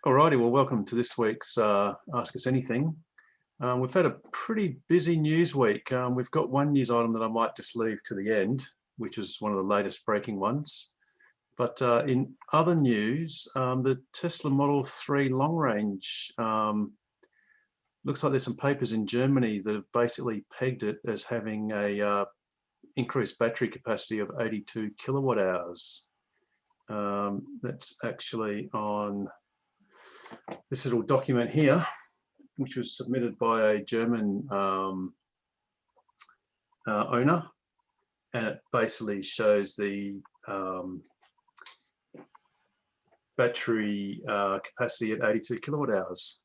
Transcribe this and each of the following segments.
Alrighty, well, welcome to this week's Ask Us Anything. We've had a pretty busy news week. We've got one news item that I might just leave to the end, which is one of the latest breaking ones. But in other news, the Tesla Model 3 long range, looks like there's some papers in Germany that have basically pegged it as having a increased battery capacity of 82 kilowatt hours. That's actually on this little document here, which was submitted by a German owner, and it basically shows the battery capacity at 82 kilowatt hours.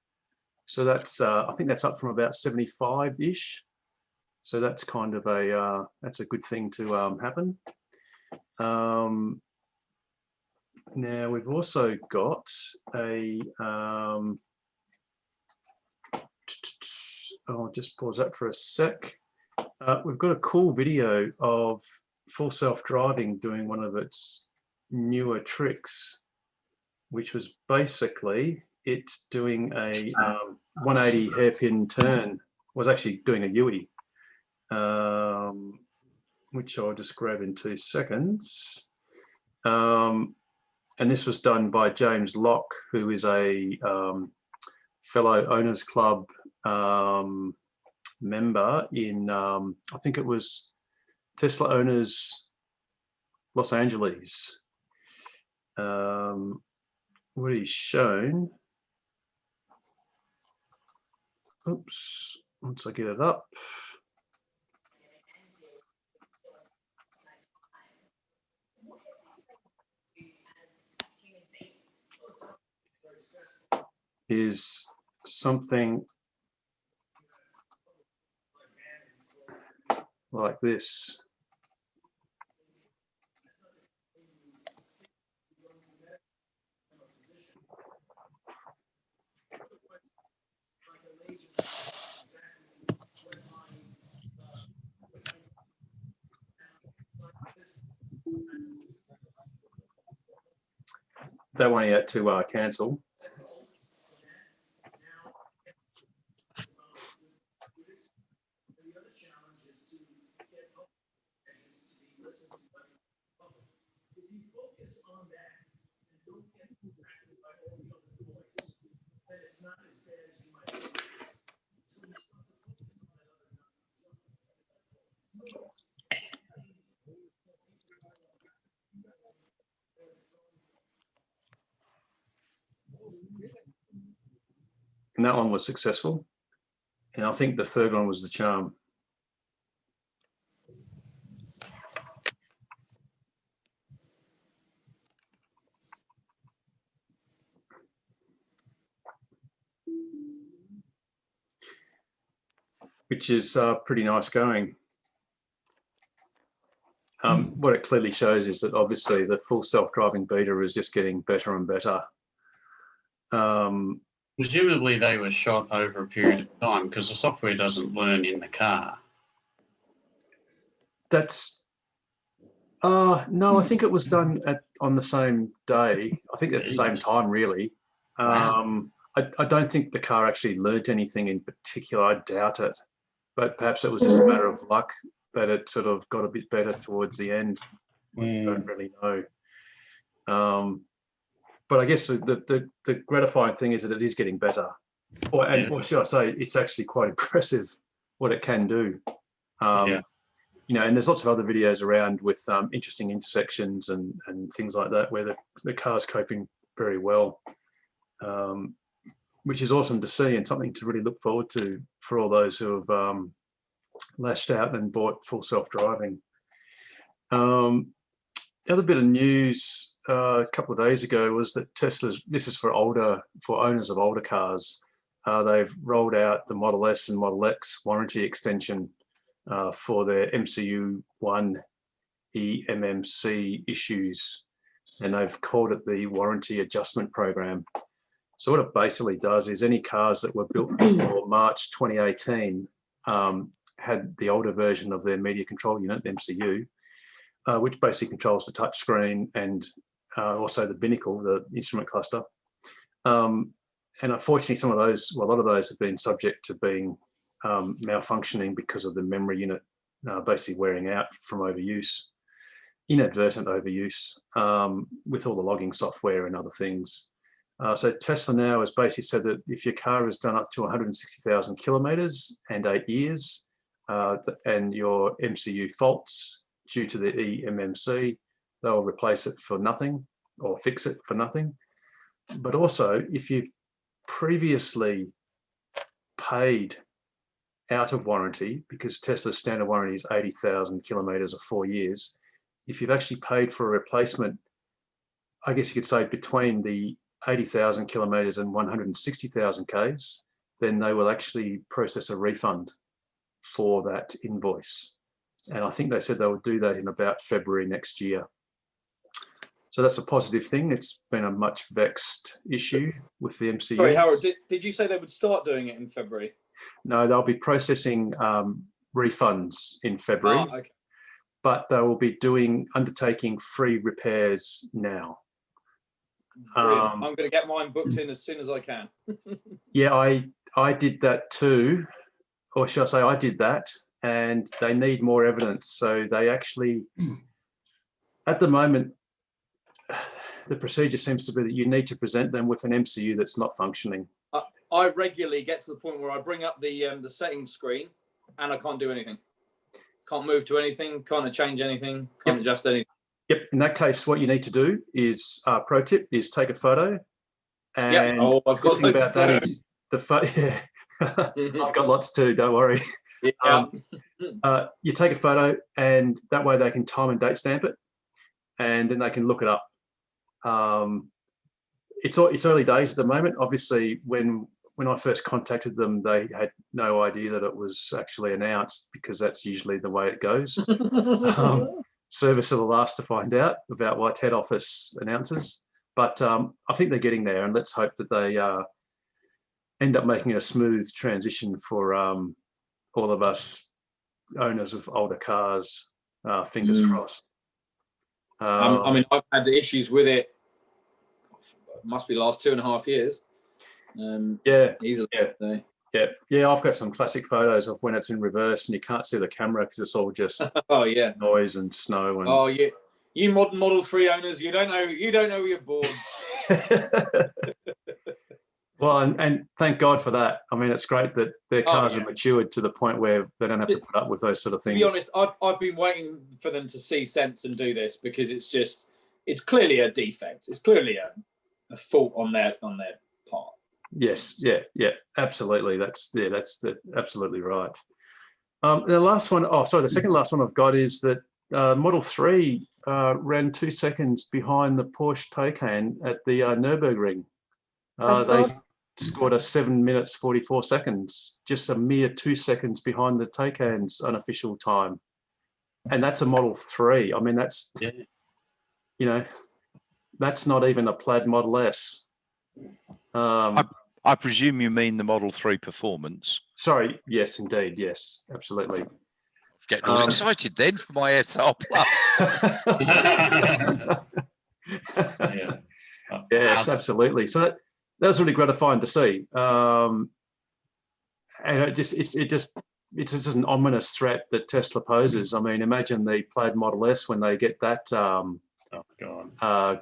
So that's I think that's up from about 75-ish. So that's kind of a that's a good thing to happen. Now we've also got a I'll just pause that for a sec. We've got a cool video of Full Self-Driving doing one of its newer tricks, which was basically it doing a 180 hairpin turn. Was actually doing a U-E, which I'll just grab in 2 seconds. And this was done by James Locke, who is a fellow Owners Club member in, I think it was Tesla Owners Los Angeles. What he's shown, oops, once I get it up. Is something like this. That one he had to cancel. And that one was successful. And I think the third one was the charm. Which is pretty nice going. What it clearly shows is that obviously the Full Self-Driving beta is just getting better and better. Presumably they were shot over a period of time because the software doesn't learn in the car. That's no, I think it was done on the same day. I think at the same time, really. Wow. I don't think the car actually learnt anything in particular. I doubt it, but perhaps it was just a matter of luck that it sort of got a bit better towards the end. I don't really know. But I guess the gratifying thing is that it is getting better. Or should I say, it's actually quite impressive what it can do. You know, and there's lots of other videos around with interesting intersections and things like that where the car's coping very well, which is awesome to see and something to really look forward to for all those who have lashed out and bought Full Self-Driving. The other bit of news a couple of days ago was that Tesla's, this is for owners of older cars, they've rolled out the Model S and Model X warranty extension for their MCU1 eMMC issues, and they've called it the Warranty Adjustment Program. So what it basically does is any cars that were built before March 2018 had the older version of their media control unit, the MCU, which basically controls the touchscreen and also the binnacle, the instrument cluster. And unfortunately, some of those, well, a lot of those have been subject to being malfunctioning because of the memory unit basically wearing out from overuse, inadvertent overuse, with all the logging software and other things. So Tesla now has basically said that if your car has done up to 160,000 kilometers and 8 years, and your MCU faults due to the eMMC, they'll replace it for nothing or fix it for nothing. But also, if you've previously paid out of warranty, because Tesla's standard warranty is 80,000 kilometers or 4 years, if you've actually paid for a replacement, I guess you could say between the 80,000 kilometers and 160,000 Ks, then they will actually process a refund for that invoice. And I think they said they would do that in about February next year. So that's a positive thing. It's been a much vexed issue with the MCU. Sorry, Harold, did you say they would start doing it in February? No, they'll be processing refunds in February, Okay. but they will be undertaking free repairs now. I'm going to get mine booked in as soon as I can. Yeah, I did that too, or should I say I did that, and they need more evidence. So they actually, at the moment, the procedure seems to be that you need to present them with an MCU that's not functioning. I regularly get to the point where I bring up the settings screen and I can't do anything. Can't move to anything, can't change anything, can't adjust anything. Yep, in that case, what you need to do is, pro tip is take a photo. And I've got the thing about that is the photo, yeah, I've got lots too, don't worry. Yeah. You take a photo and that way they can time and date stamp it, and then they can look it up. It's early days at the moment. Obviously, when I first contacted them, they had no idea that it was actually announced, because that's usually the way it goes. Service are the last to find out about what head office announces. But I think they're getting there, and let's hope that they end up making a smooth transition for all of us owners of older cars. Fingers crossed. I mean, I've had the issues with it. Must be the last 2.5 years. Easily. Yeah. I've got some classic photos of when it's in reverse and you can't see the camera because it's all just noise and snow. And you modern Model 3 owners, you don't know you're born. Well, and thank God for that. I mean, it's great that their cars are matured to the point where they don't have to put up with those sort of things. To be honest, I've been waiting for them to see sense and do this, because it's clearly a defect. It's clearly a fault on their part. Yes, yeah, absolutely. That's absolutely right. The last one, the second last one I've got is that Model 3 ran 2 seconds behind the Porsche Taycan at the Nürburgring. They scored a 7 minutes 44 seconds, just a mere 2 seconds behind the Taycan's unofficial time, and that's a Model 3. I mean, that's that's not even a Plaid Model S. I presume you mean the Model 3 Performance. Sorry, yes, indeed, yes, absolutely. Getting all excited then for my SR Plus. Yes, absolutely. So that was really gratifying to see, and it's just an ominous threat that Tesla poses. I mean, imagine the Plaid Model S when they get that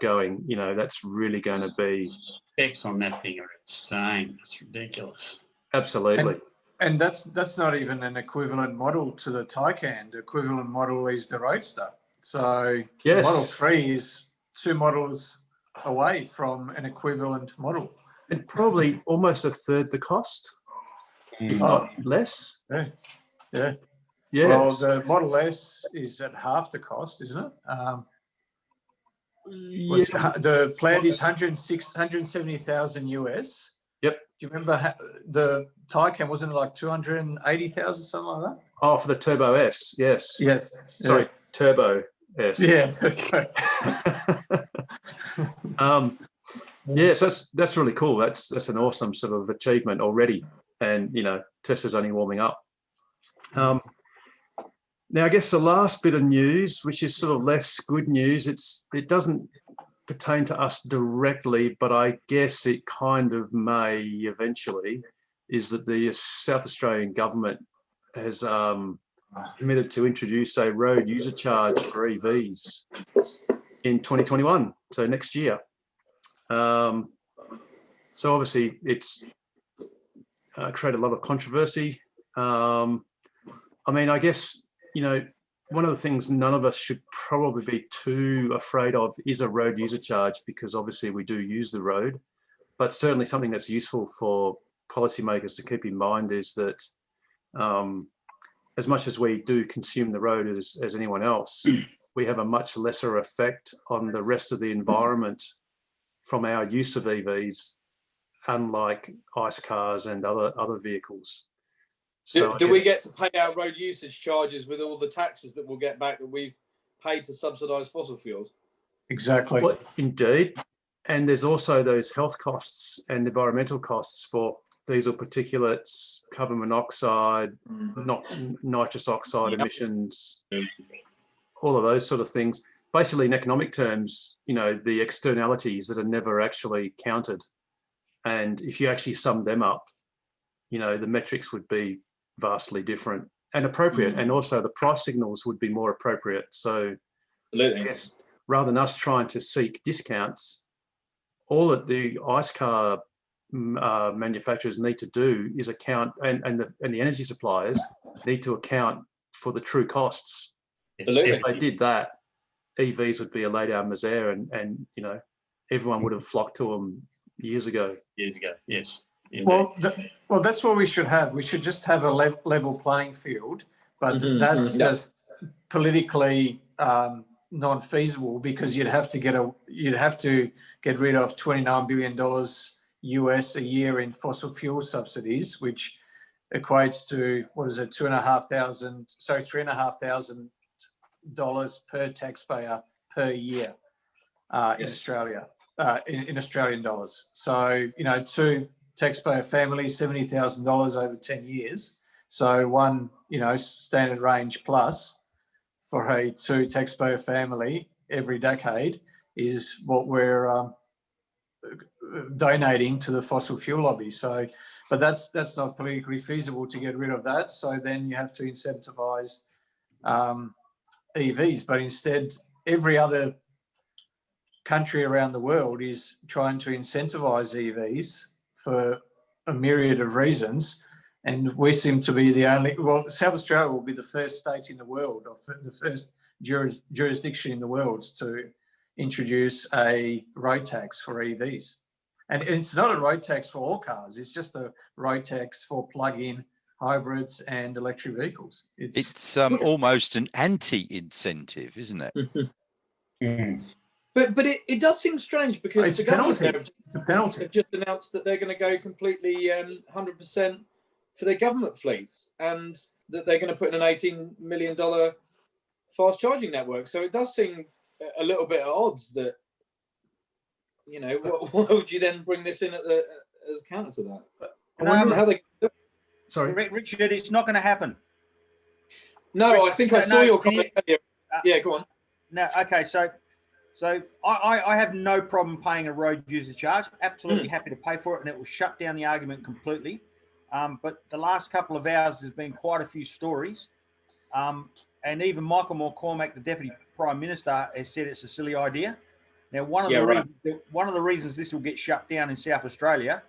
going. That's really going to be. Specs on that thing are insane. It's ridiculous. Absolutely. And that's not even an equivalent model to the Taycan. The equivalent model is the Roadster. So yes. Model 3 is 2 models away from an equivalent model. And probably almost a third the cost, if not less. Yeah. Yes. Well, the Model S is at half the cost, isn't it? The Plaid is 170,000 US. Yep. Do you remember the Taycan, wasn't it like 280,000, something like that? Oh, for the Turbo S, yes. Yeah. Sorry, Turbo S. Yeah, it's okay. So that's really cool. That's an awesome sort of achievement already, and Tesla's only warming up. Now, I guess the last bit of news, which is sort of less good news, it doesn't pertain to us directly, but I guess it kind of may eventually, is that the South Australian government has committed to introduce a road user charge for EVs in 2021, so next year. So obviously it's created a lot of controversy. I mean, I guess, you know, one of the things none of us should probably be too afraid of is a road user charge, because obviously we do use the road, but certainly something that's useful for policymakers to keep in mind is that as much as we do consume the road as anyone else, we have a much lesser effect on the rest of the environment from our use of EVs, unlike ICE cars and other vehicles. So do we get to pay our road usage charges with all the taxes that we'll get back that we've paid to subsidise fossil fuels? Exactly. Well, indeed. And there's also those health costs and environmental costs for diesel particulates, carbon monoxide, nitrous oxide emissions, all of those sort of things. Basically, in economic terms, you know, the externalities that are never actually counted. And if you actually sum them up, you know, the metrics would be vastly different and appropriate. And also the price signals would be more appropriate. So Absolutely. I guess rather than us trying to seek discounts, all that the ICE car manufacturers need to do is account, and the energy suppliers need to account for the true costs. Absolutely. If they did that, EVs would be a late misere, and you know, everyone would have flocked to them years ago. Years ago, yes. Indeed. Well, that's what we should have. We should just have a level playing field, but that's just politically non-feasible, because you'd have to get rid of $29 billion US a year in fossil fuel subsidies, which equates to, what is it, $3,500 per taxpayer per year in Australia, in Australian dollars. So, you know, two taxpayer families, $70,000 over 10 years. So one, you know, standard range plus for a two taxpayer family every decade is what we're donating to the fossil fuel lobby. So, but that's not politically feasible to get rid of that. So then you have to incentivize EVs, but instead every other country around the world is trying to incentivize EVs for a myriad of reasons. And we seem to be the only, well, South Australia will be the first state in the world, or the first jurisdiction in the world to introduce a road tax for EVs. And it's not a road tax for all cars, it's just a road tax for plug-in hybrids and electric vehicles. It's almost an anti-incentive, isn't it? But it does seem strange, because It's the a penalty. government It's a penalty. have just announced that they're going to go completely 100% for their government fleets, and that they're going to put in an $18 million fast charging network. So it does seem a little bit at odds that, you know, why would you then bring this in as counter to that? I wonder how they. Sorry, Richard, it's not going to happen. No, I think I saw your can comment earlier. Yeah, go on. No, okay, so I have no problem paying a road user charge. Absolutely happy to pay for it, and it will shut down the argument completely. But the last couple of hours, there's been quite a few stories, and even Michael McCormack, the Deputy Prime Minister, has said it's a silly idea. Now, one of the reasons this will get shut down in South Australia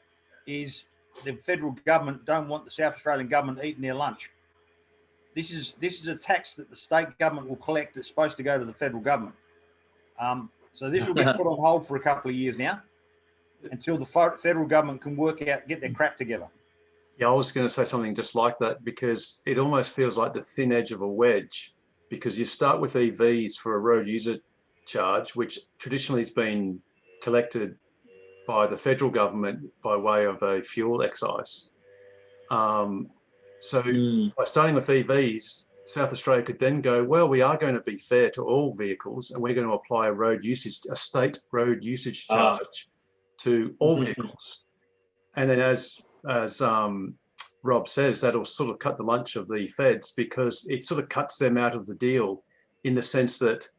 is the federal government don't want the South Australian government eating their lunch. This is a tax that the state government will collect that's supposed to go to the federal government. So this will get put on hold for a couple of years now, until the federal government can get their crap together. yeah, I was going to say something just like that, because it almost feels like the thin edge of a wedge, because you start with EVs for a road user charge, which traditionally has been collected by the federal government by way of a fuel excise. So by starting with EVs, South Australia could then go, well, we are going to be fair to all vehicles, and we're going to apply a state road usage charge to all vehicles. And then as Rob says, that'll sort of cut the lunch of the feds, because it sort of cuts them out of the deal, in the sense that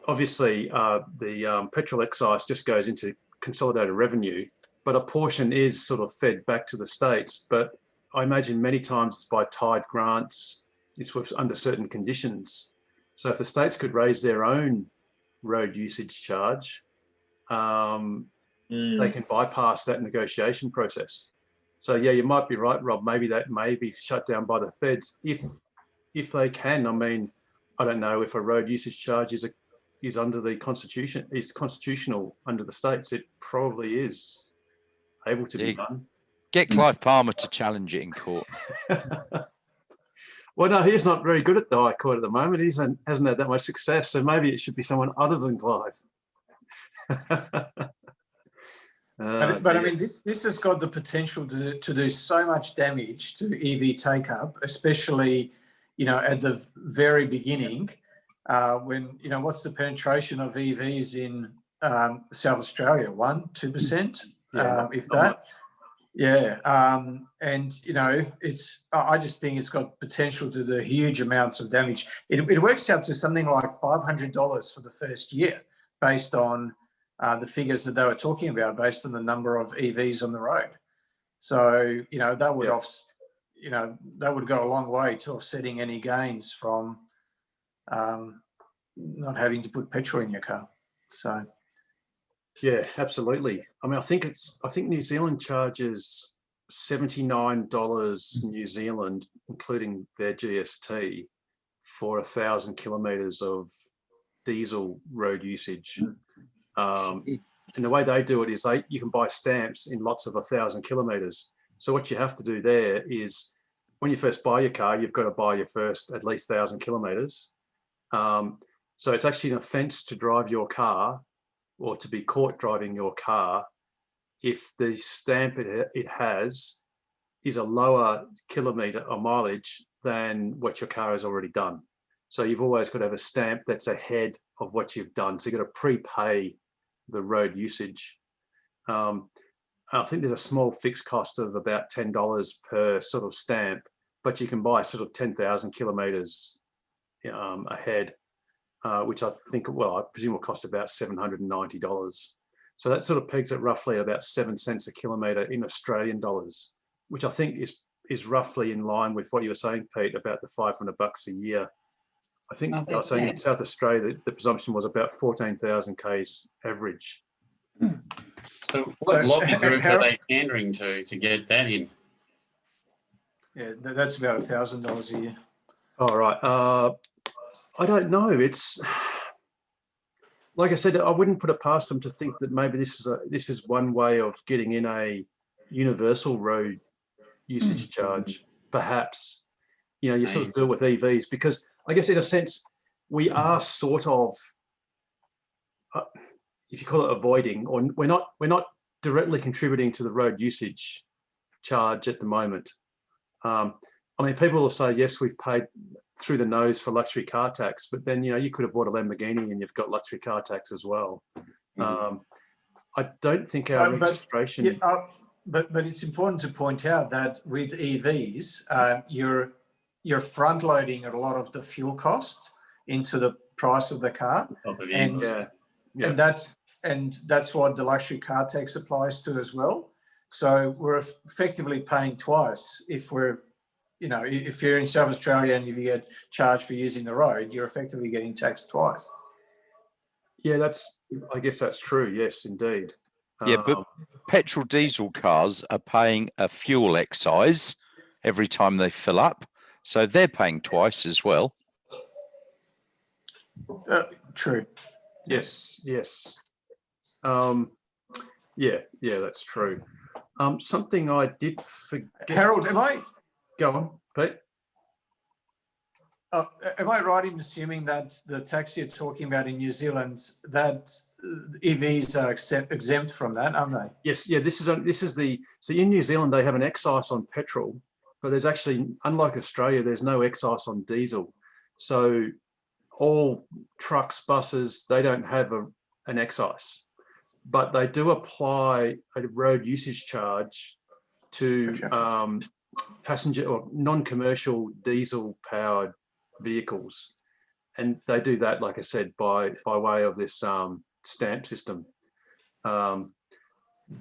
obviously the petrol excise just goes into consolidated revenue, but a portion is sort of fed back to the states. But I imagine many times it's by tied grants, it's under certain conditions. So if the states could raise their own road usage charge, they can bypass that negotiation process. So yeah, you might be right, Rob. Maybe that may be shut down by the feds if they can. I mean, I don't know if a road usage charge is under the Constitution, is constitutional under the states. It probably is able to be done. Get Clive Palmer to challenge it in court. Well, no, he's not very good at the High Court at the moment. He hasn't had that much success, so maybe it should be someone other than Clive. But I mean, this has got the potential to do so much damage to EV take-up, especially, you know, at the very beginning, when, you know, what's the penetration of EVs in South Australia? 1-2%, if that. Yeah, and you know, I just think it's got potential to do huge amounts of damage. It works out to something like $500 for the first year, based on the figures that they were talking about, based on the number of EVs on the road. So you know, that would that would go a long way to offsetting any gains from not having to put petrol in your car. So. Yeah, absolutely. I mean, I think New Zealand charges $79 New Zealand, including their GST, for 1,000 kilometres of diesel road usage. And the way they do it is you can buy stamps in lots of 1,000 kilometres. So what you have to do there is, when you first buy your car, you've got to buy your first at least 1,000 kilometres. So it's actually an offence to drive your car, or to be caught driving your car, if the stamp it has is a lower kilometre or mileage than what your car has already done. So you've always got to have a stamp that's ahead of what you've done. So you've got to prepay the road usage. I think there's a small fixed cost of about $10 per sort of stamp, but you can buy sort of 10,000 kilometres ahead. Which I think, well, I presume will cost about $790. So that sort of pegs it roughly about 7 cents a kilometre in Australian dollars, which I think is roughly in line with what you were saying, Pete, about the $500 a year. I think I was saying in South Australia that the presumption was about 14,000 Ks average. So what lobby group are they pandering to get that in? Yeah, that's about $1,000 a year. All right. I don't know. It's like I said, I wouldn't put it past them to think that maybe this is one way of getting in a universal road usage charge. Perhaps, you know, you sort of deal with EVs, because I guess in a sense we are sort of, if you call it avoiding, or we're not directly contributing to the road usage charge at the moment. I mean, people will say, yes, we've paid through the nose for luxury car tax, but then, you know, you could have bought a Lamborghini and you've got luxury car tax as well. I don't think our registration... Yeah, but it's important to point out that with EVs, you're front loading a lot of the fuel cost into the price of the car. And that's what the luxury car tax applies to as well. So we're effectively paying twice if we're, you know, if you're in South Australia and if you get charged for using the road, you're effectively getting taxed twice. Yeah, I guess that's true. Yes, indeed. Yeah, but petrol diesel cars are paying a fuel excise every time they fill up. So they're paying twice as well. True. Yes. Yeah, that's true. Something I did forget. Harold, Go on, Pete. Am I right in assuming that the tax you're talking about in New Zealand, that EVs are exempt from that, aren't they? Yes, yeah. So in New Zealand they have an excise on petrol, but there's actually, unlike Australia, there's no excise on diesel. So all trucks, buses, they don't have an excise, but they do apply a road usage charge to passenger or non-commercial diesel-powered vehicles. and they do that, like I said, by way of this stamp system.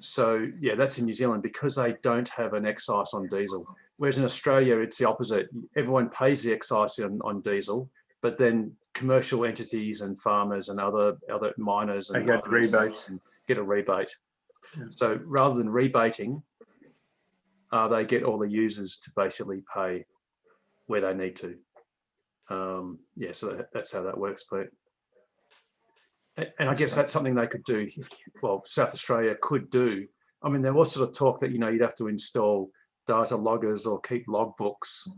So yeah, that's in New Zealand because they don't have an excise on diesel. Whereas in Australia, it's the opposite. Everyone pays the excise on diesel, but then commercial entities and farmers and other miners and They get rebates. get a rebate. Yeah. So rather than rebating, they get all the users to basically pay where they need to. Yeah, so that's how that works, Pete. And I guess that's something they could do. Well, South Australia could do. I mean, there was sort of talk that, you'd have to install data loggers or keep logbooks.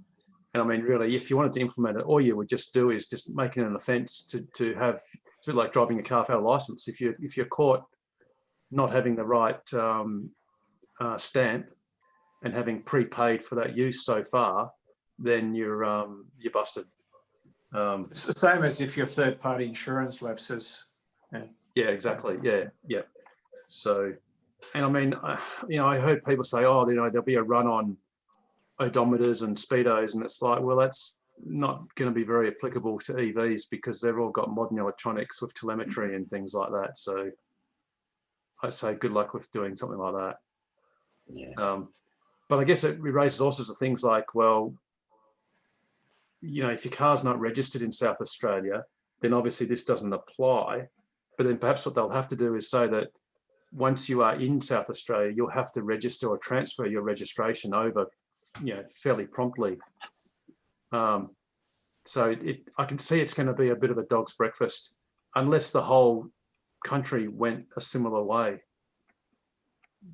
And I mean, really, if you wanted to implement it, all you would just do is just make it an offence to have. It's a bit like driving a car without a license. If you're caught not having the right stamp and having prepaid for that use so far, then you're busted. It's the same as if your third-party insurance lapses. Yeah, exactly. Yeah. So, and I mean, I heard people say, oh, there'll be a run on odometers and speedos, and it's like, well, that's not going to be very applicable to EVs because they've all got modern electronics with telemetry and things like that. So, I say good luck with doing something like that. Yeah. But I guess it raises all sorts of things like, well, if your car's not registered in South Australia, then obviously this doesn't apply. But then perhaps what they'll have to do is say that once you are in South Australia, you'll have to register or transfer your registration over, fairly promptly. So I can see it's going to be a bit of a dog's breakfast unless the whole country went a similar way.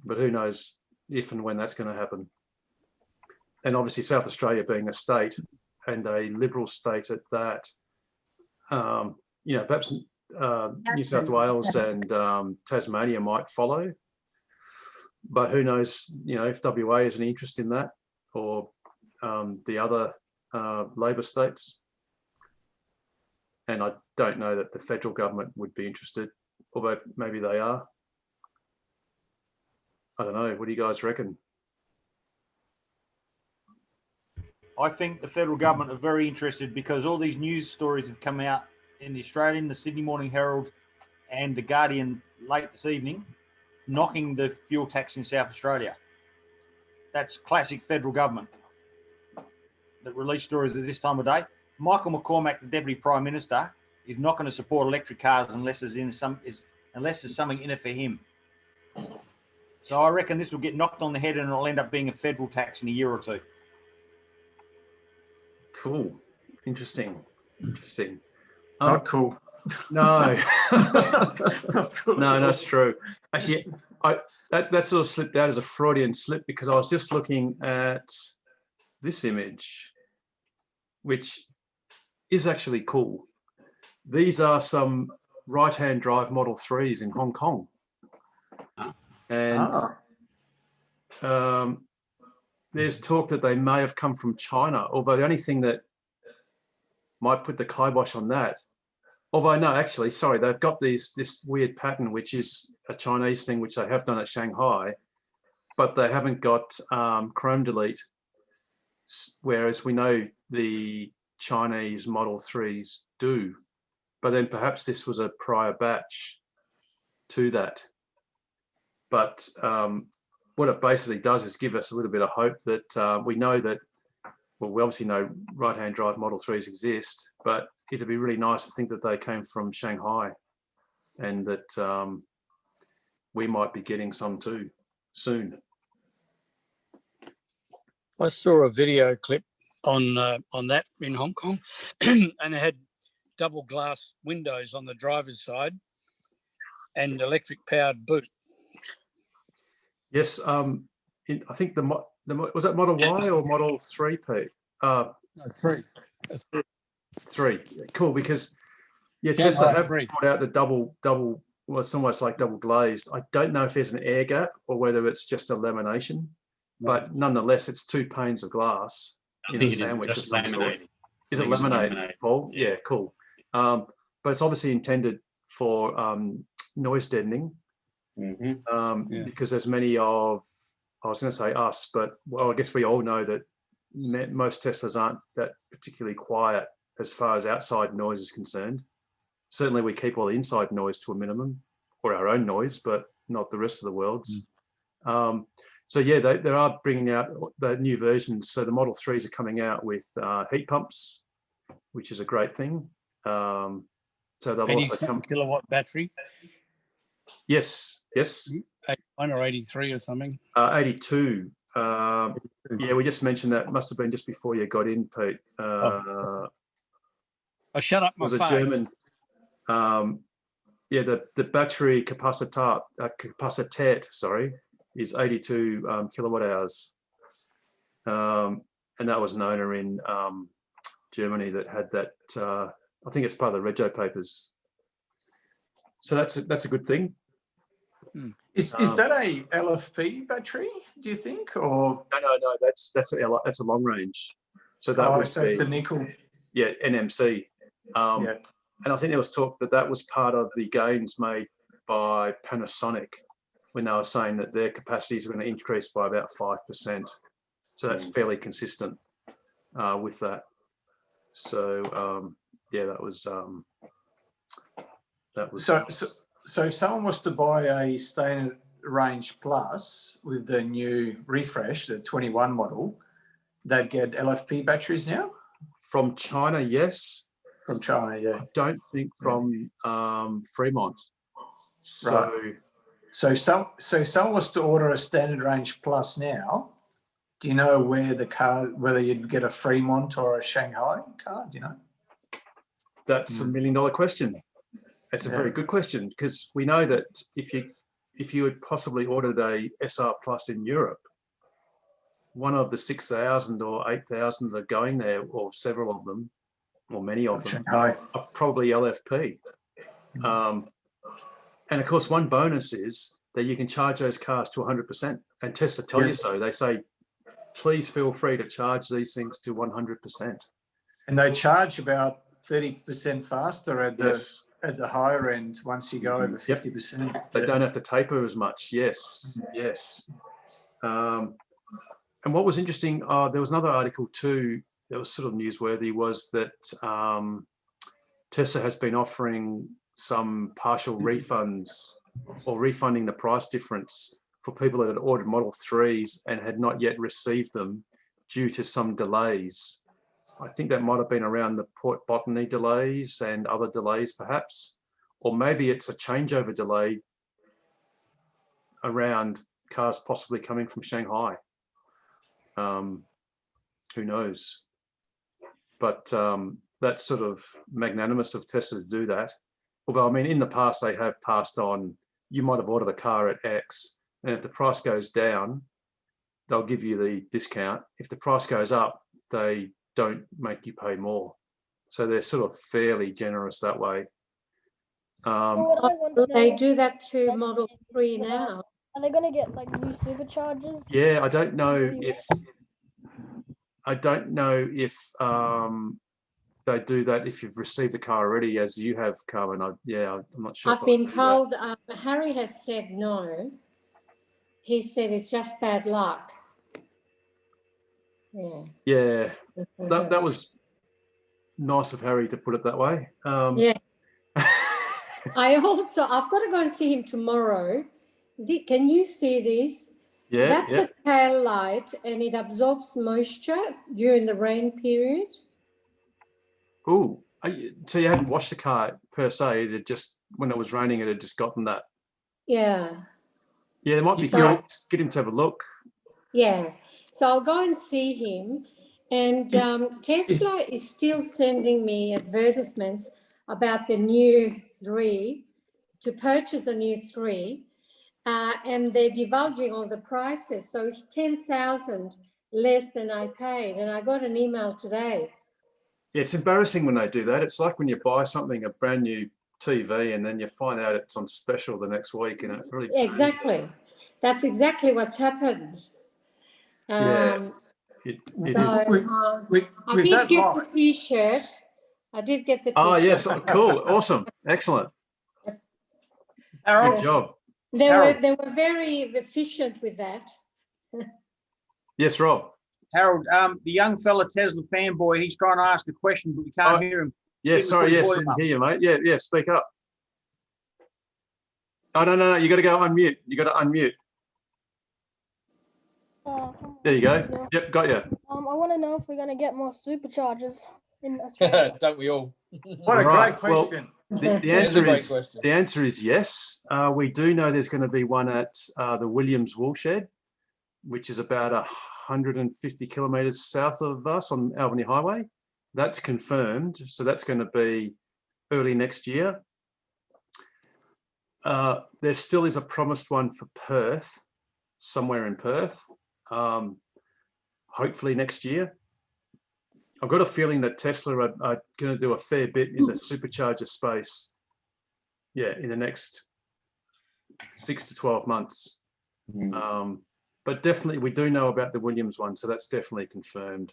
But who knows if and when that's going to happen. And obviously South Australia being a state and a liberal state at that, perhaps New South Wales and Tasmania might follow. But who knows, if WA has any interest in that or the other Labor states. And I don't know that the federal government would be interested, although maybe they are. I don't know. What do you guys reckon? I think the federal government are very interested because all these news stories have come out in the Australian, the Sydney Morning Herald and the Guardian late this evening, knocking the fuel tax in South Australia. That's classic federal government that release stories at this time of day. Michael McCormack, the Deputy Prime Minister, is not going to support electric cars unless there's something in it for him. So I reckon this will get knocked on the head and it'll end up being a federal tax in a year or two. Cool. Interesting. Not cool. No. Not cool. No, that's true. Actually, that sort of slipped out as a Freudian slip because I was just looking at this image, which is actually cool. These are some right-hand drive Model 3s in Hong Kong. And there's talk that they may have come from China, although the only thing that might put the kibosh on that, although no, actually, sorry, they've got this weird pattern, which is a Chinese thing, which they have done at Shanghai, but they haven't got Chrome Delete, whereas we know the Chinese Model 3s do. But then perhaps this was a prior batch to that. But what it basically does is give us a little bit of hope that we know that, well, we obviously know right-hand drive Model 3s exist, but it'd be really nice to think that they came from Shanghai and that we might be getting some too soon. I saw a video clip on that in Hong Kong and it had double glass windows on the driver's side and electric powered boot. Yes, I think was that Model Y or Model 3, Pete? No, 3. 3. Cool, because Yeah, Tesla I have agree. put out the double. Well, it's almost like double glazed. I don't know if there's an air gap or whether it's just a lamination, but nonetheless, it's 2 panes of glass. I think it is just laminated. Is it laminated, Paul? Yeah, cool. But it's obviously intended for noise deadening. Mm-hmm. Because there's many of, I was going to say us, but well, I guess we all know that most Teslas aren't that particularly quiet. as far as outside noise is concerned. Certainly we keep all the inside noise to a minimum, or our own noise, but not the rest of the world's. So yeah, they are bringing out the new versions. So the Model 3s are coming out with heat pumps, which is a great thing. So they'll also 87 come. kilowatt battery, Yes, 81 or 83 or something. 82. Yeah, we just mentioned that. Must have been just before you got in, Pete. Oh, shut up It my was a face. German. Yeah, the battery capacität, sorry, is 82 kilowatt hours. And that was an owner in Germany that had that. I think it's part of the Rego papers. So that's a good thing. Is that a LFP battery, do you think? Or No, that's a long range. So that would so be, it's a nickel. yeah, NMC. Yeah. And I think there was talk that was part of the gains made by Panasonic when they were saying that their capacities were going to increase by about 5%. So that's fairly consistent with that. So yeah, that was. So if someone was to buy a standard range plus with the new refresh, the 21 model, they'd get LFP batteries now? From China, yes. From China, yeah. I don't think from Fremont. So, Right. So someone was to order a standard range plus now, do you know whether you'd get a Fremont or a Shanghai car? Do you know? that's $1 million question. It's a very good question, because we know that if you had possibly ordered a SR Plus in Europe, one of the 6,000 or 8,000 that are going there, or several of them, or many of them, Shanghai. are probably LFP. And of course, one bonus is that you can charge those cars to 100%. And Tesla tell you so. They say, please feel free to charge these things to 100%. And they charge about 30% faster at the Yes. at the higher end once you go over 50%. They don't have to taper as much. Yes, yes. And what was interesting, there was another article too that was sort of newsworthy, was that Tesla has been offering some partial refunds or refunding the price difference for people that had ordered Model 3s and had not yet received them due to some delays. I think that might have been around the Port Botany delays and other delays perhaps, or maybe it's a changeover delay around cars possibly coming from Shanghai. Who knows? But that's sort of magnanimous of Tesla to do that. Although, I mean, in the past, they have passed on, you might have ordered a car at X, and if the price goes down, they'll give you the discount. If the price goes up, they don't make you pay more. So they're sort of fairly generous that way. They do that to Model 3 now. Are they going to get like new superchargers? Yeah, I don't know if they do that if you've received the car already, as you have, Carmen. I'm not sure. I've been told, Harry has said no. He said it's just bad luck. Yeah. Yeah, that was nice of Harry to put it that way. Yeah. I've got to go and see him tomorrow. Can you see this? Yeah. That's a tail light, and it absorbs moisture during the rain period. Oh, so you hadn't washed the car per se? It had just, when it was raining, it had just gotten that. Yeah. Yeah, it might be So- good. Get him to have a look. Yeah. So I'll go and see him. And Tesla is still sending me advertisements about the new 3, to purchase a new 3. And they're divulging all the prices. So it's 10,000 less than I paid. And I got an email today. Yeah, it's embarrassing when they do that. It's like when you buy something, a brand new TV, and then you find out it's on special the next week, and it really. Exactly. That's exactly what's happened. Yeah. It So is. I did get the T-shirt. I did get the T-shirt. Oh, yes. Cool. Awesome. Excellent. Harold, Good job. They were very efficient with that. Yes, Rob. Harold, the young fella Tesla fanboy, he's trying to ask a question, but we can't hear him. Yeah, Keep sorry, the yes, volume didn't up. hear you, mate. Yeah, speak up. Oh, no, you got to go unmute. You got to unmute. There you go. Yep, got you. I want to know if we're going to get more superchargers in Australia. Don't we all? What a Right, great well, question. The That is a answer great is question. the answer is yes. We do know there's going to be one at the Williams Woolshed, which is about 150 kilometres south of us on Albany Highway. That's confirmed, so that's going to be early next year. There still is a promised one for Perth, somewhere in Perth, hopefully next year. I've got a feeling that Tesla are going to do a fair bit in the supercharger space. Yeah, in the next 6 to 12 months. But definitely, we do know about the Williams one, so that's definitely confirmed.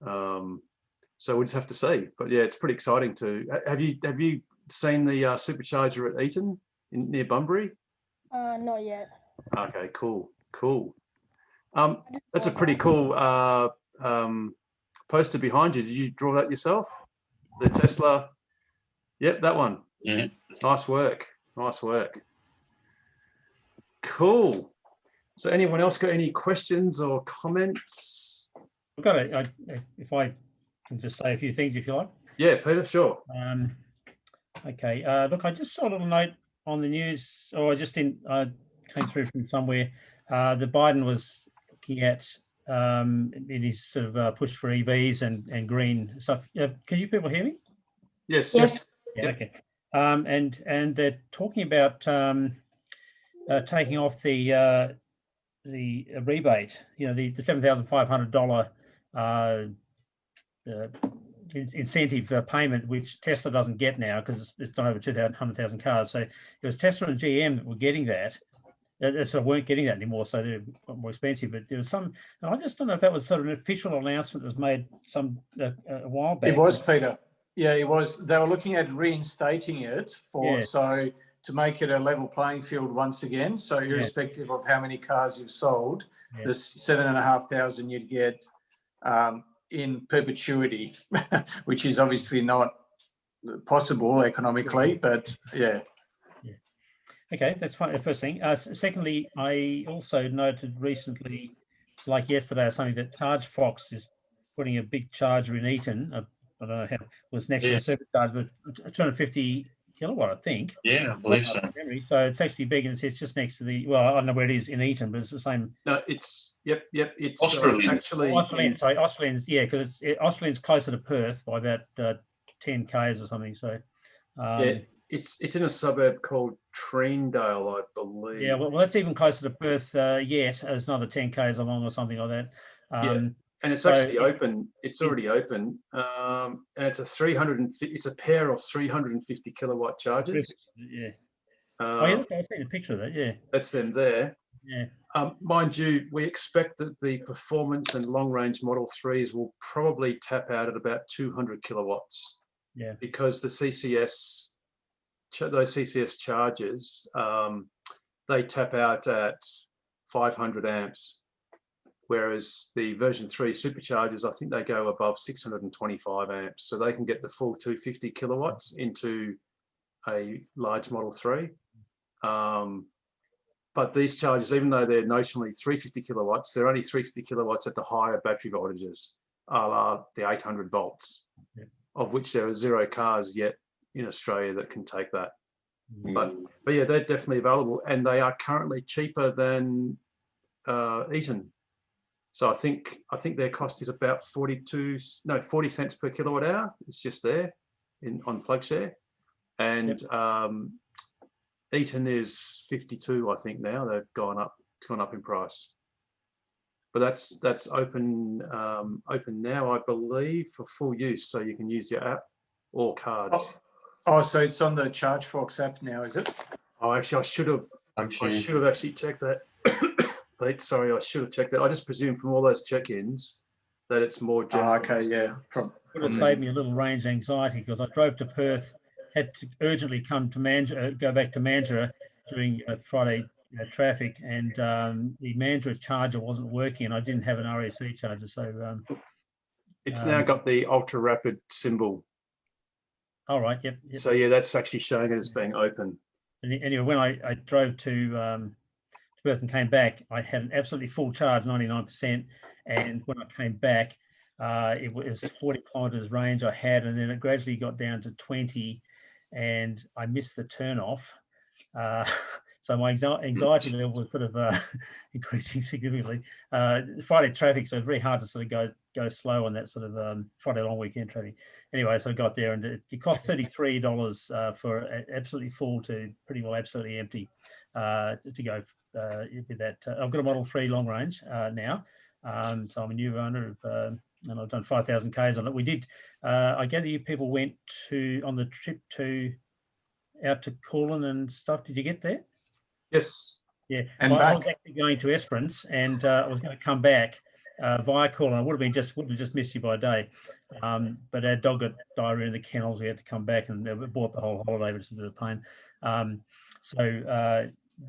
So we just have to see. But yeah, it's pretty exciting too. Have you seen the supercharger at Eaton near Bunbury? Not yet. Okay, cool. That's a pretty cool poster behind you. Did you draw that yourself? The Tesla? Yep, that one. Yeah. Nice work. Cool. So anyone else got any questions or comments? I've got if I can just say a few things if you like. Yeah, Peter, sure. Okay, look, I just saw a little note on the news, or came through from somewhere. The Biden was looking at in his sort of push for EVs and green stuff. Can you people hear me? Yes. Yeah, okay. And they're talking about taking off the rebate. You know, the $7,500 incentive payment, which Tesla doesn't get now because it's done over 100,000 cars. So it was Tesla and GM that were getting that. So weren't getting that anymore, so they're more expensive. But there was some, and I just don't know if that was sort of an official announcement that was made a while back. It was, Peter. Yeah, it was. They were looking at reinstating it so to make it a level playing field once again. So irrespective of how many cars you've sold, the 7,500 you'd get in perpetuity, which is obviously not possible economically, but yeah. Okay, that's fine. The first thing. Secondly, I also noted recently, like yesterday or something, that ChargeFox is putting a big charger in Eaton. I don't know how it was next to the supercharger, but 250 kilowatt, I think. Yeah, I believe so. So it's actually big, and it's just next to the. Well, I don't know where it is in Eaton, but it's the same. No, it's It's Australian. actually Australian. Sorry, Australian's. Yeah, because Australian's closer to Perth by about 10 k's or something. So. It's in a suburb called Treendale, I believe. Yeah, well, that's even closer to Perth yet. It's another 10 k's along or something like that. And it's actually open. It's already open, and it's It's a pair of 350 kilowatt chargers. Yeah. I've seen a picture of that. Yeah. That's them there. Yeah. Mind you, we expect that the performance and long-range Model 3s will probably tap out at about 200 kilowatts. Yeah. Because the CCS. Those CCS chargers, they tap out at 500 amps, whereas the version 3 superchargers, I think they go above 625 amps. So they can get the full 250 kilowatts into a large Model 3. But these chargers, even though they're notionally 350 kilowatts, they're only 350 kilowatts at the higher battery voltages, the 800 volts, of which there are 0 cars yet in Australia that can take that. But yeah, they're definitely available, and they are currently cheaper than Eaton. So I think their cost is about 40 cents per kilowatt hour. It's just there on PlugShare, and Eaton is 52. I think now they've gone up. It's gone up in price. But that's open now, I believe, for full use. So you can use your app or cards. Oh, so it's on the ChargeFox app now, is it? Oh, actually, I should have actually checked that. Pete, sorry, I should have checked that. I just presume from all those check-ins that it's more general. Okay, yeah. Would have saved me a little range anxiety because I drove to Perth, had to urgently come to go back to Mandurah during Friday traffic, and the Mandurah charger wasn't working, and I didn't have an REC charger, so It's now got the ultra rapid symbol. all right, yep. So yeah, that's actually showing it as being open. Anyway, when I drove to Perth and came back, I had an absolutely full charge, 99%, and when I came back, it was 40 kilometers range I had, and then it gradually got down to 20, and I missed the turn off. So my anxiety level was sort of increasing significantly. Friday traffic, so it's very hard to sort of go slow on that sort of Friday long weekend traffic. Anyway, so I got there, and it cost $33 for absolutely full to pretty well absolutely empty to go with that. I've got a Model 3 long range now, so I'm a new owner of, and I've done 5,000 Ks on it. We did. I gather you people went on the trip out to Coolin and stuff. Did you get there? Yes. Yeah, And I was back. actually going to Esperance, and I was going to come back via Coolin. I would have just missed you by a day, but our dog got diarrhea in the kennels. We had to come back, and bought the whole holiday, which is a bit of a pain.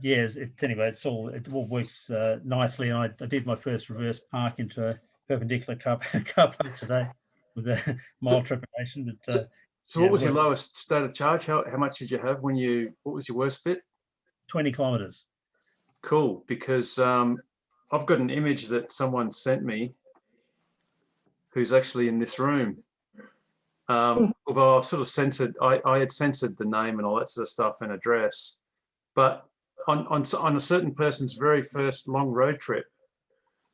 Yes. Anyway, it all works nicely, and I did my first reverse park into a perpendicular car park today with a mild trepidation. But So what was your lowest state of charge? How much did you have what was your worst bit? 20 kilometers. Cool, because I've got an image that someone sent me who's actually in this room. Although I've sort of censored, I had censored the name and all that sort of stuff and address, but on a certain person's very first long road trip,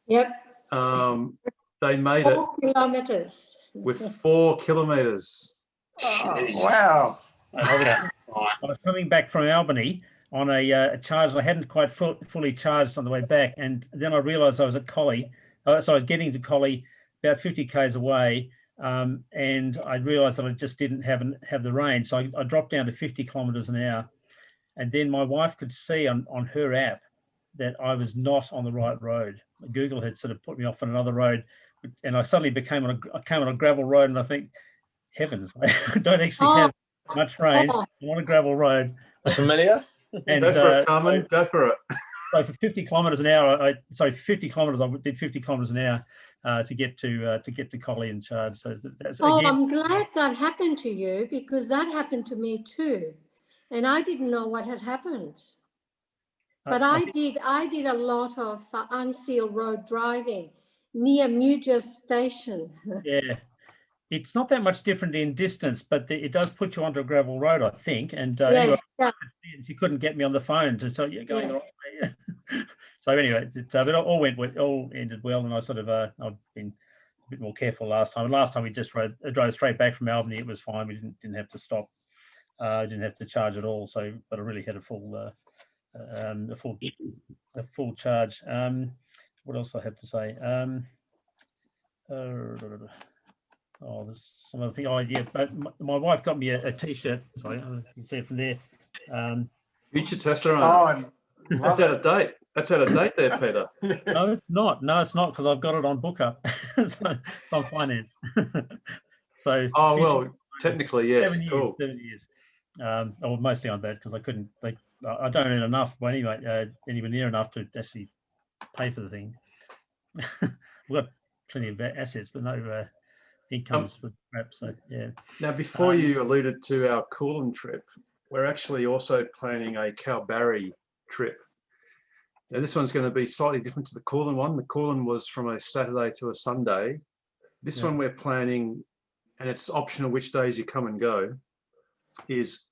Yep. they made 4 kilometers. it with 4 kilometers. Jesus. Wow. Okay. I was coming back from Albany on a charge. I hadn't quite fully charged on the way back, and then I realised I was at Collie. So I was getting to Collie about 50 k's away, and I realised that I just didn't have the range. So I dropped down to 50 kilometres an hour, and then my wife could see on her app that I was not on the right road. Google had sort of put me off on another road, and I suddenly came on a gravel road, and I think, heavens, I don't actually have much range. I'm on a gravel road. Familiar? And Go for it, Carmen. Go for it. So for 50 kilometers an hour, 50 kilometers, I did 50 kilometers an hour to get to Collie and charge. So that's again, I'm glad that happened to you, because that happened to me too, and I didn't know what had happened. But I did a lot of unsealed road driving near Mudgee Station. Yeah, it's not that much different in distance, but it does put you onto a gravel road, I think. And Yes, anyway, she couldn't get me on the phone to tell you going the right way. So anyway, but it all ended well, and I sort of I've been a bit more careful last time. Last time we just drove straight back from Albany. It was fine. We didn't have to stop. Didn't have to charge at all. So, but I really had a full charge. What else I have to say? There's some other thing. Oh yeah, but my wife got me a T-shirt. Sorry, you can see it from there. Future Tesla. That's out of date. That's out of date there, Peter. No, it's not. No, it's not, because I've got it on Bookup. It's on finance. So. Oh well, technically yes. 7 years. Cool. 7 years. Well, mostly on that because I couldn't. I don't earn enough, but anyway, anywhere near enough to actually pay for the thing. We've got plenty of assets, but no incomes with crap. So yeah. Now, before you alluded to our Coolin trip, we're actually also planning a Kalbarri trip. Now, this one's going to be slightly different to the Coolin one. The Coolin was from a Saturday to a Sunday. This one we're planning, and it's optional which days you come and go, is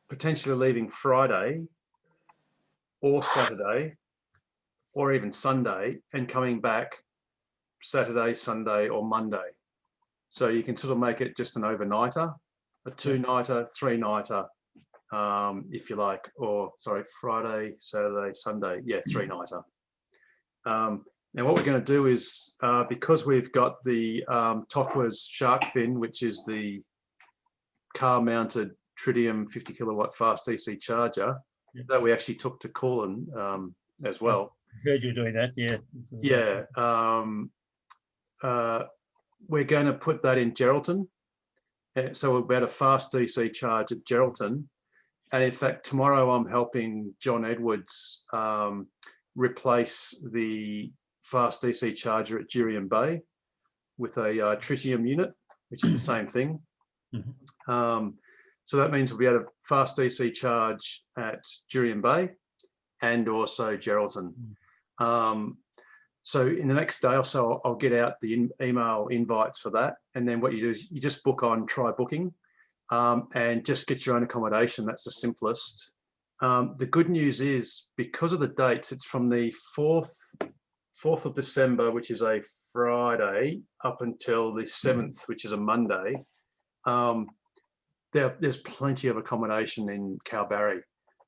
potentially leaving Friday or Saturday or even Sunday and coming back Saturday, Sunday or Monday. So you can sort of make it just an overnighter, a 2-nighter, 3-nighter, if you like, or sorry, Friday, Saturday, Sunday, 3-nighter. Now what we're going to do is, because we've got the Tokwa's shark fin, which is the car mounted Tritium 50 kilowatt fast DC charger that we actually took to Coolin as well. I heard you doing that, yeah. Yeah. We're going to put that in Geraldton. So we've got a fast DC charge at Geraldton, And in fact, tomorrow I'm helping John Edwards replace the fast DC charger at Jurien Bay with a tritium unit, which is the same thing. So that means we'll be able to fast DC charge at Jurien Bay and also Geraldton. So in the next day or so, I'll get out the email invites for that. And then what you do is you just book on Try Booking and just get your own accommodation. That's the simplest. The good news is because of the dates, it's from the 4th of December, which is a Friday, up until the 7th, which is a Monday. There's plenty of accommodation in Kalbarri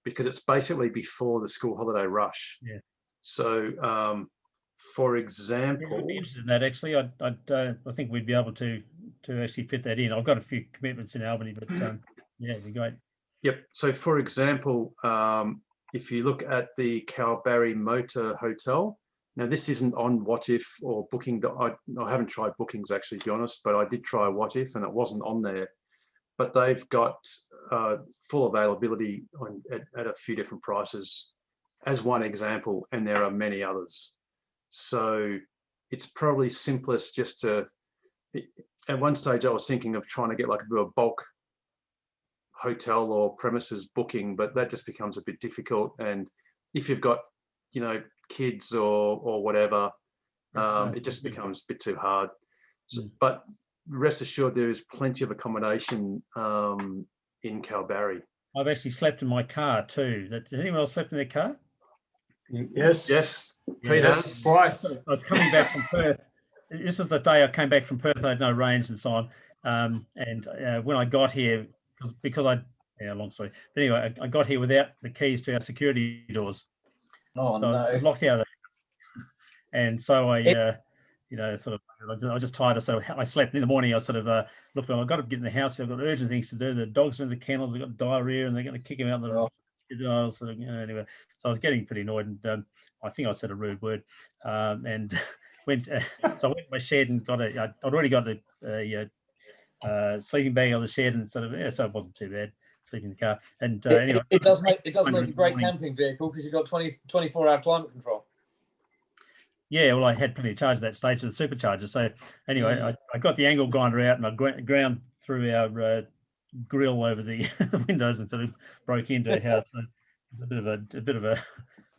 because it's basically before the school holiday rush. Yeah. So, for example, I'd be interested in that actually. I think we'd be able to actually fit that in. I've got a few commitments in Albany, but yeah, it'd be great. Yep. So, for example, if you look at the Kalbarri Motor Hotel, now this isn't on What If or Booking. I haven't tried Bookings actually, to be honest, but I did try What If, and it wasn't on there. But they've got full availability at a few different prices, as one example, and there are many others. So it's probably simplest just to. At one stage, I was thinking of trying to get like a bit of bulk hotel or premises booking, but that just becomes a bit difficult. And if you've got, you know, kids or whatever, it just becomes a bit too hard. So, but rest assured, there is plenty of accommodation in Kalbarri. I've actually slept in my car too. Has anyone else slept in their car? Yes. Yes. Yes. Twice. I was coming back from Perth. This was the day I came back from Perth. I had no range and so on. And when I got here, because long story. But anyway, I got here without the keys to our security doors. Oh, so no. I was locked out of there. And so I, I just tired. So I slept in the morning. I sort of looked, I've got to get in the house. I've got urgent things to do. The dogs are in the kennels. They've got diarrhea and they're going to kick him out. Anyway, so I was getting pretty annoyed, and I think I said a rude word, and went. So I went to my shed and I'd already got a sleeping bag on the shed, and so it wasn't too bad sleeping in the car. And anyway, it does make a great camping vehicle because you've got 24-hour climate control. Yeah, well, I had plenty of charge at that stage of the supercharger. So anyway, I got the angle grinder out and I ground through our grill over the windows and sort of broke into a house. So it's a bit of a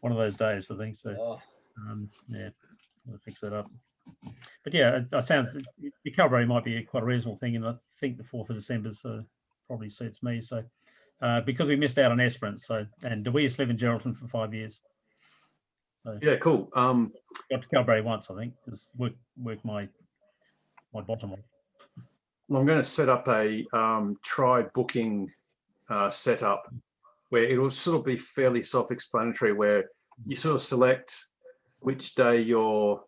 one of those days, I think. So yeah, I'll fix that up. But yeah, it sounds the Kalbarri might be quite a reasonable thing, and I think the 4th of December probably suits me. So because we missed out on Esperance, and we used to live in Geraldton for 5 years. So, yeah, cool. Got to Kalbarri once, I think, because work my bottom one. I'm going to set up a Try Booking setup where it will sort of be fairly self-explanatory, where you sort of select which day you're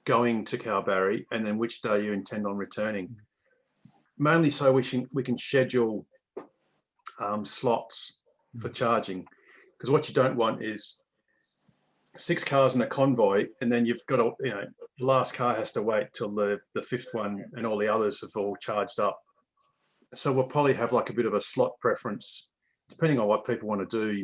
going to Kalbarri and then which day you intend on returning. Mainly so we can schedule slots for charging, because what you don't want is 6 cars in a convoy and then you've got the last car has to wait till the 5th one and all the others have all charged up. So we'll probably have like a bit of a slot preference depending on what people want to do.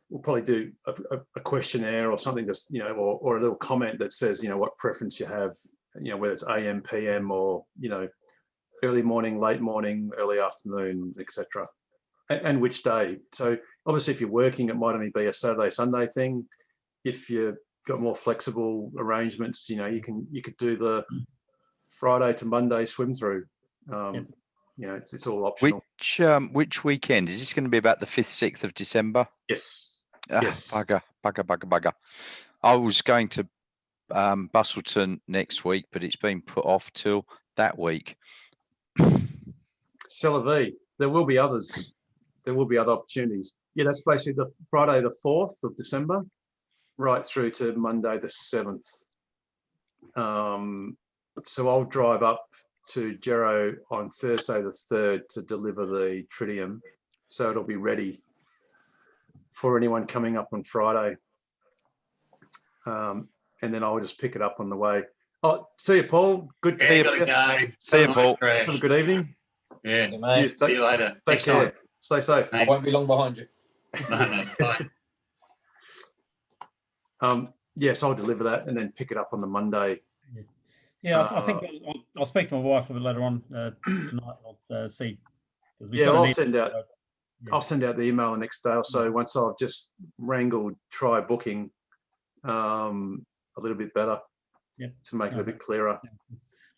We'll probably do a questionnaire or something that's, or a little comment that says, what preference you have, whether it's AM, PM, or, early morning, late morning, early afternoon, etc. And which day. So obviously if you're working, it might only be a Saturday, Sunday thing. If you've got more flexible arrangements, you could do the Friday to Monday swim through. It's all optional. Which weekend? Is this going to be about the 5th, 6th of December? Yes. Yes. Bugger. I was going to Bustleton next week, but it's been put off till that week. C'est la vie. There will be others. There will be other opportunities. Yeah, that's basically the Friday the 4th of December, right through to Monday the 7th. So I'll drive up to Gero on Thursday the 3rd to deliver the tritium, so it'll be ready for anyone coming up on Friday. And then I'll just pick it up on the way. Oh, see you, Paul. Good to see you. See you, Paul. Have a good evening. Yeah. Hey, mate. See you later. Take care. Stay safe. I won't be long behind you. No, bye. Yes, I'll deliver that and then pick it up on the Monday. Yeah, I think I'll speak to my wife a bit later on tonight. I'll see. 'Cause we Yeah, sort of I'll need- send out. yeah. I'll send out the email the next day or so once I've just wrangled try booking a little bit better Yeah. to make it a bit clearer.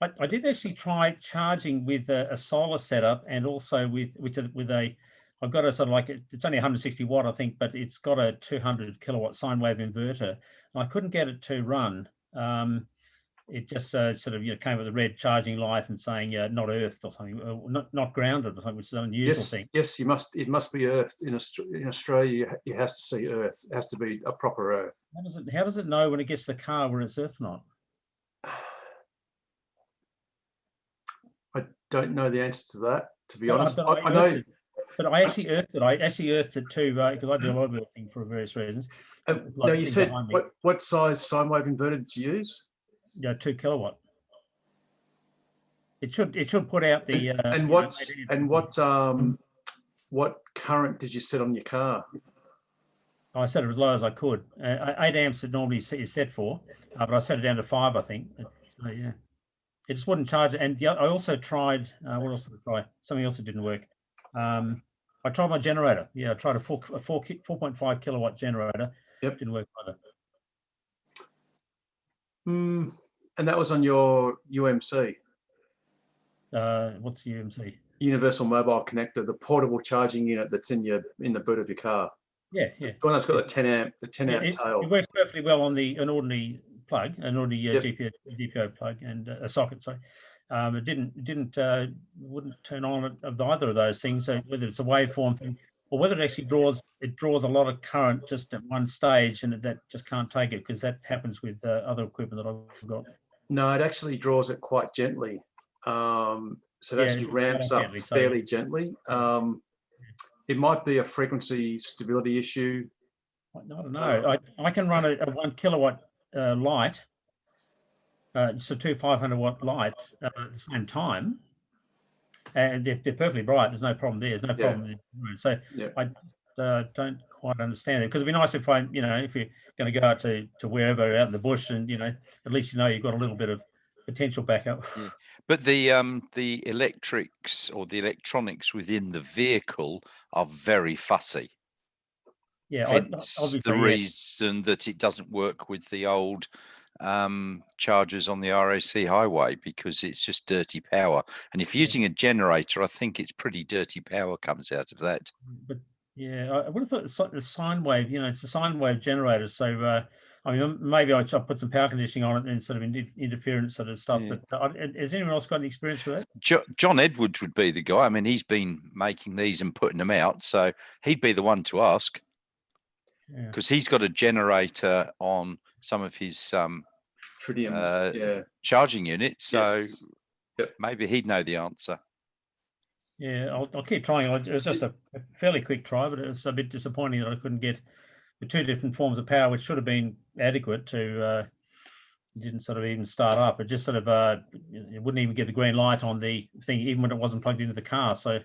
I did actually try charging with a solar setup and also with a. I've got a sort of like it's only 160 watt, I think, but it's got a 200 kilowatt sine wave inverter. And I couldn't get it to run. It just sort of came with a red charging light and saying not earthed or something, not grounded or something, which is an unusual Yes, thing. yes, you must. It must be earthed in Australia. You has to see earth. It has to be a proper earth. How does it know when it gets to the car where it's earthed or not? I don't know the answer to that, to be But honest. I I know. earthed it. But I actually earthed it. I actually earthed it too because I do a lot of earthing for various reasons. It's like No, the you thing said behind me. what size sine wave inverter did you use? Yeah, 2 kilowatt. It should put out the And what current did you set on your car? I set it as low as I could. 8 amps it normally is set for, but I set it down to 5, I think. So yeah, it just wouldn't charge it. And I also tried. What else did I try? Something else that didn't work. I tried my generator. Yeah, I tried a 4.5 kilowatt generator. Yep. Didn't work either. And that was on your UMC. What's the UMC? Universal Mobile Connector, the portable charging unit that's in the boot of your car. Yeah. The one that's got the 10 amp tail. It works perfectly well on an ordinary plug, an ordinary Yep. GPIO plug and a socket. Sorry, it wouldn't turn on of either of those things. So whether it's a waveform thing or whether it actually draws a lot of current just at one stage, and that just can't take it because that happens with other equipment that I've got. No, it actually draws it quite gently. So it actually ramps up fairly gently. It might be a frequency stability issue. I don't know. I can run a 1 kilowatt light, so 2 500 watt lights at the same time, and they're perfectly bright. There's no problem there. There's no problem. So I don't quite understand it because it'd be nice if if you're going to go out to wherever out in the bush, and at least you've got a little bit of potential backup. Yeah. But the electrics or the electronics within the vehicle are very fussy. Yeah, hence the reason that it doesn't work with the old chargers on the RAC highway, because it's just dirty power. And if you're using a generator, I think it's pretty dirty power comes out of that. But yeah, I would have thought the sine wave, it's a sine wave generator. So I mean, maybe I put some power conditioning on it and sort of interference sort of stuff. Yeah. But has anyone else got any experience with that? John Edwards would be the guy. I mean, he's been making these and putting them out, so he'd be the one to ask. Because he's got a generator on some of his Tritiums, charging units, so maybe he'd know the answer. Yeah, I'll keep trying. It was just a fairly quick try, but it was a bit disappointing that I couldn't get the 2 different forms of power, which should have been adequate to. Didn't sort of even start up. It just sort of it wouldn't even get the green light on the thing, even when it wasn't plugged into the car. So.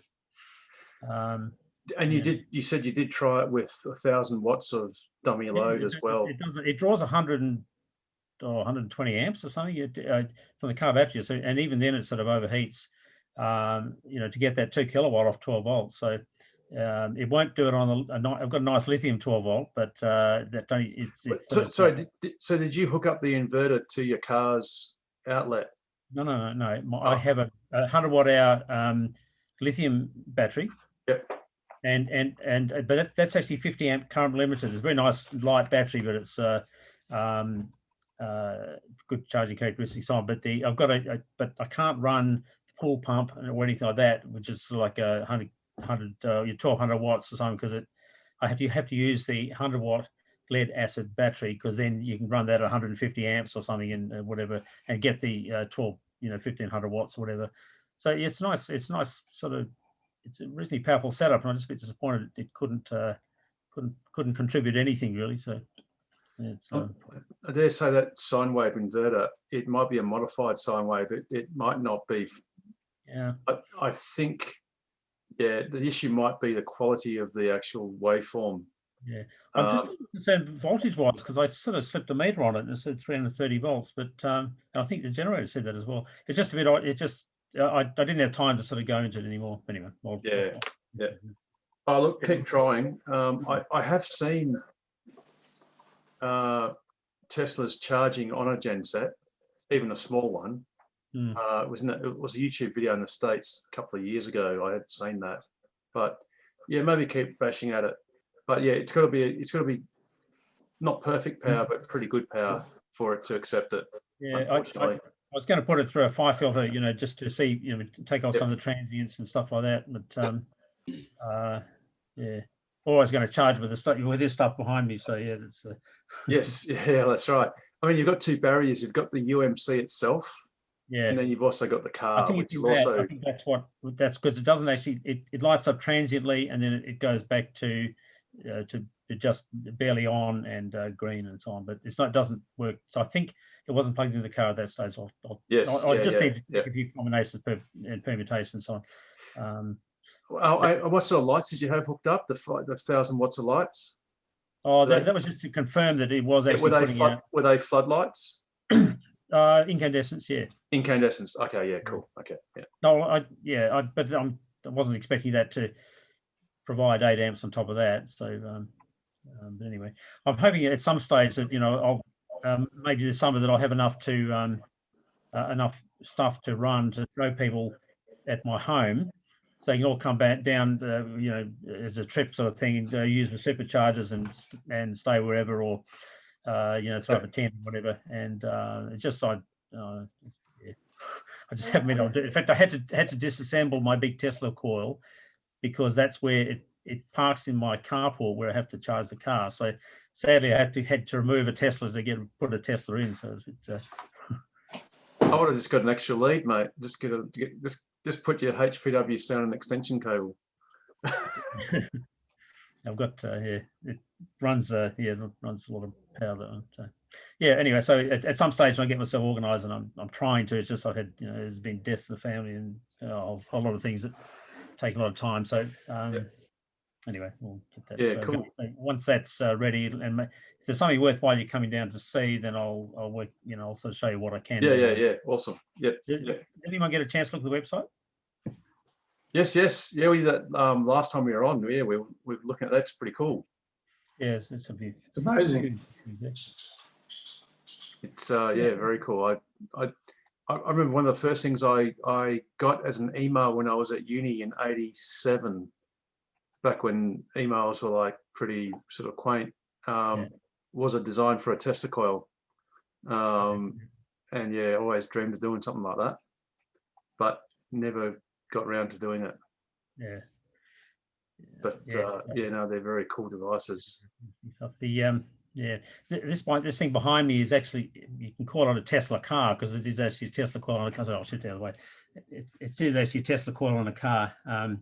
And you said you did try it with 1,000 watts of dummy load as well. It draws 100 or 120 amps or something from the car battery. So, and even then it sort of overheats, to get that 2 kilowatt off 12 volts. So it won't do it on I've got a nice lithium 12 volt, but So did you hook up the inverter to your car's outlet? No. I have a 100 watt hour lithium battery. Yep. But that's actually 50 amp current limited. It's a very nice light battery, but it's good charging characteristics on. But but I can't run the pool pump or anything like that, which is like a 1,200 watts or something, because you have to use the 100 watt lead acid battery, because then you can run that at 150 amps or something and whatever, and get the 1,500 watts or whatever. So it's nice. It's nice sort of. It's a reasonably powerful setup, and I'm just a bit disappointed it couldn't contribute anything really. So it's. I dare say that sine wave inverter, it might be a modified sine wave. It might not be. Yeah. I think yeah, the issue might be the quality of the actual waveform. Yeah, I'm just Um, concerned voltage wise because I sort of slipped a meter on it and it said 330 volts, but I think the generator said that as well. It's just a bit odd. It just I didn't have time to sort of go into it anymore. Anyway, Yeah, yeah. Oh, look, keep trying. I have seen Tesla's charging on a genset, even a small one. It was a YouTube video in the States a couple of years ago. I had seen that, but yeah, maybe keep bashing at it. But yeah, it's got to be not perfect power, but pretty good power for it to accept it. Yeah, Unfortunately. I was going to put it through a fire filter, just to see, take off some of the transients and stuff like that. But yeah, or I was going to charge with this stuff behind me. So yeah, that's Yes, yeah, that's right. I mean, you've got two barriers. You've got the UMC itself, yeah, and then you've also got the car, I think which it's will also. I think that's because it doesn't actually it lights up transiently and then it goes back to just barely on and green and so on. But it doesn't work. So I think it wasn't plugged into the car at that stage. Yes, I yeah, just yeah, need to yeah. check a few combinations and permutations and so on. What sort of lights did you have hooked up? The 1,000 watts of lights? Oh, that was just to confirm that it was actually putting out. Were they floodlights? Incandescents, yeah. Incandescents. Okay, yeah, cool. Okay, yeah. No, but I wasn't expecting that to provide 8 amps on top of that. So, but anyway, I'm hoping at some stage that I'll maybe this summer that I'll have enough to enough stuff to run to throw people at my home, so you can all come back down, as a trip sort of thing, and use the superchargers and stay wherever, or throw up a tent, or whatever. And it's just I just haven't been able to do it. In fact, I had to disassemble my big Tesla coil because that's where it parks in my carport where I have to charge the car. So sadly, I had to remove a Tesla to put a Tesla in. So it's a bit, I would have just got an extra lead, mate. Just just put your HPW sound and extension cable. I've got it runs it runs a lot of power. That one, so yeah. Anyway, so at some stage when I get myself organised, and I'm trying to, it's just I've had there's been deaths in the family and a whole lot of things that take a lot of time. So anyway, we'll get that. Yeah, cool. Once that's ready, and if there's something worthwhile you're coming down to see, then I'll work. I'll sort of show you what I can. Yeah. Awesome. Yep. Did anyone get a chance to look at the website? Yes. Yeah, we did that last time we were on. Yeah, we're looking at that. It's pretty cool. Yes, it's amazing. It's very cool. I remember one of the first things I got as an email when I was at uni in '87, back when emails were like pretty sort of quaint, was a design for a Tesla coil. And yeah, always dreamed of doing something like that, but never got around to doing it. Yeah. But no, they're very cool devices. This thing behind me is actually, you can call it a Tesla car because it is actually a Tesla coil on a car. I'll shift out of the way. It is actually a Tesla coil on a car, and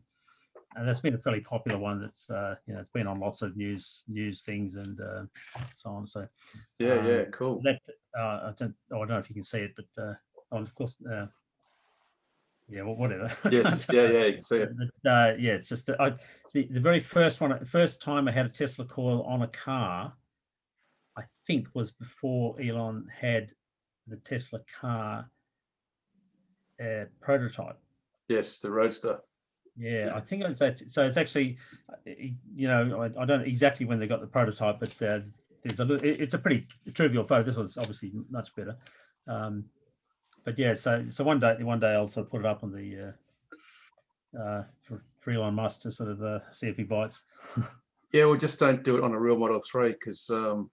that's been a fairly popular one. That's it's been on lots of news things and so on. So cool. That I don't know if you can see it, but of course. Well, whatever. Yes, you can see it. But, it's just the very first time I had a Tesla coil on a car, I think was before Elon had the Tesla car prototype. Yes, the Roadster. Yeah, I think it was that. So it's actually, I don't know exactly when they got the prototype, but it's a pretty trivial photo. This was obviously much better. But yeah, so one day I'll sort of put it up on the for Elon Musk to sort of see if he bites. Yeah, well, just don't do it on a real Model 3 because. I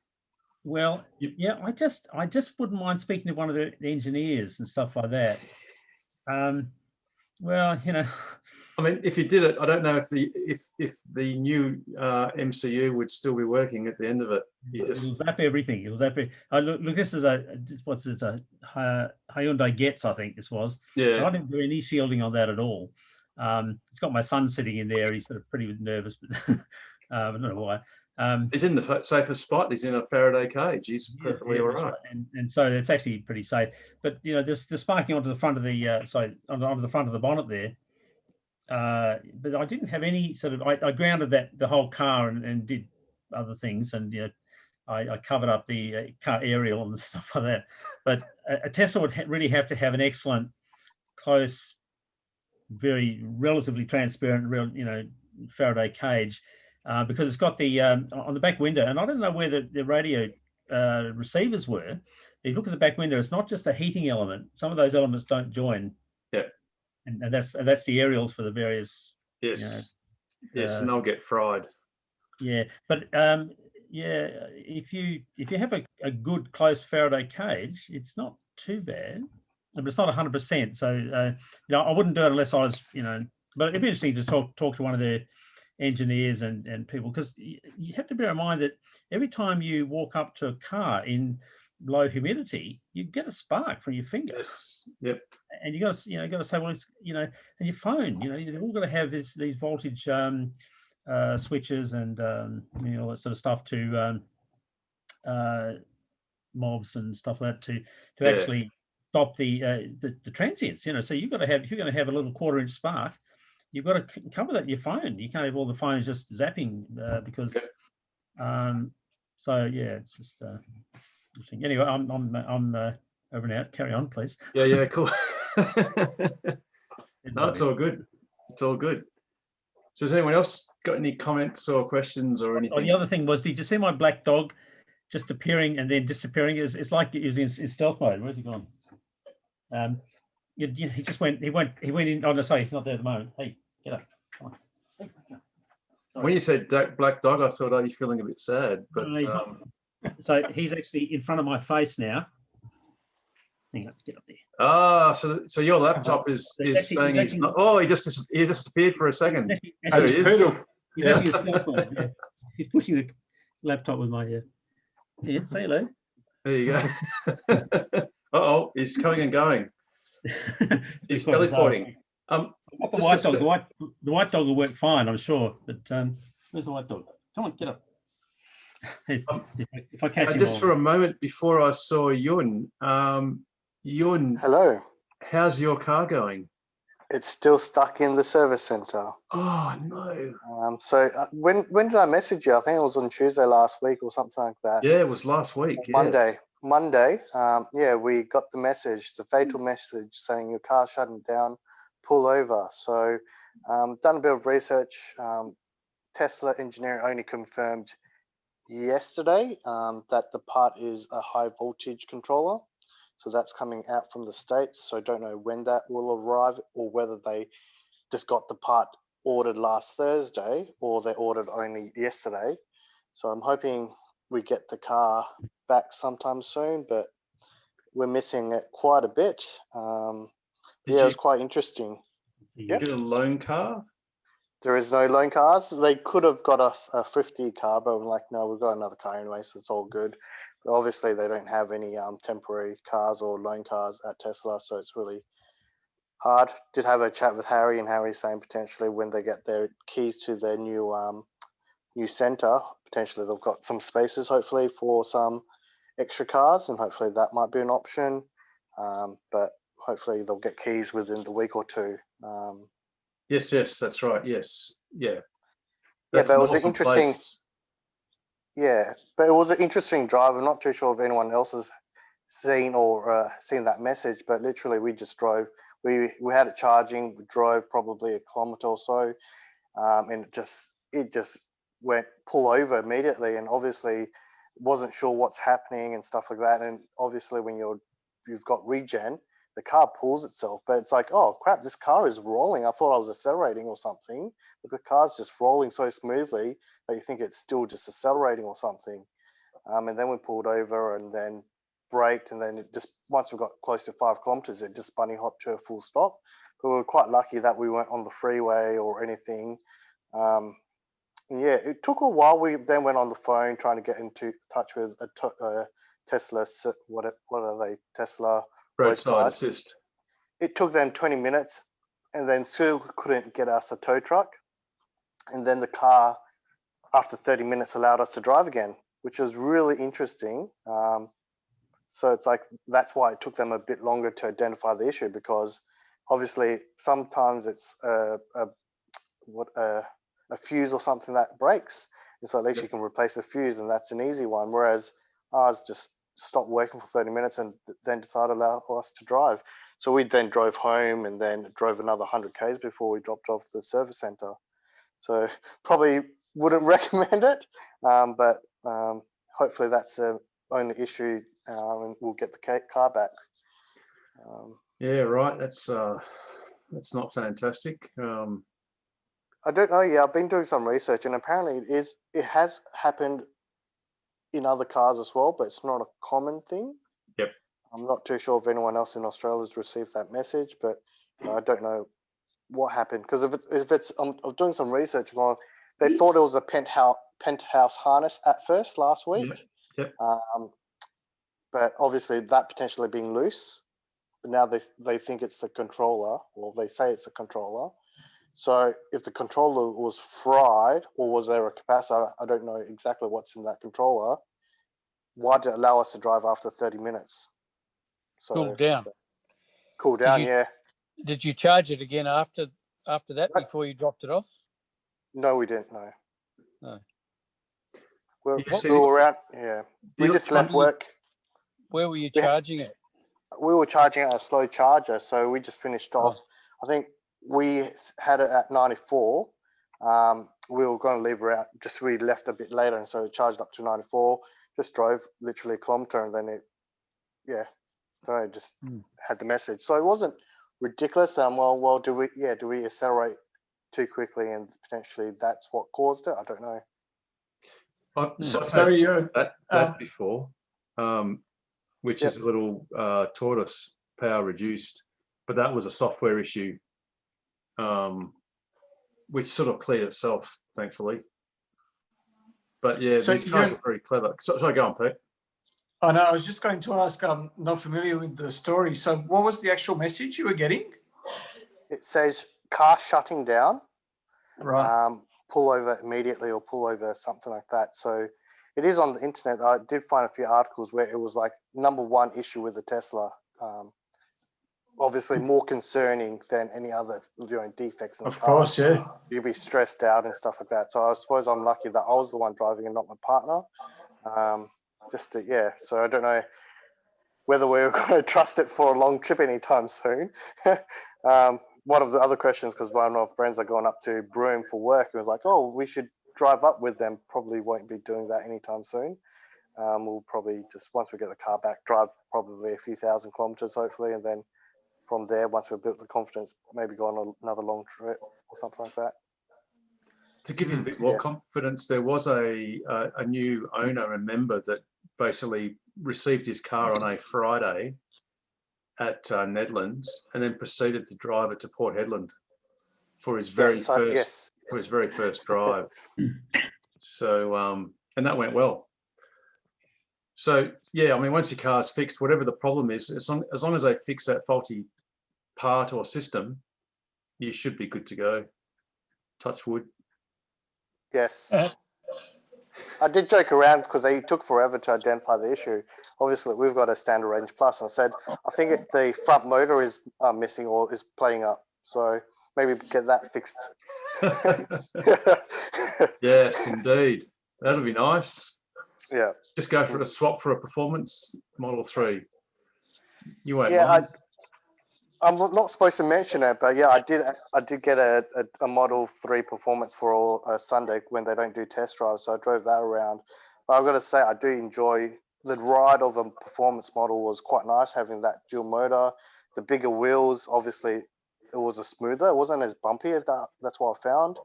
just wouldn't mind speaking to one of the engineers and stuff like that. I mean, if you did it, I don't know if the new MCU would still be working at the end of it. It'll zap everything. It'll zap it. Look, this is a Hyundai Getz, I think this was. Yeah. I didn't do any shielding on that at all. It's got my son sitting in there. He's sort of pretty nervous, but I don't know why. He's in the safest spot. He's in a Faraday cage. He's perfectly all right. And so it's actually pretty safe. But there's the sparking onto the front of the onto the front of the bonnet there. but I didn't have any sort of. I grounded the whole car and did other things, and I covered up the car aerial and stuff like that. But a Tesla would really have to have an excellent, close, very relatively transparent, Faraday cage, because it's got the on the back window, and I don't know where the radio receivers were. If you look at the back window, it's not just a heating element. Some of those elements don't join. Yeah. And that's the aerials for the various. Yes. Yes, and they'll get fried. Yeah, but if you have a good close Faraday cage, it's not too bad, but it's not 100%. So I wouldn't do it unless I was, But it'd be interesting to talk to one of the engineers and people, because you have to bear in mind that every time you walk up to a car in low humidity, you get a spark from your finger. Yes. Yep. And you got to say, well, it's and your phone, you've all got to have these voltage switches and all that sort of stuff to mobs and stuff like that to actually stop the transients. So you've got to have, if you're going to have a little 1/4-inch spark, you've got to cover that in your phone. You can't have all the phones just zapping because. So yeah, it's just interesting. Anyway, I'm over and out. Carry on, please. Yeah, cool. No, it's all good. It's all good. So has anyone else got any comments or questions or anything? Oh, the other thing was, did you see my black dog just appearing and then disappearing? It's like he was in stealth mode. Where's he gone? He just went. He went in. Oh no, sorry, he's not there at the moment. Hey, get up. Come on. Hey, when you said black dog, I thought, you're feeling a bit sad. But no, so he's actually in front of my face now. Hang on, get up there. Ah, so your laptop is saying he's not. Oh, he just disappeared for a second. He's actually stealth mode, yeah. He's pushing the laptop with my yeah. Say hello. There you go. He's coming and going. He's teleporting. The white dog. The white dog will work fine, I'm sure. But where's the white dog? Come on, get up. If I catch him. Just for a moment before I saw Yun. Yun. Hello. How's your car going? It's still stuck in the service center. Oh no. So when did I message you? I think it was on Tuesday last week or something like that. Yeah, it was last week. Monday. We got the message, the fatal message saying your car's shutting down, pull over. So done a bit of research. Tesla engineering only confirmed yesterday that the part is a high voltage controller. So that's coming out from the States. So I don't know when that will arrive or whether they just got the part ordered last Thursday or they ordered only yesterday. So I'm hoping we get the car back sometime soon, but we're missing it quite a bit. It was quite interesting. Did you get a loan car? There is no loan cars. They could have got us a 50 car, but we're like, no, we've got another car anyway, so it's all good. But obviously, they don't have any temporary cars or loan cars at Tesla, so it's really hard. Did have a chat with Harry, and Harry's saying potentially when they get their keys to their new center, potentially they've got some spaces, hopefully, for some extra cars, and hopefully that might be an option. But hopefully they'll get keys within the week or two. Yes, that's right. Yes, yeah. But it was an interesting. Yeah, but it was an interesting drive. I'm not too sure if anyone else has seen or seen that message, but literally we just drove. We had it charging. We drove probably a kilometre or so, and it just went pull over immediately. And obviously, wasn't sure what's happening and stuff like that. And obviously, when you've got regen, the car pulls itself, but it's like, oh crap, this car is rolling. I thought I was accelerating or something, but the car's just rolling so smoothly that you think it's still just accelerating or something. And then we pulled over and then braked, and then it just, once we got close to 5 kilometers, it just bunny hopped to a full stop. But we were quite lucky that we weren't on the freeway or anything. It took a while. We then went on the phone trying to get into touch with a Tesla, what are they, Tesla roadside assist. It took them 20 minutes and then still couldn't get us a tow truck. And then the car, after 30 minutes, allowed us to drive again, which was really interesting. So it's like, that's why it took them a bit longer to identify the issue, because obviously sometimes it's a fuse or something that breaks, and so at least you can replace the fuse, and that's an easy one. Whereas ours just stopped working for 30 minutes and then decided to allow us to drive. So we then drove home and then drove another 100 k's before we dropped off the service center. So probably wouldn't recommend it, but hopefully that's the only issue, and we'll get the car back. Yeah, right. That's not fantastic. I don't know. Yeah, I've been doing some research, and apparently it has happened in other cars as well, but it's not a common thing. Yep. I'm not too sure if anyone else in Australia has received that message, but I don't know what happened, because if it's I'm doing some research on. They thought it was a penthouse harness at first last week. Yep. But obviously that potentially being loose, but now they think it's the controller, or they say it's the controller. So if the controller was fried, or was there a capacitor, I don't know exactly what's in that controller. Why did it allow us to drive after 30 minutes? So Cool down. Cool down, you- yeah. Did you charge it again after that before you dropped it off? No, we didn't. No. No. We You see- were around. Yeah. We The- just left work. Where were you Yeah. charging it? We were charging at a slow charger, so we just finished off. I think we had it at 94. We were going to leave around, we left a bit later, and so it charged up to 94. Just drove literally a kilometer, and then it, just had the message. So it wasn't ridiculous. Well, do we accelerate too quickly, and potentially that's what caused it? I don't know. I've had that before, which Yep. is a little tortoise power reduced, but that was a software issue, which sort of cleared itself, thankfully. But yeah, So these guys are very clever. Sorry, go on, Pete. Oh no, I was just going to ask, I'm not familiar with the story. So what was the actual message you were getting? It says car shutting down. Right. Pull over immediately, or pull over, something like that. So it is on the internet. I did find a few articles where it was like #1 issue with the Tesla. Obviously more concerning than any other defects in the Of car. course, yeah. You'd be stressed out and stuff like that. So I suppose I'm lucky that I was the one driving and not my partner. So I don't know whether we're going to trust it for a long trip anytime soon. One of the other questions, because one of my friends are going up to Broome for work, and was like, oh, we should drive up with them. Probably won't be doing that anytime soon. We'll probably just, once we get the car back, drive probably a few thousand kilometers, hopefully, and then from there, once we've built the confidence, maybe go on another long trip or something like that. To give you a bit more confidence, there was a new owner and member that basically received his car on a Friday at Nedlands, and then proceeded to drive it to Port Hedland for his very first drive. So and that went well. So yeah, I mean, once your car's fixed, whatever the problem is, as long as they fix that faulty part or system, you should be good to go. Touch wood. Yes. I did joke around because they took forever to identify the issue. Obviously, we've got a standard range plus. I said, I think the front motor is missing or is playing up. So maybe get that fixed. Yes, indeed. That'll be nice. Yeah. Just go for a swap for a performance Model 3. You won't Yeah, mind. I'm not supposed to mention it, but yeah, I did get a Model 3 performance for a Sunday when they don't do test drives, so I drove that around. But I've got to say, I do enjoy the ride of a performance model. Was quite nice having that dual motor, the bigger wheels. Obviously, it was a smoother. It wasn't as bumpy as that. That's what I found.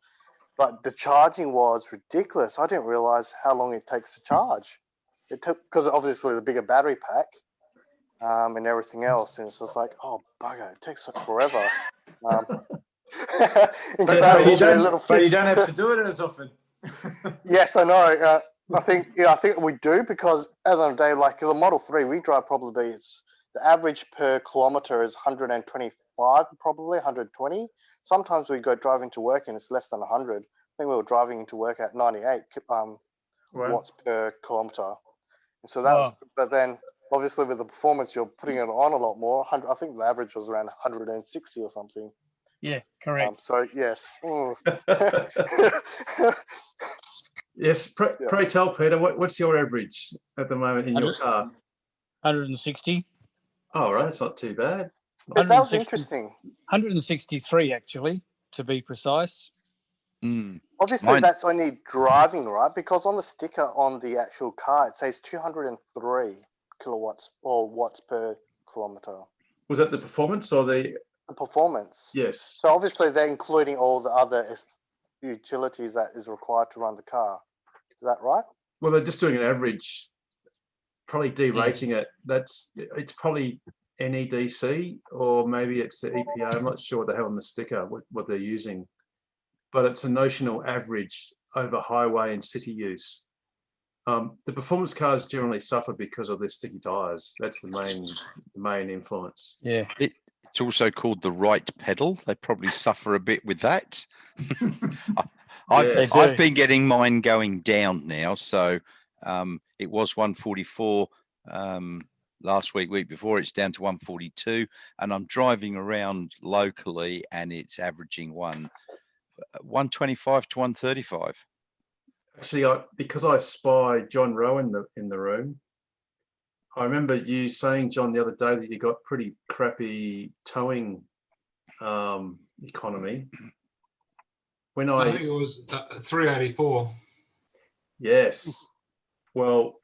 But the charging was ridiculous. I didn't realize how long it takes to charge. It took, because obviously the bigger battery pack. And everything else, and it's just like, oh bugger, it takes forever. But you don't have to do it as often. Yes, I know. I think we do, because at the end of the day, like the Model 3, we drive probably, it's the average per kilometer is 125, probably 120. Sometimes we go driving to work and it's less than 100. I think we were driving into work at 98 watts per kilometer. And so that was, but then obviously with the performance, you're putting it on a lot more. I think the average was around 160 or something. Yeah, correct. So yes. Mm. Yes, pray tell, Peter, what's your average at the moment in your 100 car? 160. Oh, right, that's not too bad. But that was interesting. 163 actually, to be precise. Mm. Obviously, that's only driving, right? Because on the sticker on the actual car, it says 203 kilowatts or watts per kilometer. Was that the performance or the performance? Yes. So obviously, they're including all the other utilities that is required to run the car. Is that right? Well, they're just doing an average, probably derating it. It's probably NEDC or maybe it's the EPA. I'm not sure what they have on the sticker, what they're using. But it's a notional average over highway and city use. The performance cars generally suffer because of their sticky tires. That's the main influence. Yeah. It's also called the right pedal. They probably suffer a bit with that. I've been getting mine going down now. So it was 144 last week before. It's down to 142. And I'm driving around locally and it's averaging 125 to 135. Actually, because I spy John Rowe in the room, I remember you saying, John, the other day that you got pretty crappy towing economy. I think it was 384. Yes. Well,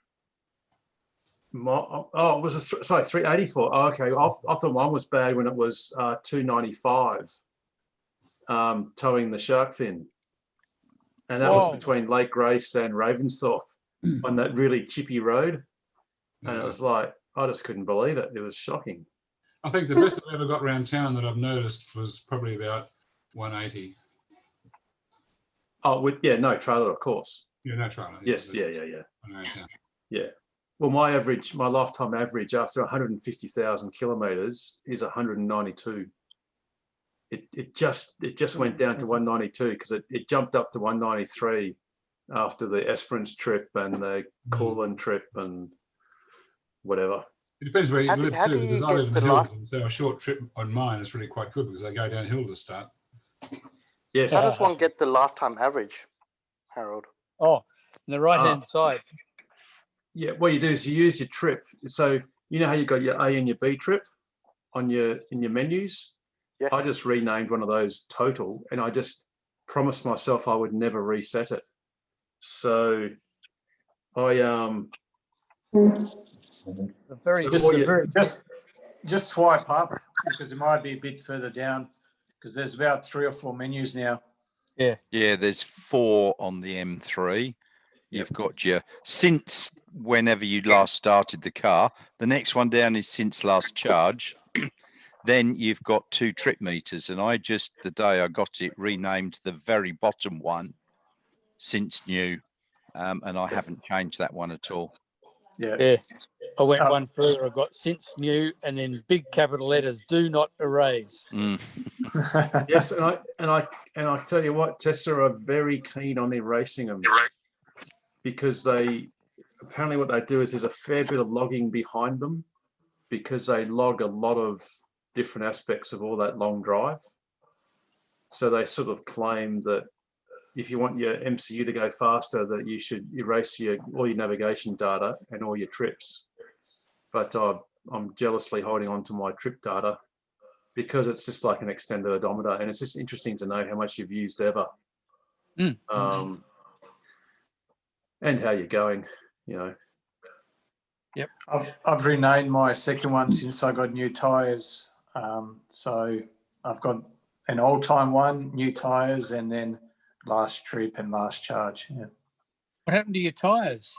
it was 384. Oh, okay. I thought mine was bad when it was 295 towing the shark fin. And that was between Lake Grace and Ravensthorpe on that really chippy road. And it was like, I just couldn't believe it. It was shocking. I think the best I ever got around town that I've noticed was probably about 180. Oh, no trailer, of course. Yeah, no trailer. Yes, yeah. Yeah. Well, my lifetime average after 150,000 kilometers is 192. It just went down to 192 because it jumped up to 193 after the Esperance trip and the Coolin trip and whatever. It depends where you live too, because I live in the hills, and so a short trip on mine is really quite good because I go downhill to start. Yes. How does one get the lifetime average, Harold? Oh, the right-hand side. Yeah, what you do is you use your trip. So you know how you got your A and your B trip in your menus? Yes. I just renamed one of those total, and I just promised myself I would never reset it. So I just swipe up because it might be a bit further down because there's about 3 or 4 menus now. Yeah. Yeah, there's 4 on the M3. You've got your since whenever you last started the car. The next one down is since last charge. Then you've got 2 trip meters, and the day I got it, renamed the very bottom one since new, and I haven't changed that one at all. Yeah. I went one further. I got since new, and then big capital letters: do not erase. Yes, and I tell you what, Tesla are very keen on erasing them because apparently what they do is there's a fair bit of logging behind them because they log a lot of different aspects of all that long drive. So they sort of claim that if you want your MCU to go faster, that you should erase all your navigation data and all your trips. But I'm jealously holding on to my trip data because it's just like an extended odometer, and it's just interesting to know how much you've used ever, and how you're going. Yep. I've renamed my second one since I got new tires. So I've got an old-time one, new tires, and then last trip and last charge. Yeah. What happened to your tires?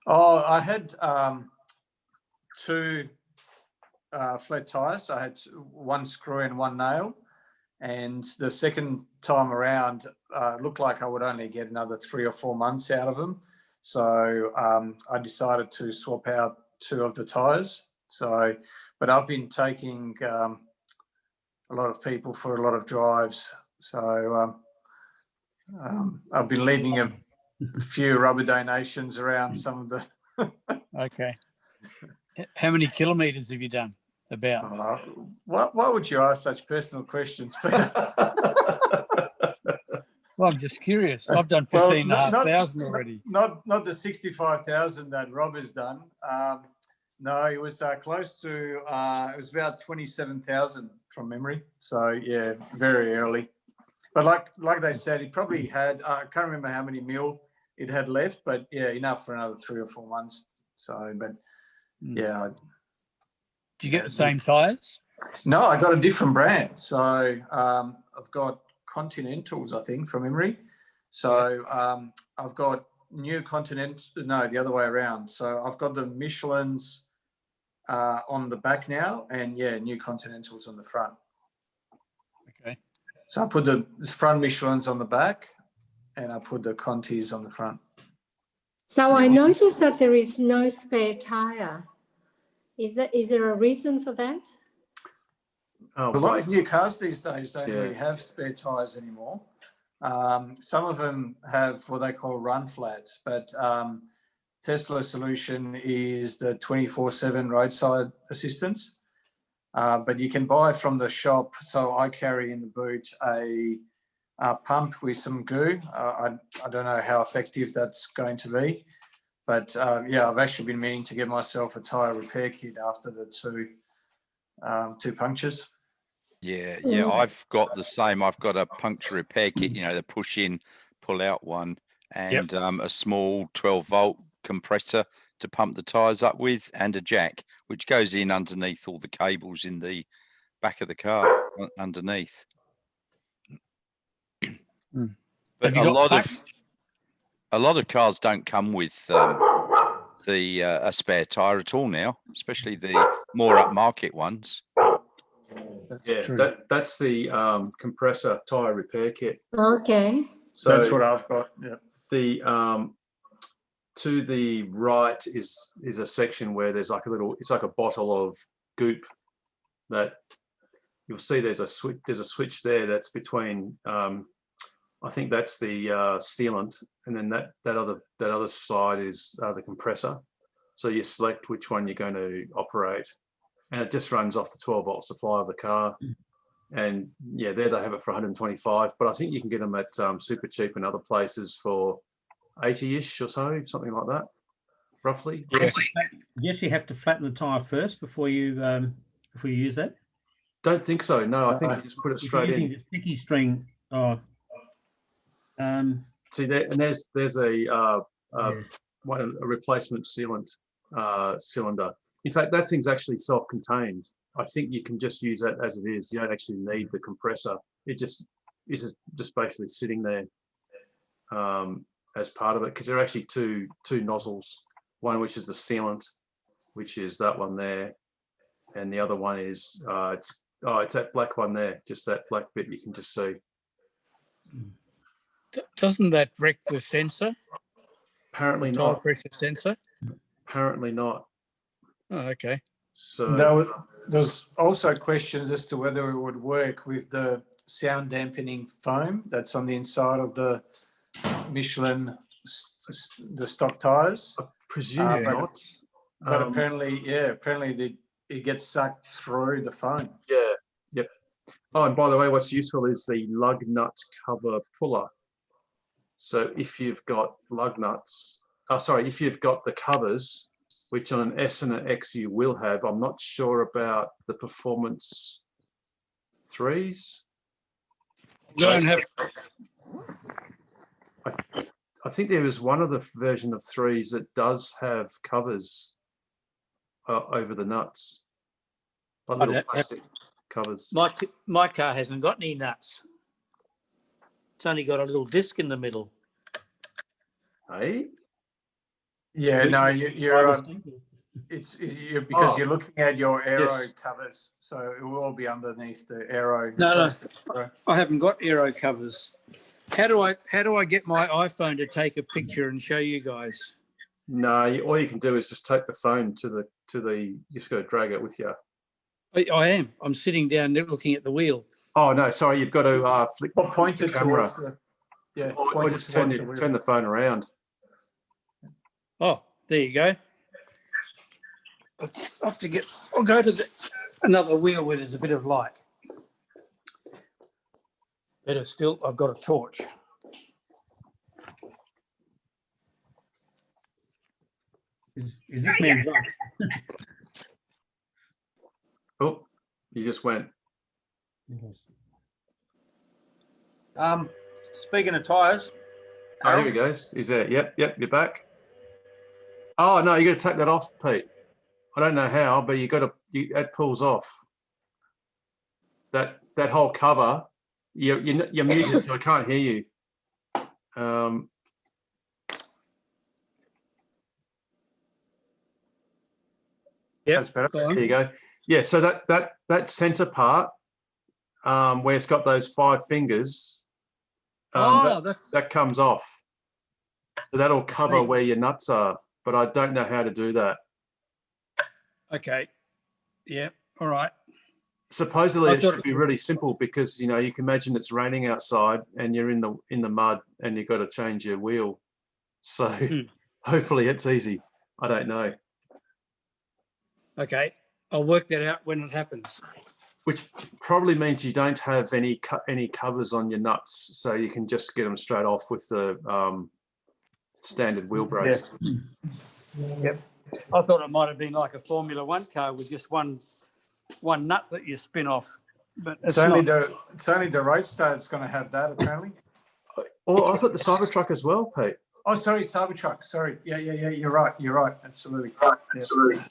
Oh, I had 2 flat tires. I had 1 screw and 1 nail, and the second time around looked like I would only get another 3 or 4 months out of them. So I decided to swap out 2 of the tires. But I've been taking a lot of people for a lot of drives. So I've been leaving a few rubber donations around some of the. Okay. How many kilometres have you done? About? Why would you ask such personal questions, Peter? Well, I'm just curious. I've done Well, 15,500 already. Not the 65,000 that Rob has done. No, it was close to. It was about 27,000 from memory. So yeah, very early. But like they said, it probably had. I can't remember how many mil it had left, but yeah, enough for another 3 or 4 months. So, but yeah. Do you get the same tyres? No, I got a different brand. So I've got Continentals, I think, from memory. So I've got new no, the other way around. So I've got the Michelin's on the back now, and yeah, new Continentals on the front. Okay. So I put the front Michelin's on the back, and I put the Contis on the front. So I noticed that there is no spare tyre. Is there a reason for that? A lot of new cars these days don't really have spare tyres anymore. Some of them have what they call run flats, but Tesla's solution is the 24/7 roadside assistance. But you can buy from the shop. So I carry in the boot a pump with some goo. I don't know how effective that's going to be, but yeah, I've actually been meaning to get myself a tyre repair kit after the two punctures. Yeah, I've got the same. I've got a puncture repair kit, the push in, pull out one, and a small 12-volt compressor to pump the tyres up with, and a jack, which goes in underneath all the cables in the back of the car underneath. But a lot of cars don't come with a spare tyre at all now, especially the more upmarket ones. That's the compressor tyre repair kit. Okay. So that's what I've got. Yeah. The to the right is a section where there's like it's like a bottle of goop that you'll see there's a switch there that's between I think that's the sealant, and then that other side is the compressor. So you select which one you're going to operate, and it just runs off the 12-volt supply of the car. And yeah, there they have it for 125, but I think you can get them at super cheap and other places for 80-ish or so, something like that, roughly. Yeah. You actually have to flatten the tyre first before you use that? Don't think so. No, I think you just put it straight in. The sticky string. See there, and there's a replacement sealant cylinder. In fact, that thing's actually self-contained. I think you can just use that as it is. You don't actually need the compressor. It just is just basically sitting there as part of it, because there are actually two nozzles. One which is the sealant, which is that one there, and the other one is it's that black one there, just that black bit you can just see. Doesn't that wreck the sensor? Apparently Tire not. pressure sensor? Apparently not. Oh, okay. So there's also questions as to whether it would work with the sound dampening foam that's on the inside of the Michelin, the stock tires. I presume not. But apparently it gets sucked through the foam. Yeah. Yep. Oh, and by the way, what's useful is the lug nut cover puller. So if you've got if you've got the covers, which on an S and an X you will have, I'm not sure about the Performance 3s. Don't have. I think there is one of the version of 3s that does have covers over the nuts, like little plastic covers. My car hasn't got any nuts. It's only got a little disc in the middle. Hey? Yeah, no, you're because you're looking at your aero covers, so it will all be underneath the aero. No, I haven't got aero covers. How do I get my iPhone to take a picture and show you guys? No, all you can do is just take the phone to the. You just got to drag it with you. I am. I'm sitting down looking at the wheel. Oh no, sorry. You've got to flick. Or point it towards the. Yeah. Or just turn the phone around. Oh, there you go. I'll have to get. I'll go to another wheel where there's a bit of light. Better still, I've got a torch. Is this man drunk? Oh, you just went. Speaking of tyres, Oh, here he goes. He's there. Yep, you're back. Oh no, you got to take that off, Pete. I don't know how, but you got to. That pulls off. That whole cover. You're muted, so I can't hear you. Yeah, that's better. There you go. Yeah, so that center part, where it's got those 5 fingers, that comes off. So that'll cover where your nuts are, but I don't know how to do that. Okay. Yeah. All right. Supposedly it should be really simple because you can imagine it's raining outside and you're in the mud and you've got to change your wheel. So hopefully it's easy. I don't know. Okay. I'll work that out when it happens. Which probably means you don't have any covers on your nuts, so you can just get them straight off with the standard wheel brace. Yeah. Yep. I thought it might have been like a Formula One car with just one nut that you spin off, but it's only the Roadster that's going to have that apparently. Oh, I thought the Cybertruck as well, Pete. Oh, sorry, Cybertruck. Sorry, yeah. You're right. Absolutely. Absolutely.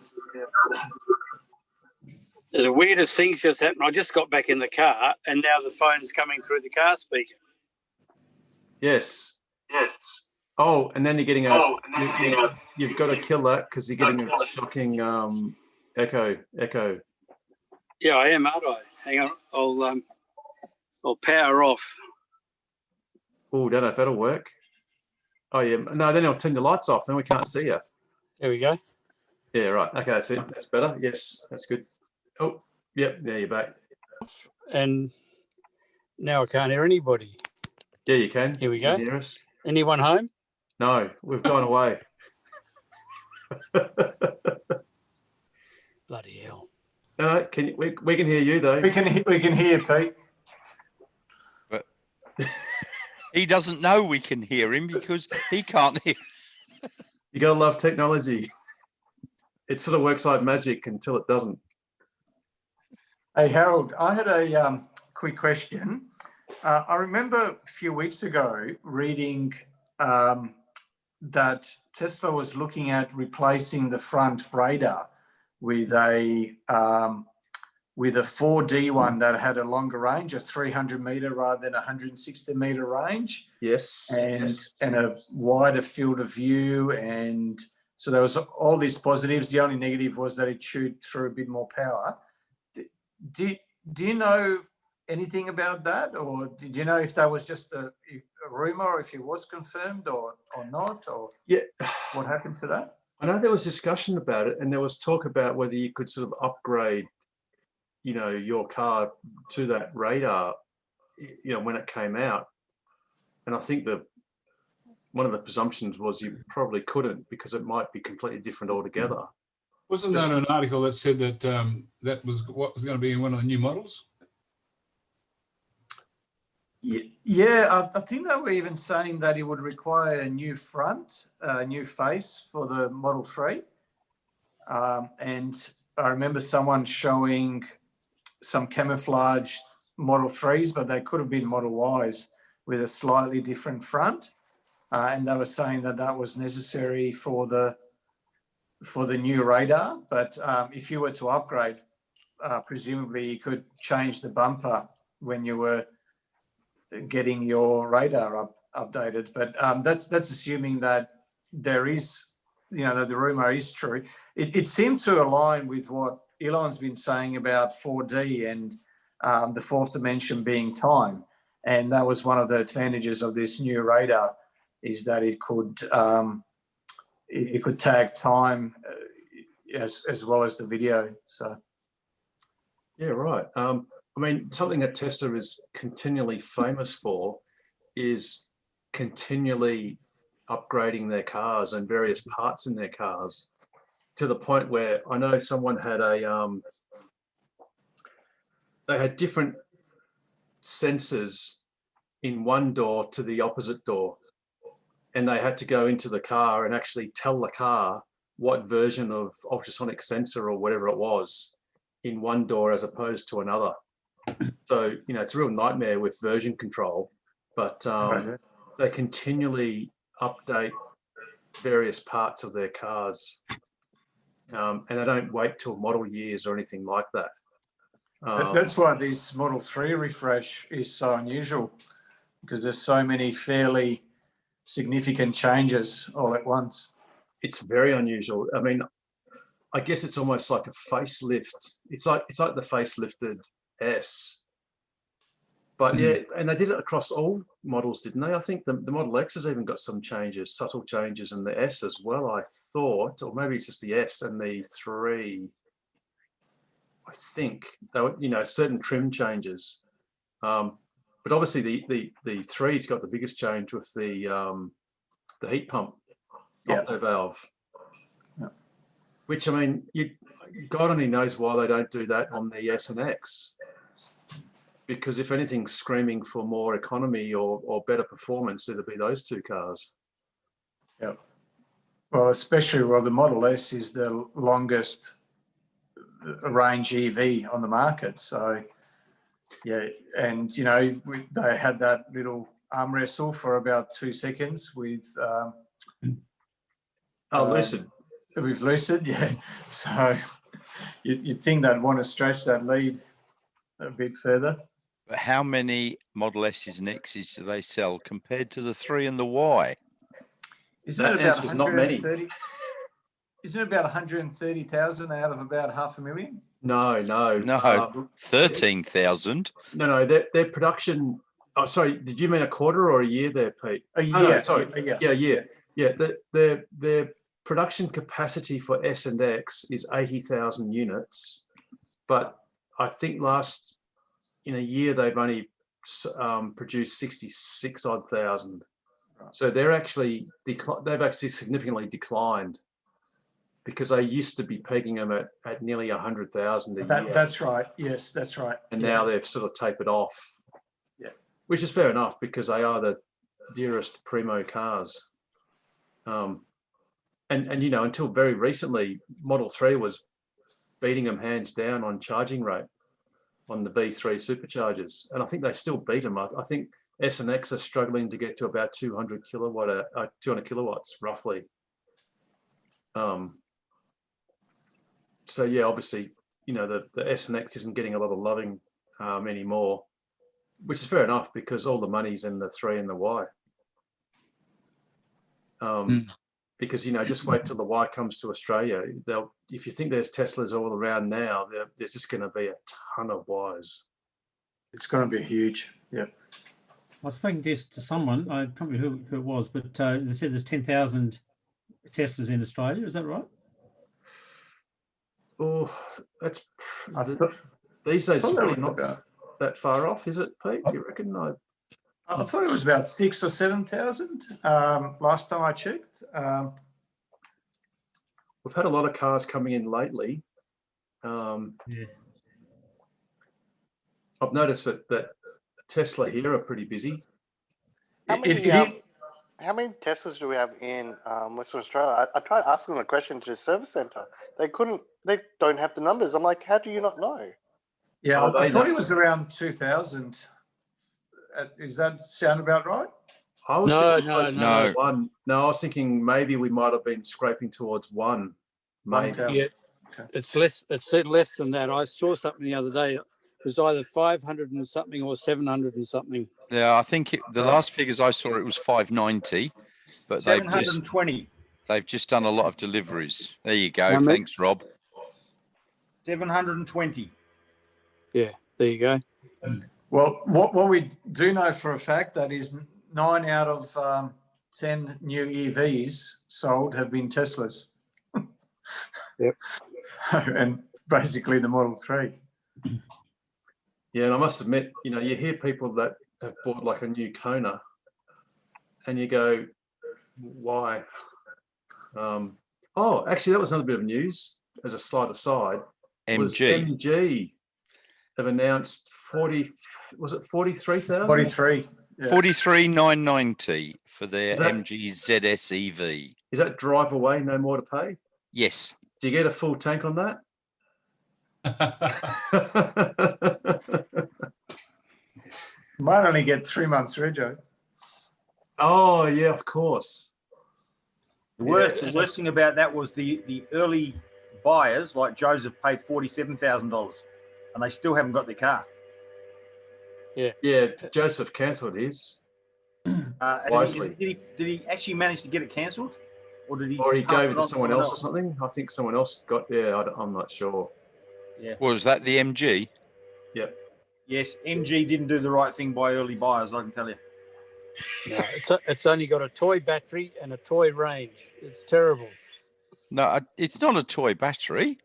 The weirdest things just happened. I just got back in the car, and now the phone's coming through the car speaker. Yes. Oh, and then you're getting you've got to kill that because you're getting a shocking echo. Yeah, I am, aren't I? Hang on, I'll power off. Oh, don't know if that'll work. Oh yeah, no, then I'll turn the lights off. Then we can't see you. There we go. Yeah, right. Okay, that's it. That's better. Yes, that's good. Oh, yep. There you're back. And now I can't hear anybody. Yeah, you can. Here we go. You can hear us. Anyone home? No, we've gone away. Bloody hell. Can we can hear you though. We can hear Pete. But he doesn't know we can hear him because he can't hear. You gotta love technology. It sort of works like magic until it doesn't. Hey Harold, I had a quick question. I remember a few weeks ago reading that Tesla was looking at replacing the front radar with a 4D one that had a longer range, a 300-meter rather than a 160-meter range. Yes. And a wider field of view, and so there was all these positives. The only negative was that it chewed through a bit more power. Do you know anything about that, or did you know if that was just a rumor, or if it was confirmed or not, or what happened to that? I know there was discussion about it, and there was talk about whether you could sort of upgrade, your car to that radar, when it came out. And I think one of the presumptions was you probably couldn't because it might be completely different altogether. Wasn't that an article that said that that was what was going to be in one of the new models? Yeah, I think they were even saying that it would require a new front, a new face for the Model 3. And I remember someone showing some camouflaged Model 3s, but they could have been Model Ys with a slightly different front. And they were saying that that was necessary for the new radar. But if you were to upgrade, presumably you could change the bumper when you were getting your radar updated. But that's assuming that there is, that the rumor is true. It seemed to align with what Elon's been saying about 4D and the fourth dimension being time. And that was one of the advantages of this new radar, is that it could tag time as well as the video. So yeah, right. I mean, something that Tesla is continually famous for is continually upgrading their cars and various parts in their cars. to the point where I know someone had they had different sensors in one door to the opposite door, and they had to go into the car and actually tell the car what version of ultrasonic sensor or whatever it was in one door as opposed to another. So, you know, it's a real nightmare with version control, but they continually update various parts of their cars, and they don't wait till model years or anything like that. That's why this Model 3 refresh is so unusual, because there's so many fairly significant changes all at once. It's very unusual. I mean, I guess it's almost like a facelift. It's like the facelifted S. But yeah, and they did it across all models, didn't they? I think the Model X has even got some changes, subtle changes, and the S as well, I thought, or maybe it's just the S and the 3. I think they were, you know, certain trim changes. But obviously the 3's got the biggest change with the heat pump opto valve. Yeah. Which, I mean, God only knows why they don't do that on the S and X. Because if anything's screaming for more economy or better performance, it'll be those two cars. Yeah. Well, especially the Model S is the longest range EV on the market. So, yeah, and you know, they had that little arm wrestle for about 2 seconds with Lucid. With Lucid, yeah. So you'd think they'd want to stretch that lead a bit further. But how many Model S's and X's do they sell compared to the 3 and the Y? Isn't it about 130? Isn't it about 130,000 out of about 500,000? No. 13,000. No, their production. Oh, sorry. Did you mean a quarter or a year there, Pete? A year. No, sorry. A year. Yeah. Their production capacity for S and X is 80,000 units, but I think in a year they've only produced 66 odd thousand. So they've actually significantly declined, because they used to be pegging them at nearly 100,000 a year. That's right. Yes, that's right. And now they've sort of tapered off. Yeah, which is fair enough, because they are the dearest primo cars. And you know, until very recently, Model 3 was beating them hands down on charging rate on the V3 superchargers, and I think they still beat them. I think S and X are struggling to get to about 200 kilowatts roughly. So yeah, obviously, you know, the S and X isn't getting a lot of loving anymore, which is fair enough, because all the money's in the 3 and the Y. Because, you know, just wait till the Y comes to Australia. If you think there's Teslas all around now, there's just going to be a ton of Ys. It's going to be huge. Yeah. I was speaking to someone, I can't remember who it was, but they said there's 10,000 Teslas in Australia. Is that right? Oh, these days it's probably not that far off, is it, Pete? Do you reckon? I thought it was about 6,000 or 7,000 last time I checked. We've had a lot of cars coming in lately. I've noticed that Tesla here are pretty busy. How many Teslas do we have in Western Australia? I tried asking them a question to the service centre. They don't have the numbers. I'm like, how do you not know? Yeah, I thought it was around 2,000. Is that sound about right? I was no. One. No, I was thinking maybe we might have been scraping towards one. Maybe. Yeah, okay. It's less. It's less than that. I saw something the other day. It was either 500 and something or 700 and something. Yeah, I think the last figures I saw, it was 590, but 720. They've just done a lot of deliveries. There you go. Thanks, Rob. 720. Yeah, there you go. Well, what we do know for a fact, that is 9 out of 10 new EVs sold have been Teslas. Yep. And basically the Model 3. Yeah, and I must admit, you know, you hear people that have bought like a new Kona, and you go, why? Oh, actually, that was another bit of news as a slight aside. Was MG. MG have announced 40, was it 43,000? 43. Yeah. 43,990 for their Is that- MG ZS EV. Is that drive away, no more to pay? Yes. Do you get a full tank on that? Might only get 3 months rego. Oh, yeah, of course. The worst thing about that was the early buyers, like Joseph, paid $47,000, and they still haven't got their car. Yeah, Joseph cancelled his. Wisely. Did he actually manage to get it cancelled, or did he? Or he pass gave it to on someone else or something. I think someone else got. Yeah, I'm not sure. Yeah. Was that the MG? Yep. Yes, MG didn't do the right thing by early buyers, I can tell you. No, it's only got a toy battery and a toy range. It's terrible. No, it's not a toy battery.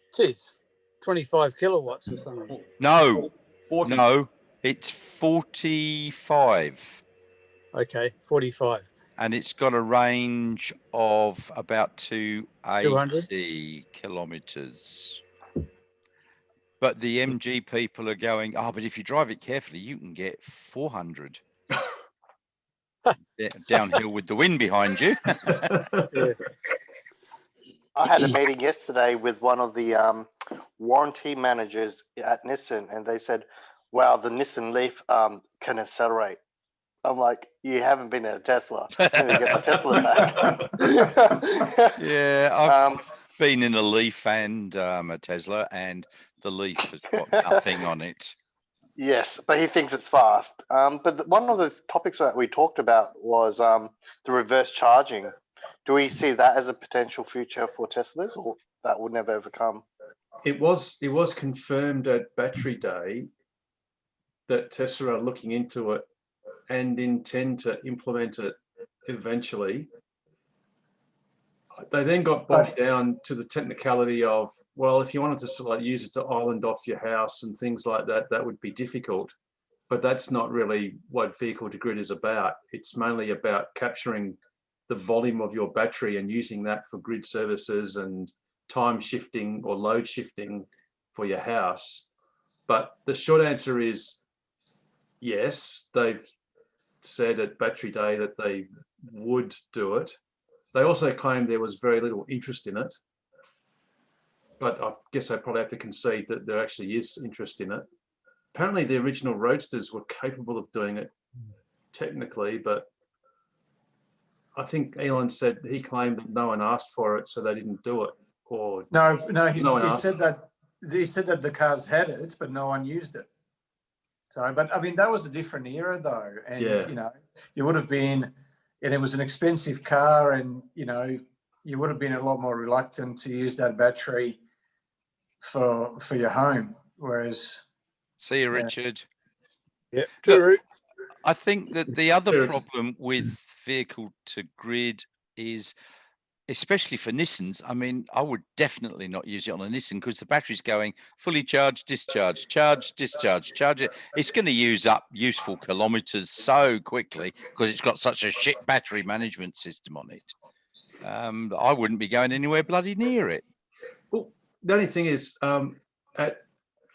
It is 25 kilowatts or something. No, 40. no, it's 45. Okay, 45. And it's got a range of about 280 kilometers. But the MG people are going, oh, but if you drive it carefully, you can get 400. Downhill with the wind behind you. I had a meeting yesterday with one of the warranty managers at Nissan, and they said, wow, the Nissan Leaf can accelerate. I'm like, you haven't been in a Tesla. Let me get my Tesla back. Yeah, I've been in a Leaf and a Tesla, and the Leaf has got nothing on it. Yes, but he thinks it's fast. But one of the topics that we talked about was the reverse charging. Do we see that as a potential future for Teslas, or that would never ever come? It was confirmed at Battery Day that Tesla are looking into it and intend to implement it eventually. They then got bogged down to the technicality of, well, if you wanted to sort of like use it to island off your house and things like that, that would be difficult. But that's not really what vehicle to grid is about. It's mainly about capturing the volume of your battery and using that for grid services and time shifting or load shifting for your house. But the short answer is yes, they've said at Battery Day that they would do it. They also claimed there was very little interest in it, but I guess I probably have to concede that there actually is interest in it. Apparently the original Roadsters were capable of doing it technically, but I think Elon said he claimed that no one asked for it, so they didn't do it. Or No, he said that the cars had it, but no one used it. So, but I mean, that was a different era though, and you know, you would have been, and it was an expensive car, and you know, you would have been a lot more reluctant to use that battery for your home. Whereas, see you, Richard. Yeah, true. I think that the other problem with vehicle to grid is, especially for Nissans, I mean, I would definitely not use it on a Nissan because the battery's going fully charged, discharge, charge, discharge, charge it. It's going to use up useful kilometers so quickly because it's got such a shit battery management system on it. I wouldn't be going anywhere bloody near it. Well, the only thing is, at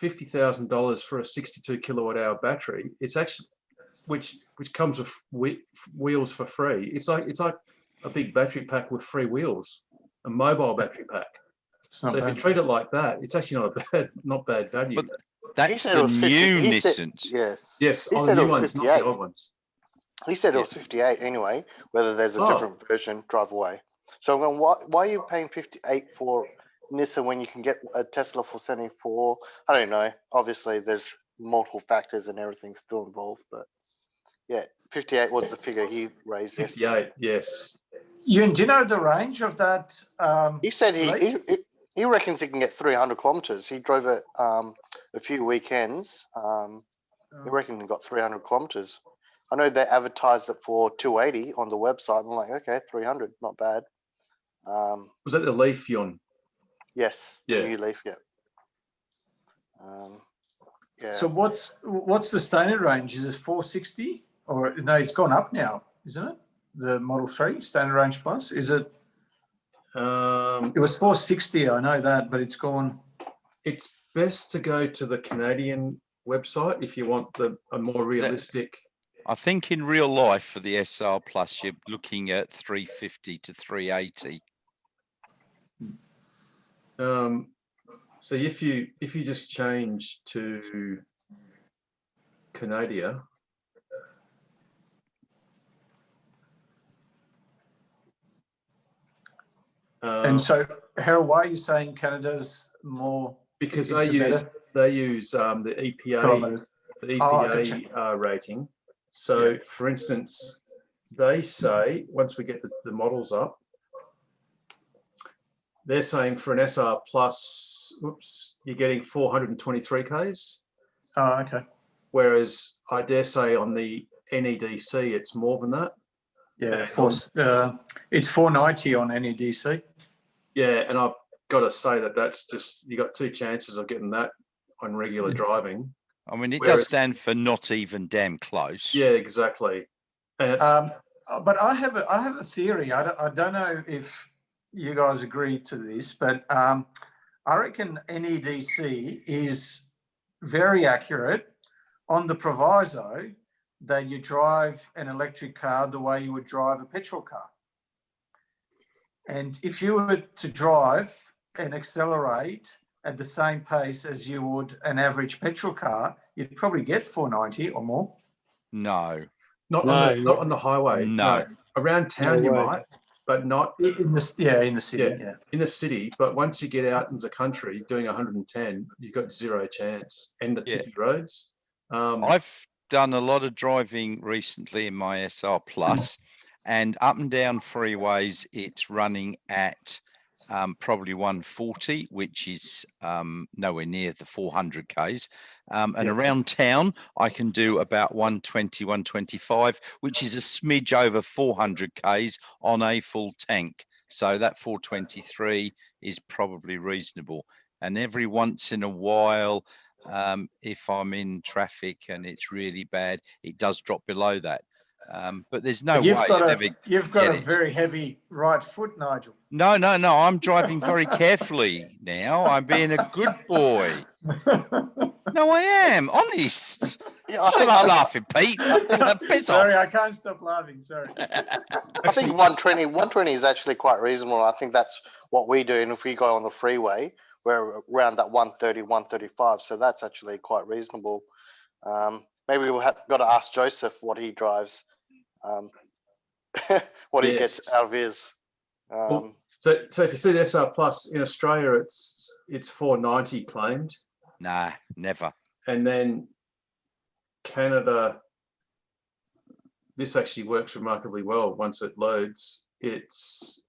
$50,000 for a 62 kilowatt hour battery, it's actually, which comes with wheels for free. It's like a big battery pack with free wheels, a mobile battery pack. So if you treat it like that, it's actually not bad value. But that's the new Nissan. Yes. Yes. He said it was 58. Not the old ones. He said it was 58 anyway. Whether there's a different version, drive away. So I'm going, why are you paying 58 for Nissan when you can get a Tesla for 74? I don't know. Obviously, there's multiple factors and everything still involved, but yeah, 58 was the figure he raised. 58, yes. Ewan, do you know the range of that? He said he reckons he can get 300 kilometers. He drove it a few weekends. He reckons he got 300 kilometers. I know they advertised it for 280 on the website. I'm like, okay, 300, not bad. Was that the Leaf, Yon? Yes, the new Leaf, yeah. Yeah. So what's the standard range? Is it 460? Or no, it's gone up now, isn't it? The Model 3 standard range plus, is it? It was 460, I know that, but it's gone. It's best to go to the Canadian website if you want a more realistic. I think in real life for the SR Plus, you're looking at 350 to 380. So if you just change to Canada, And so, Harold, why are you saying Canada's more? because is they the use better? the EPA Kilometres. rating. So, for instance, they say once we get the models up, they're saying for an SR Plus, you're getting 423 k's. Oh, okay. Whereas I dare say on the NEDC, it's more than that. Yeah, it's 490 on NEDC. Yeah, and I've got to say that's just, you got two chances of getting that on regular driving. I mean, it does stand for not even damn close. Yeah, exactly. And it's, but I have a theory. I don't know if you guys agree to this, but I reckon NEDC is very accurate on the proviso that you drive an electric car the way you would drive a petrol car. And if you were to drive and accelerate at the same pace as you would an average petrol car, you'd probably get 490 or more. No. not on the highway. No. Around town you might, but not in the city. Yeah, in the city. But once you get out into the country doing 110, you've got zero chance. And the tippy roads. I've done a lot of driving recently in my SR Plus, and up and down freeways, it's running at probably 140, which is nowhere near the 400 Ks. And around town, I can do about 120, 125, which is a smidge over 400 Ks on a full tank. So that 423 is probably reasonable. And every once in a while, if I'm in traffic and it's really bad, it does drop below that. But there's no way. You've got a very heavy right foot, Nigel. No. I'm driving very carefully now. I'm being a good boy. No, I am honest. Yeah, I think I'm laughing, Pete. Piss Sorry, off. I can't stop laughing. Sorry. I think 120 is actually quite reasonable. I think that's what we do. And if we go on the freeway, we're around that 130, 135. So that's actually quite reasonable. Maybe we'll got to ask Joseph what he drives, what he gets out of his. So if you see the SR Plus in Australia, it's 490 claimed. Nah, never. And then Canada, this actually works remarkably well once it loads. It's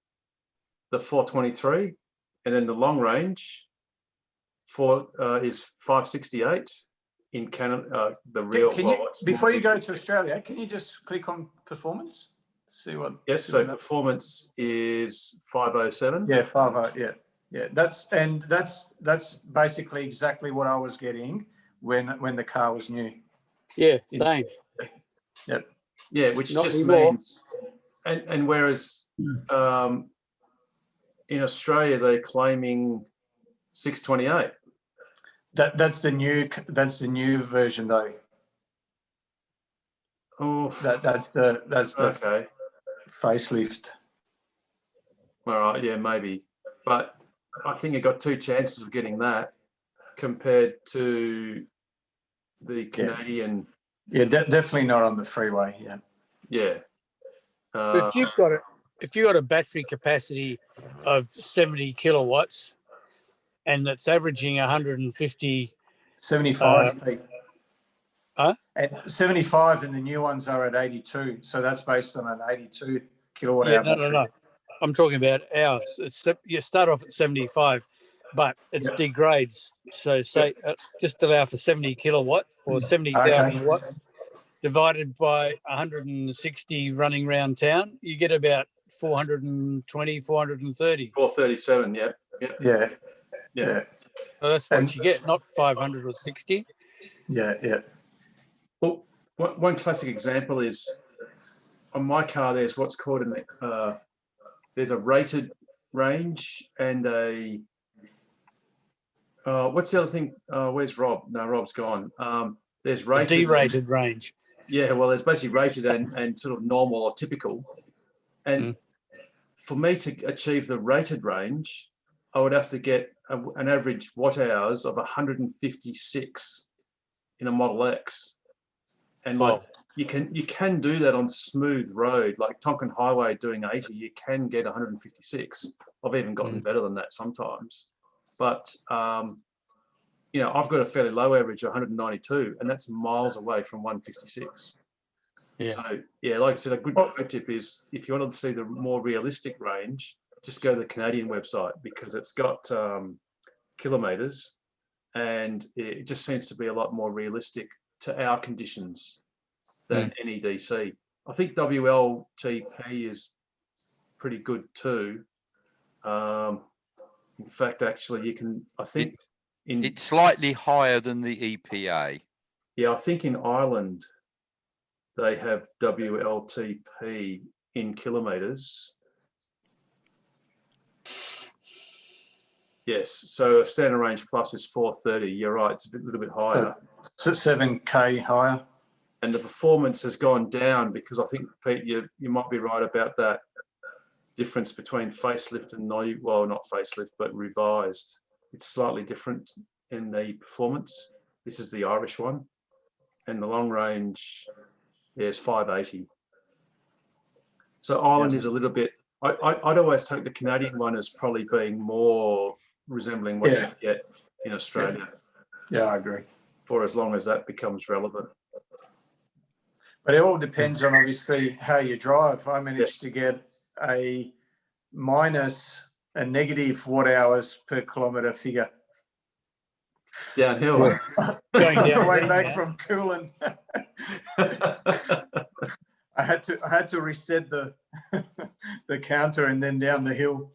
the 423, and then the long range is 568 in Canada. The real before you go to Australia, can you just click on performance? See what? Yes. So performance is 507. Yeah, 50. Yeah. That's basically exactly what I was getting when the car was new. Yeah, same. Yep. Yeah, which Not just anymore. means, and whereas in Australia they're claiming 628. That's the new version though. Oh, that's the okay. Facelift. All right, yeah, maybe, but I think you got two chances of getting that compared to the Canadian. Yeah, definitely not on the freeway. Yeah. Yeah. But if you've got a battery capacity of 70 kilowatts and that's averaging 150. 75. Huh? And 75, and the new ones are at 82. So that's based on an 82 kilowatt hour battery. No. I'm talking about ours. You start off at 75, but it degrades. So say just allow for 70 kilowatt or 70,000 watts divided by 160 running around town. You get about 420, 430. 437. Yeah. So that's what you get, not 500 or 60. Yeah. Well, one classic example is on my car. There's what's called there's a rated range and a what's the other thing? Where's Rob? No, Rob's gone. There's A rated. derated range. Yeah, well, there's basically rated and sort of normal or typical. And for me to achieve the rated range, I would have to get an average watt hours of 156 in a Model X. And like you can do that on smooth road, like Tonkin Highway doing 80, you can get 156. I've even gotten better than that sometimes. But you know, I've got a fairly low average of 192, and that's miles away from 156. Yeah. So yeah, like I said, a good pro tip is if you wanted to see the more realistic range, just go to the Canadian website because it's got kilometers, and it just seems to be a lot more realistic to our conditions than NEDC. I think WLTP is pretty good too. In fact, actually, you can. I think it's slightly higher than the EPA. Yeah, I think in Ireland they have WLTP in kilometres. Yes, so a standard range plus is 430. You're right, it's a little bit higher. So 7K higher. And the performance has gone down because I think, Pete, you might be right about that difference between facelift and well, not facelift, but revised. It's slightly different in the performance. This is the Irish one. And the long range, is 580. So Ireland is a little bit, I'd always take the Canadian one as probably being more resembling what you get in Australia. Yeah, I agree. For as long as that becomes relevant. But it all depends on obviously how you drive. I managed to get a negative watt hours per kilometre figure. Downhill. Going down way back from Coolin. I had to reset the counter and then down the hill.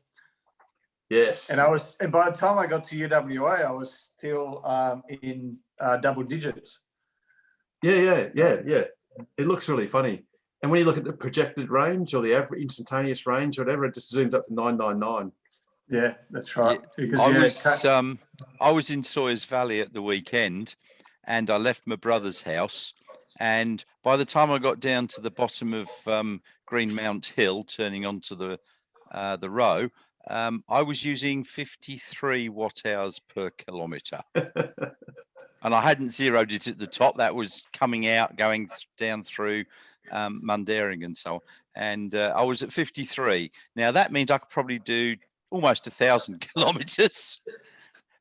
Yes. And by the time I got to UWA, I was still in double digits. Yeah. It looks really funny. And when you look at the projected range or the average instantaneous range or whatever, it just zoomed up to 999. Yeah, that's right. Yeah. Because I was in Sawyers Valley at the weekend, and I left my brother's house. And by the time I got down to the bottom of Greenmount Hill, turning onto the row, I was using 53 watt hours per kilometre. And I hadn't zeroed it at the top. That was coming out, going down through Mundaring and so on. And I was at 53. Now, that means I could probably do almost 1,000 kilometres.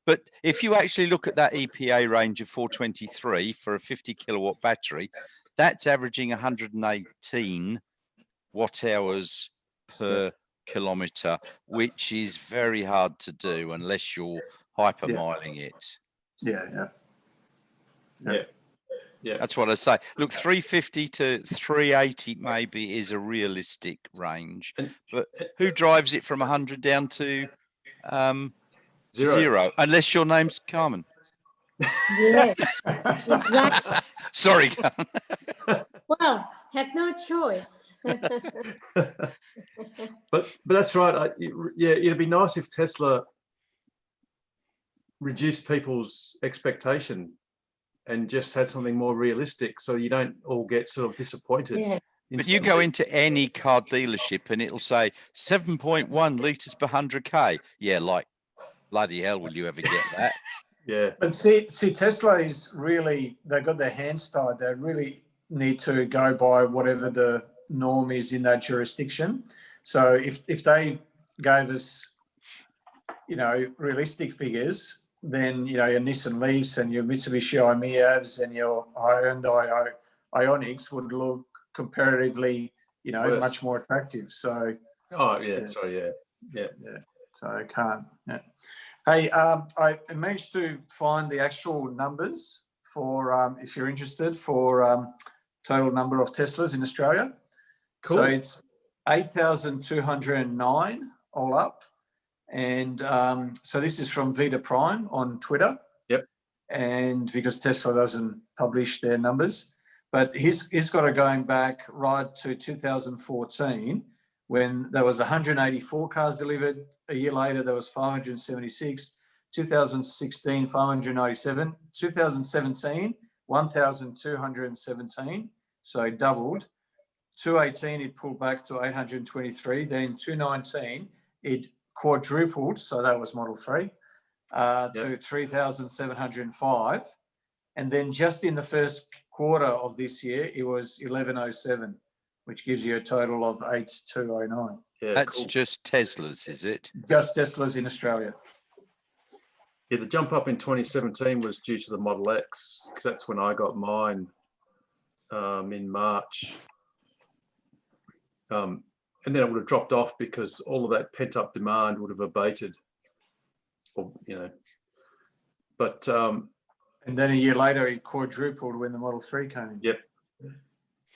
But if you actually look at that EPA range of 423 for a 50 kilowatt battery, that's averaging 118 watt hours per kilometre, which is very hard to do unless you're hypermiling it. Yeah. That's what I say. Look, 350 to 380 maybe is a realistic range, but who drives it from 100 down to zero? Unless your name's Carmen. Yeah, exactly. Sorry, Carmen. Well, had no choice. But that's right. It'd be nice if Tesla reduced people's expectation and just had something more realistic, so you don't all get sort of disappointed. Yeah. But you go into any car dealership and it'll say 7.1 litres per 100k. Yeah, like bloody hell, will you ever get that? Yeah. But see, Tesla is really, they've got their hands tied. They really need to go by whatever the norm is in that jurisdiction. So if they gave us, realistic figures, then, your Nissan Leafs and your Mitsubishi Miavs and your Hyundai Ioniqs would look comparatively, much more attractive. So. Oh, yeah. Sorry, yeah. So I can't. Yeah. Hey, I managed to find the actual numbers for, if you're interested, for total number of Teslas in Australia. Cool. So it's 8,209 all up. And so this is from Vita Prime on Twitter. Yep. And because Tesla doesn't publish their numbers, but he's got it going back right to 2014 when there was 184 cars delivered. A year later, there was 576. 2016, 597. 2017, 1,217. So it doubled. 2018, it pulled back to 823. Then 2019, it quadrupled. So that was Model 3 to 3,705. And then just in the first quarter of this year, it was 1107, which gives you a total of 8209. Yeah, That's cool. just Teslas, is it? Just Teslas in Australia. Yeah, the jump up in 2017 was due to the Model X, because that's when I got mine in March. And then it would have dropped off because all of that pent up demand would have abated, or, you know, but and then a year later, it quadrupled when the Model 3 came in. Yep.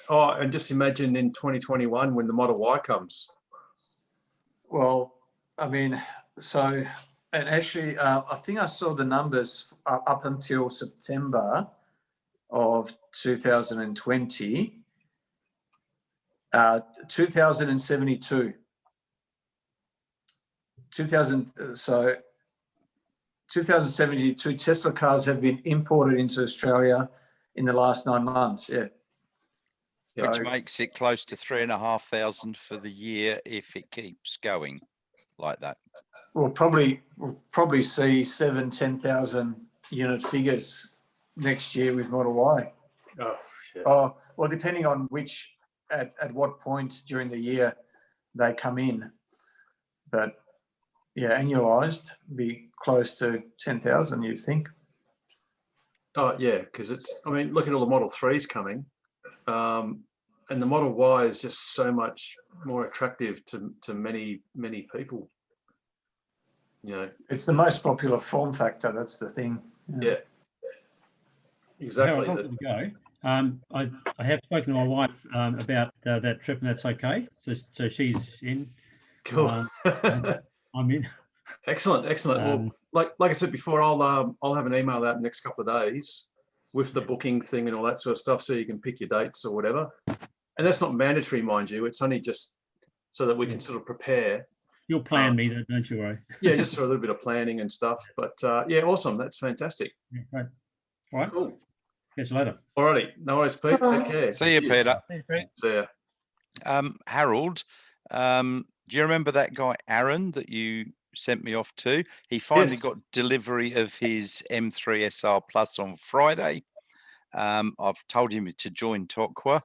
Oh, and just imagine in 2021 when the Model Y comes. Well, I mean, so, and actually, I think I saw the numbers up until September of 2020, 2,072. 2,072 Tesla cars have been imported into Australia in the last 9 months. Yeah. Which makes it close to 3,500 for the year if it keeps going like that. We'll probably see 10,000 unit figures next year with Model Y. Oh, shit. Oh, well, depending on at what point during the year they come in, but yeah, annualized be close to 10,000. You think? Oh yeah, because it's. I mean, look at all the Model 3s coming. And the Model Y is just so much more attractive to many people. You know, it's the most popular form factor. That's the thing. Yeah, exactly. Harold, go. I have spoken to my wife about that trip, and that's okay. So she's in. Cool. I'm in. Excellent. Well, like I said before, I'll have an email out in the next couple of days with the booking thing and all that sort of stuff, so you can pick your dates or whatever. And that's not mandatory, mind you. It's only just so that we can sort of prepare. You'll plan me, don't you worry. Yeah, just for a little bit of planning and stuff. But yeah, awesome. That's fantastic. Yeah, great. All right. Cool. Catch you later. All righty. No worries, Pete. Take care. See you, Peter. See ya. Harold, do you remember that guy Aaron that you sent me off to? He finally got delivery of his M3 SR Plus on Friday. I've told him to join Tokwa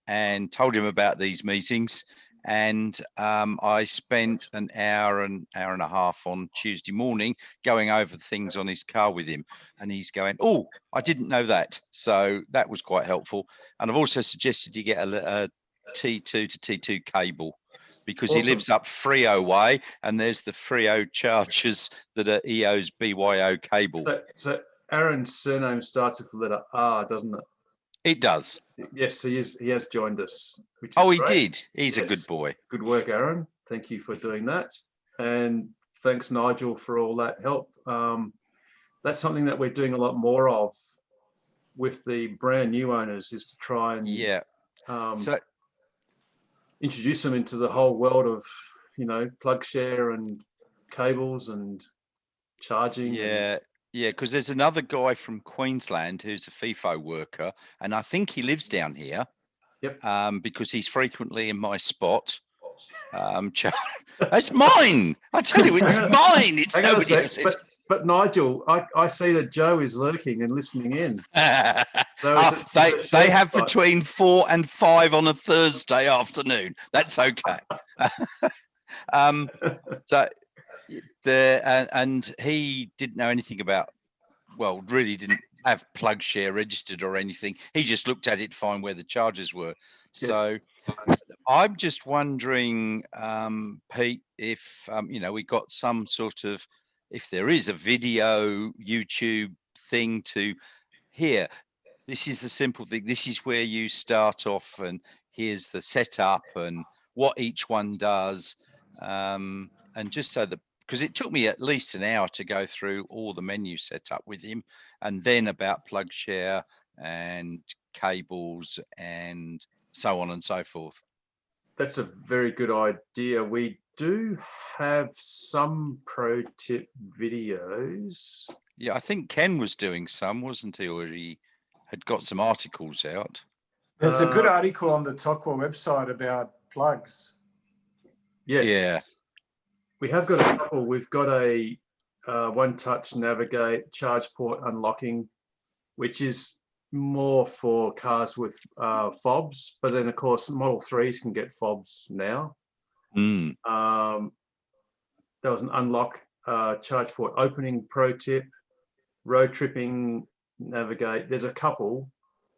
and told him about these meetings. And I spent an hour and a half on Tuesday morning going over things on his car with him. And he's going, oh, I didn't know that. So that was quite helpful. And I've also suggested you get a T2 to T2 cable, because he lives up Freo way, and there's the Freo chargers that are EOS BYO cable. So Aaron's surname starts with the letter R, doesn't it? It does. Yes, he has joined us. Which is He great. did. He's a good boy. Good work, Aaron. Thank you for doing that. And thanks, Nigel, for all that help. That's something that we're doing a lot more of with the brand new owners, is to try and so introduce them into the whole world of, you know, plug share and cables and charging. Yeah, because there's another guy from Queensland who's a FIFO worker, and I think he lives down here. Yep. Because he's frequently in my spot. It's mine. I tell you, it's mine. It's Hang on a nobody sec, else's. But Nigel, I see that Joe is lurking and listening in. So They have between 4 and 5 on a Thursday afternoon. That's okay. So and he didn't know anything about, well, really didn't have plug share registered or anything. He just looked at it to find where the chargers were. Yes. So I'm just wondering, Pete, if we got some sort of, if there is a video YouTube thing to here. This is the simple thing. This is where you start off, and here's the setup and what each one does. And just so that, because it took me at least an hour to go through all the menu setup with him, and then about plug share and cables and so on and so forth. that's a very good idea. We do have some pro tip videos. Yeah, I think Ken was doing some, wasn't he? Or he had got some articles out. There's a good article on the Tokwa website about plugs. Yes. Yeah. We have got a couple. We've got a one-touch navigate charge port unlocking, which is more for cars with fobs, but then of course Model 3s can get fobs now. Mm. There was an unlock charge port opening pro tip, road tripping navigate. There's a couple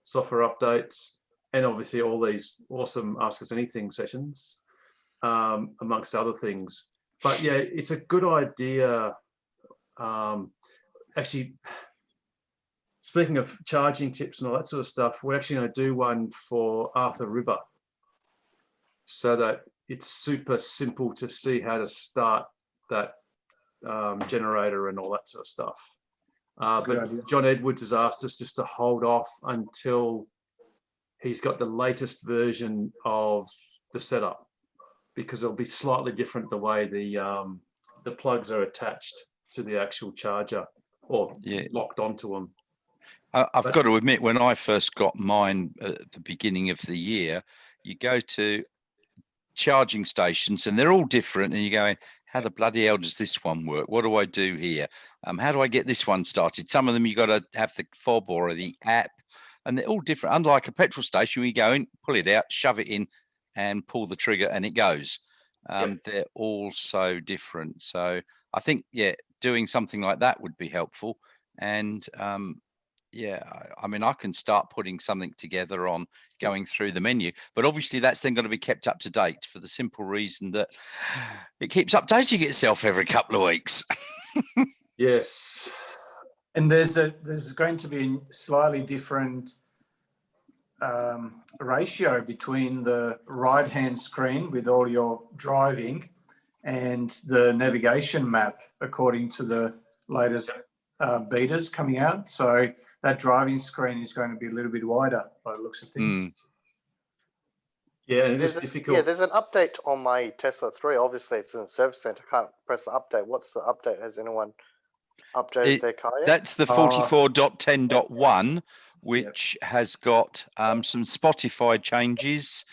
software updates, and obviously all these awesome Ask Us Anything sessions, amongst other things. But yeah, it's a good idea. Actually, speaking of charging tips and all that sort of stuff, we're actually going to do one for Arthur River, so that it's super simple to see how to start that generator and all that sort of stuff. But John Edwards has asked us just to hold off until he's got the latest version of the setup, because it'll be slightly different the way the plugs are attached to the actual charger or locked onto them. I've got to admit, when I first got mine at the beginning of the year, you go to charging stations and they're all different, and you're going, how the bloody hell does this one work? What do I do here? How do I get this one started? Some of them you got to have the fob or the app, and they're all different. Unlike a petrol station, where you go in, pull it out, shove it in, and pull the trigger, and it goes. They're all so different. So I think, doing something like that would be helpful. And I mean, I can start putting something together on going through the menu, but obviously that's then going to be kept up to date, for the simple reason that it keeps updating itself every couple of weeks. Yes. And there's going to be a slightly different ratio between the right-hand screen with all your driving and the navigation map, according to the latest betas coming out. So that driving screen is going to be a little bit wider by the looks of things. Yeah, and it is difficult. Yeah, there's an update on my Tesla 3. Obviously, it's in the service center. Can't press the update. What's the update? Has anyone updated their car yet? That's the 44.10.1, which has got some Spotify changes,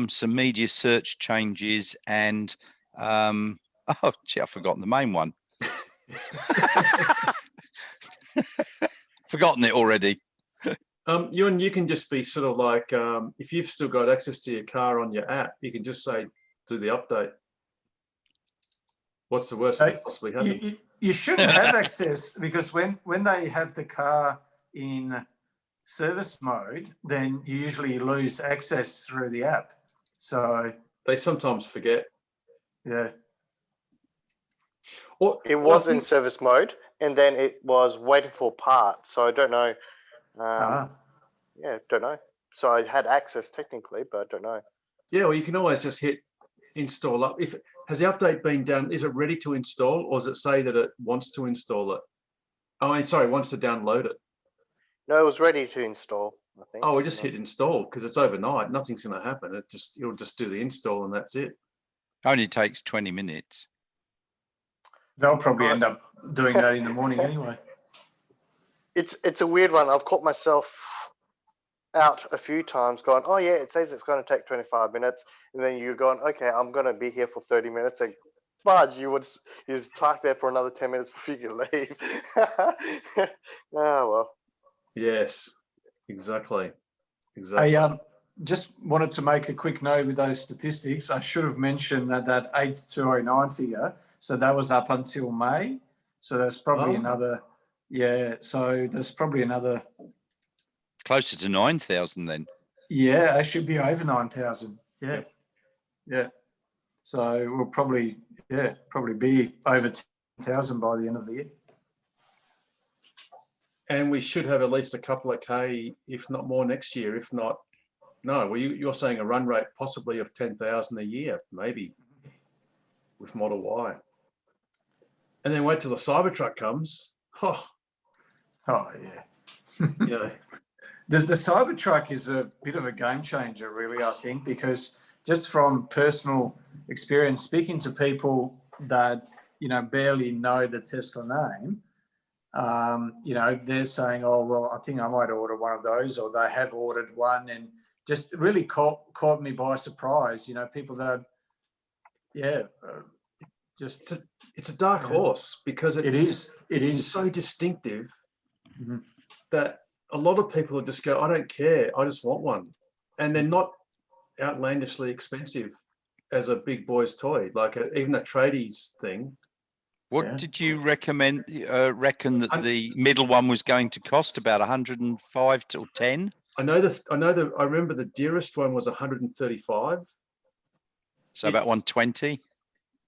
some media search changes, and oh gee, I've forgotten the main one. Forgotten it already. You can just be sort of like, if you've still got access to your car on your app, you can just say, do the update. What's the worst that could possibly happen? You shouldn't have access, because when they have the car in service mode, then you usually lose access through the app. So they sometimes forget. Yeah. It was in service mode, and then it was waiting for parts. So I don't know. Yeah, don't know. So I had access technically, but I don't know. Yeah, well, you can always just hit install up. If has the update been done? Is it ready to install, or does it say that it wants to install it? Oh, I'm sorry, wants to download it. No, it was ready to install, I think. Oh, we just hit install because it's overnight. Nothing's going to happen. You'll just do the install and that's it. Only takes 20 minutes. They'll probably end up doing that in the morning anyway. It's a weird one. I've caught myself out a few times going, oh yeah, it says it's going to take 25 minutes. And then you're going, okay, I'm going to be here for 30 minutes. And but you park there for another 10 minutes before you can leave. Oh, well. Yes, exactly. I just wanted to make a quick note with those statistics. I should have mentioned that 8209 figure. So that was up until May. So there's probably another, so there's probably another. Closer to 9,000 then. Yeah, it should be over 9,000. Yeah. So we'll probably be over 10,000 by the end of the year. And we should have at least a couple of K, if not more, next year. If not, no. Well, you're saying a run rate possibly of 10,000 a year, maybe, with Model Y. And then wait till the Cybertruck comes. Oh yeah. Yeah. The Cybertruck is a bit of a game changer, really, I think, because just from personal experience, speaking to people that, you know, barely know the Tesla name, you know, they're saying, oh, well, I think I might order one of those, or they have ordered one, and just really caught me by surprise. You know, people that, just it's a dark horse because it is so distinctive that a lot of people just go, I don't care, I just want one, and they're not outlandishly expensive as a big boy's toy, like even a tradies thing. What did you reckon that the middle one was going to cost? About 105 to 10? I remember the dearest one was 135. So about 120.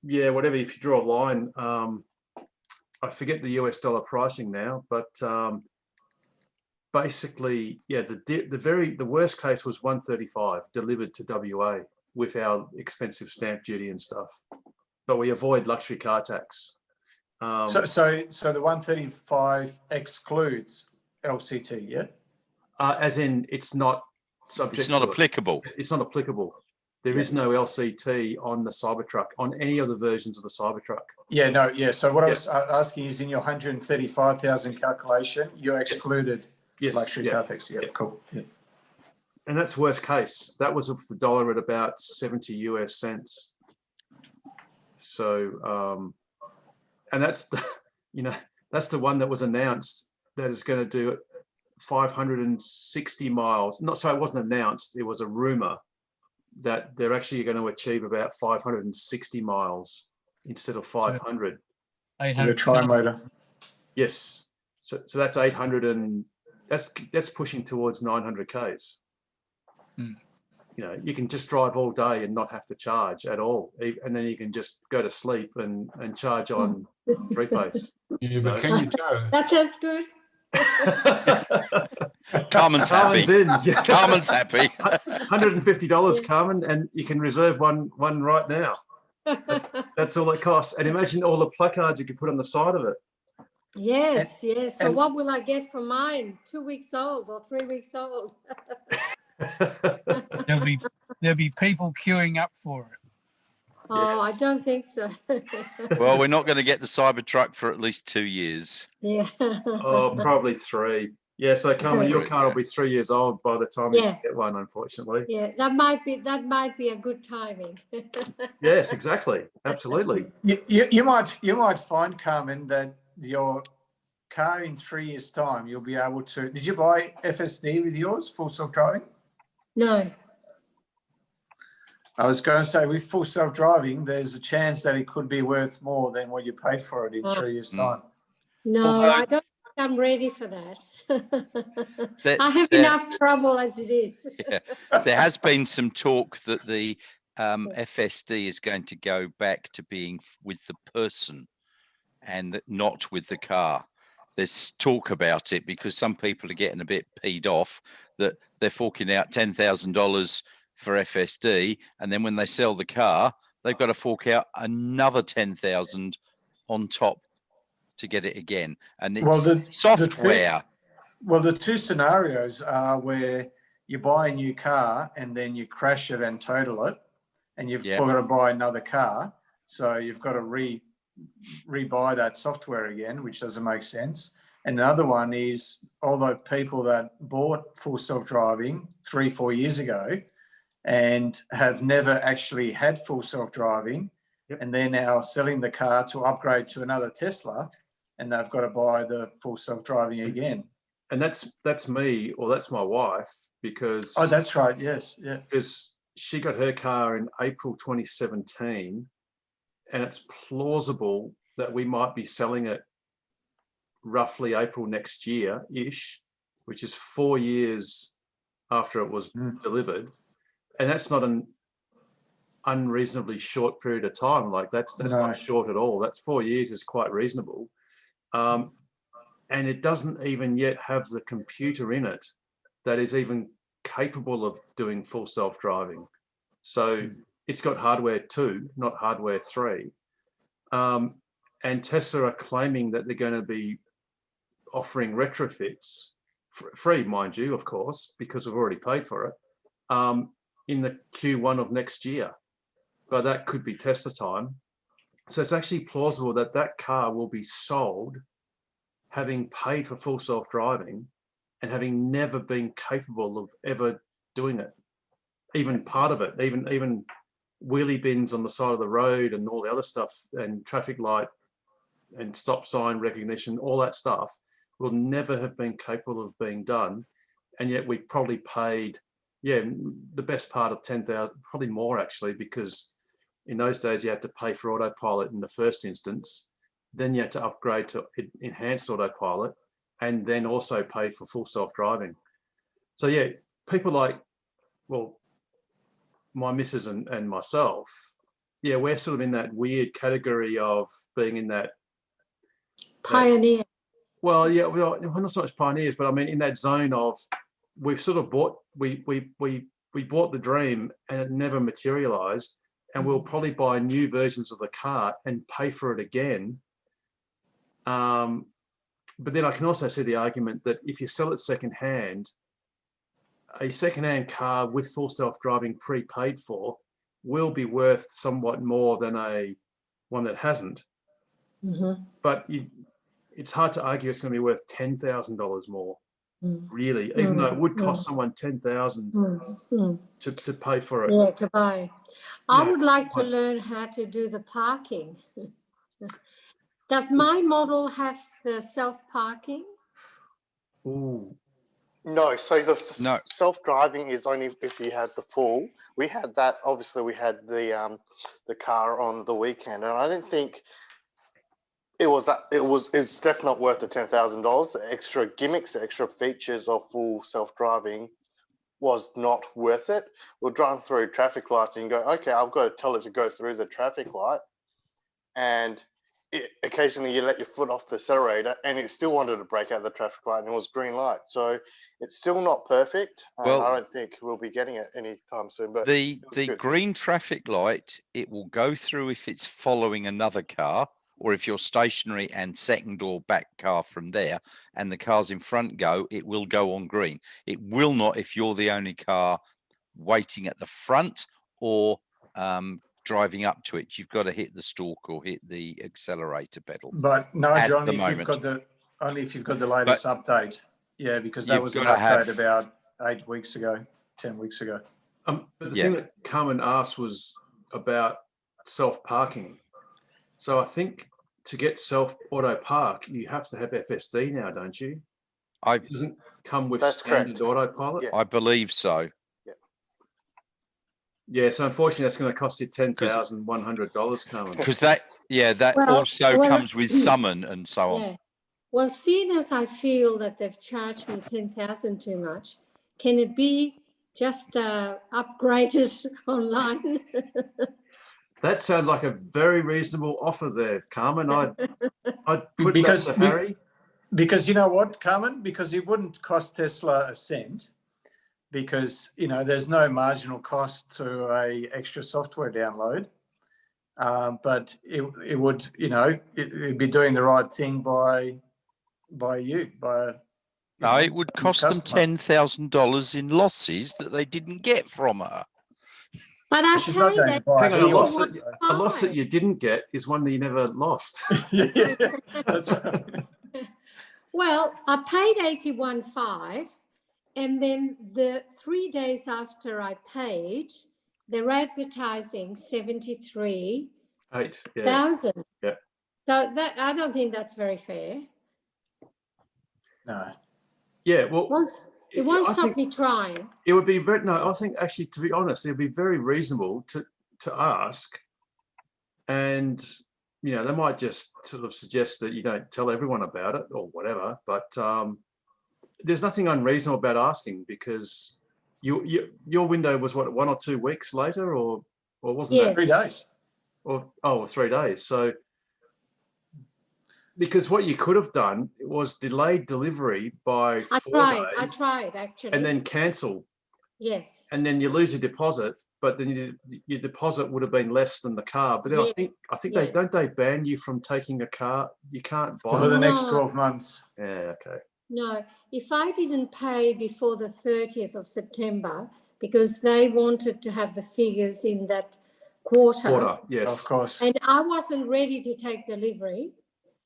Yeah, whatever. If you draw a line, I forget the US dollar pricing now, but basically, yeah, the worst case was 135 delivered to WA with our expensive stamp duty and stuff. But we avoid luxury car tax. So the 135 excludes LCT, yeah? As in, it's not subject. It's not applicable. It's not applicable. There is no LCT on the Cybertruck, on any of the versions of the Cybertruck. Yeah, no, yeah. So what I was asking is, in your 135,000 calculation, you excluded luxury car tax. Yeah, cool. Yeah. And that's worst case. That was with the dollar at about 70 US cents. So, and that's the, you know, that's the one that was announced that is going to do 560 miles. Not so it wasn't announced. It was a rumor that they're actually going to achieve about 560 miles instead of 500. 800 tri-motor. Yes. So that's 800, and that's pushing towards 900 Ks. You know, you can just drive all day and not have to charge at all, and then you can just go to sleep and charge on three-phase. Yeah, but can you charge? That sounds good. Carmen's happy. Carmen's happy. $150, Carmen, and you can reserve one right now. That's all it costs. And imagine all the placards you could put on the side of it. Yes, yes. So what will I get for mine? 2 weeks old or 3 weeks old? There'll be people queuing up for it. Oh, I don't think so. Well, we're not going to get the Cybertruck for at least 2 years. Yeah. Oh, probably 3. Yeah, so Carmen, your car will be 3 years old by the time you get one, unfortunately. Yeah, that might be a good timing. Yes, exactly. Absolutely. You might find, Carmen, that your car in 3 years' time, you'll be able to. Did you buy FSD with yours, full self-driving? No. I was going to say, with full self-driving, there's a chance that it could be worth more than what you paid for it in 3 years' time. No, I don't think I'm ready for that. I have enough trouble as it is. Yeah. There has been some talk that the FSD is going to go back to being with the person and not with the car. There's talk about it because some people are getting a bit peed off that they're forking out $10,000 for FSD, and then when they sell the car, they've got to fork out another 10,000 on top to get it again. And it's software. The two scenarios are where you buy a new car and then you crash it and total it, and you've got to buy another car. So you've got to rebuy that software again, which doesn't make sense. And another one is all the people that bought full self-driving 3-4 years ago and have never actually had full self-driving, and they're now selling the car to upgrade to another Tesla, and they've got to buy the full self-driving again. And that's me, or that's my wife, because that's right, yes, yeah, because she got her car in April 2017, and it's plausible that we might be selling it roughly April next year ish, which is 4 years after it was delivered. And that's not an unreasonably short period of time. Like that's not short at all. That's 4 years is quite reasonable. And it doesn't even yet have the computer in it that is even capable of doing full self-driving. So it's got hardware 2, not hardware 3. And Tesla are claiming that they're going to be offering retrofits, free, mind you, of course, because we've already paid for it. in the Q1 of next year, but that could be Tesla time. So it's actually plausible that that car will be sold having paid for full self-driving and having never been capable of ever doing it, even part of it, even wheelie bins on the side of the road and all the other stuff, and traffic light and stop sign recognition, all that stuff will never have been capable of being done. And yet we probably paid, yeah, the best part of 10,000, probably more actually, because in those days you had to pay for autopilot in the first instance, then you had to upgrade to enhanced autopilot, and then also pay for full self-driving. So yeah, people like, well, my missus and myself, yeah, we're sort of in that weird category of being in that Pioneer. well, yeah, we're not so much pioneers, but I mean in that zone of we've sort of bought we bought the dream and it never materialized, and we'll probably buy new versions of the car and pay for it again. But then I can also see the argument that if you sell it secondhand, a secondhand car with full self-driving prepaid for will be worth somewhat more than a one that hasn't. Mm-hmm. But it's hard to argue it's going to be worth $10,000 more, really, even though it would cost someone $10,000 to pay for it. Yeah, to buy. I would like to learn how to do the parking. Does my model have the self-parking? Ooh. No, so the self-driving is only if you had the full. We had that. Obviously, we had the car on the weekend, and I didn't think it was that. It's definitely not worth the $10,000. The extra gimmicks, the extra features of full self-driving was not worth it. We're driving through traffic lights, and you go, okay, I've got to tell it to go through the traffic light, and occasionally you let your foot off the accelerator, and it still wanted to break out the traffic light, and it was green light. So it's still not perfect. Well, I don't think we'll be getting it anytime soon. But the green traffic light, it will go through if it's following another car, or if you're stationary and second or back car from there, and the cars in front go, it will go on green. It will not if you're the only car waiting at the front or driving up to it. You've got to hit the stalk or hit the accelerator pedal. But no, John, only if you've got the latest update. Yeah, because that was an update about 8 weeks ago, 10 weeks ago. But the thing that Carmen asked was about self-parking. So I think to get self-auto park, you have to have FSD now, don't you? It doesn't come with standard autopilot? Yeah. I believe so. Yeah, so unfortunately, that's going to cost you $10,100, Carmen. Because that also comes with summon and so on. Yeah. Well, seeing as I feel that they've charged me $10,000 too much, can it be just upgraded online? That sounds like a very reasonable offer there, Carmen. I'd put that to Harry. Because you know what, Carmen? Because it wouldn't cost Tesla a cent, because there's no marginal cost to a extra software download. But it would, it'd be doing the right thing by you. No, it would cost them $10,000 in losses that they didn't get from her. But I paid that. Hang on, a loss that you didn't get is one that you never lost. Yeah, that's right. Well, I paid $81,500, and then the 3 days after I paid, they're advertising $73,000. Yeah. So that I don't think that's very fair. No. Yeah, well, it won't stop me trying. It would be very, no, I think actually, to be honest, it would be very reasonable to ask. And, they might just sort of suggest that you don't tell everyone about it or whatever. But there's nothing unreasonable about asking, because your window was what, 1 or 2 weeks later, or wasn't that 3 days? Or 3 days. So, because what you could have done was delayed delivery by 4 days. I tried actually. And then cancel. Yes. And then you lose your deposit, but then your deposit would have been less than the car. But then I think they ban you from taking a car. You can't buy for the next 12 months. Yeah, okay. No, if I didn't pay before the 30th of September, because they wanted to have the figures in that quarter. Yes, Of course. And I wasn't ready to take delivery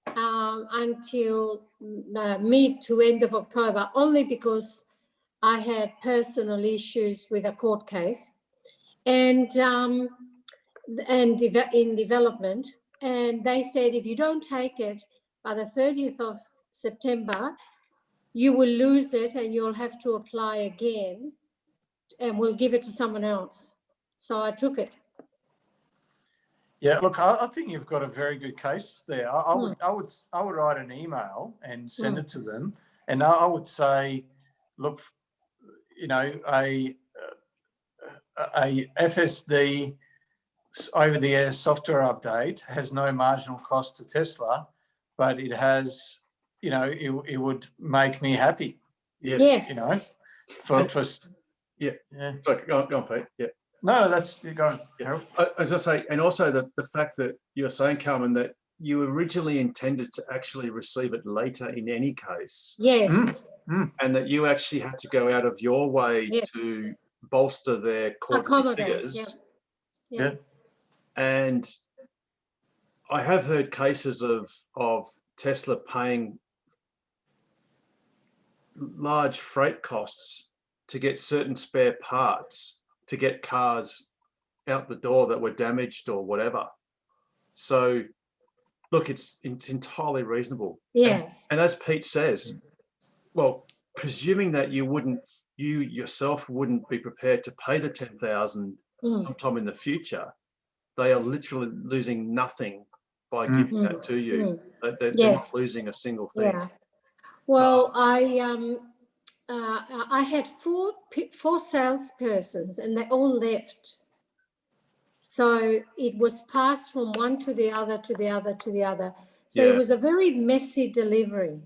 until mid to end of October, only because I had personal issues with a court case and in development. And they said, if you don't take it by the 30th of September, you will lose it and you'll have to apply again and we'll give it to someone else. So I took it. Yeah, look, I think you've got a very good case there. I would write an email and send it to them, and I would say, look, you know, a FSD over-the-air software update has no marginal cost to Tesla, but it has, you know, it would make me happy. Yes. You know, yeah. Sorry, go on, Pete. Yeah. No, that's you're going. Yeah. As I say, and also the fact that you're saying, Carmen, that you originally intended to actually receive it later in any case. Yes. And that you actually had to go out of your way to bolster their quarterly figures. Yeah. And I have heard cases of Tesla paying large freight costs to get certain spare parts to get cars out the door that were damaged or whatever. So look, it's entirely reasonable. Yes. And as Pete says, well, presuming that you yourself wouldn't be prepared to pay the 10,000 sometime in the future, they are literally losing nothing by giving that to you. They're not losing a single thing. Yeah. Well, I had four salespersons and they all left. So it was passed from one to the other, to the other, to the other. So it was a very messy delivery.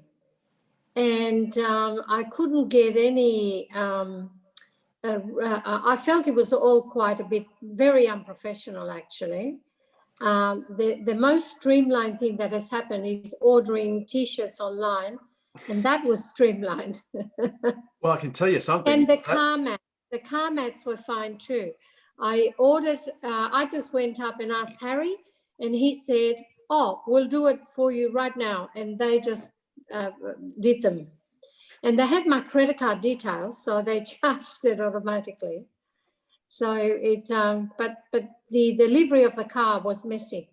And I couldn't get any, I felt it was all quite a bit, very unprofessional actually. The most streamlined thing that has happened is ordering T-shirts online. And that was streamlined. Well, I can tell you something. And the car mats were fine too. I ordered, I just went up and asked Harry and he said, oh, we'll do it for you right now. And they just did them. And they had my credit card details, so they charged it automatically. So it, but the delivery of the car was messy.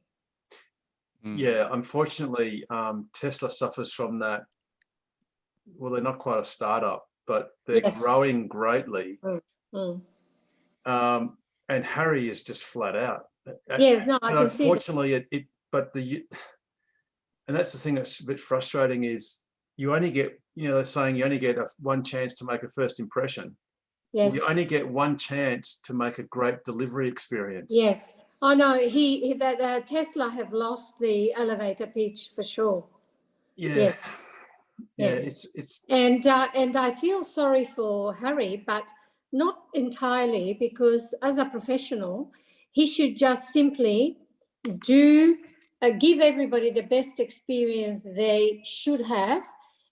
Yeah, unfortunately, Tesla suffers from that. Well, they're not quite a startup, but they're growing greatly. And Harry is just flat out. Yes, no, I can see. Unfortunately, and that's the thing that's a bit frustrating is you only get, you know, they're saying you only get one chance to make a first impression. Yes. You only get one chance to make a great delivery experience. Yes. Oh no, that Tesla have lost the elevator pitch for sure. Yeah. Yes. Yeah, it's and I feel sorry for Harry, but not entirely, because as a professional, he should just simply give everybody the best experience they should have,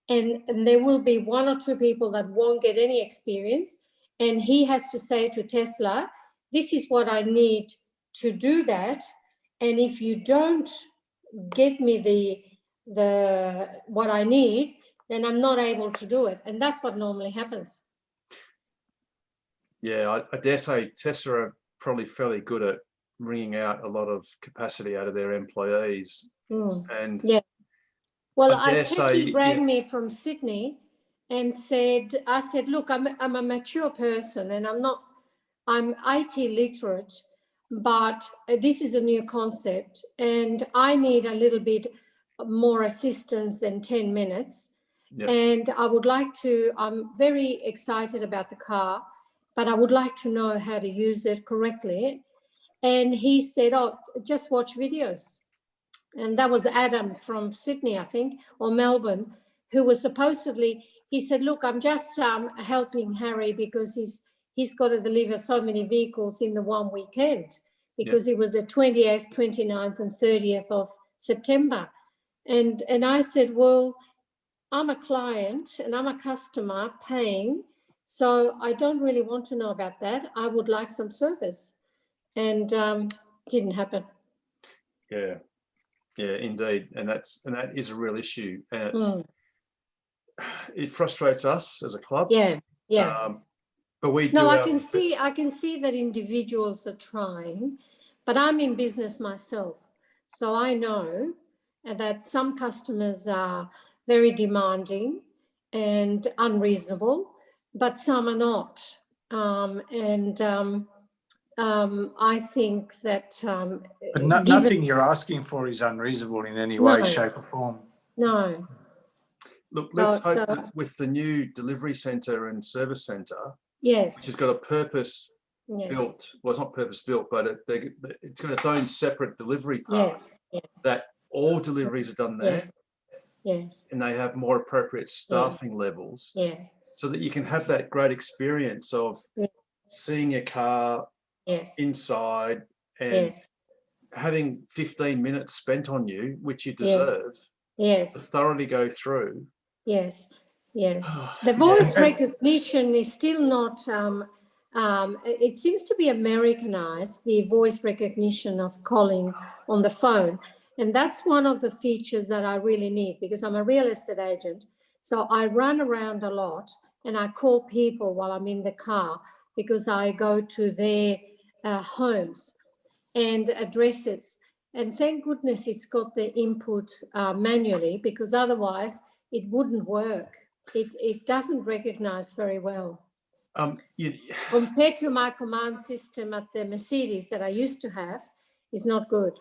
and there will be one or two people that won't get any experience, and he has to say to Tesla, this is what I need to do that, and if you don't get me the what I need, then I'm not able to do it. And that's what normally happens. Yeah, I dare say Tesla are probably fairly good at wringing out a lot of capacity out of their employees. And yeah, well, Techie rang me from Sydney and said, I said, look, I'm a mature person and I'm IT literate, but this is a new concept and I need a little bit more assistance than 10 minutes. Yep. And I would like to, I'm very excited about the car, but I would like to know how to use it correctly. And he said, oh, just watch videos. And that was Adam from Sydney, I think, or Melbourne, who was supposedly, he said, look, I'm just helping Harry because he's got to deliver so many vehicles in the one weekend, because it was the 28th, 29th and 30th of September. And I said, well, I'm a client and I'm a customer paying, So I don't really want to know about that. I would like some service, and didn't happen. Yeah, yeah, indeed, and that is a real issue, and it frustrates us as a club. Yeah, yeah. But we No, do. I can see that individuals are trying, but I'm in business myself, so I know that some customers are very demanding and unreasonable, but some are not. I think that But nothing you're asking for is unreasonable in any way, shape, or form. No. Look, let's hope that with the new delivery centre and service centre, yes, which has got a purpose built, well, it's not purpose built, but it's got its own separate delivery part, that all deliveries are done there. Yes. And they have more appropriate staffing levels. Yes. So that you can have that great experience of seeing your car inside and having 15 minutes spent on you, which you deserve, to thoroughly go through. Yes, yes. The voice recognition is still not, it seems to be Americanized, the voice recognition of calling on the phone. And that's one of the features that I really need, because I'm a real estate agent. So I run around a lot and I call people while I'm in the car, because I go to their homes and addresses. And thank goodness it's got the input manually, because otherwise it wouldn't work. It doesn't recognize very well. Compared to my command system at the Mercedes that I used to have, is not good.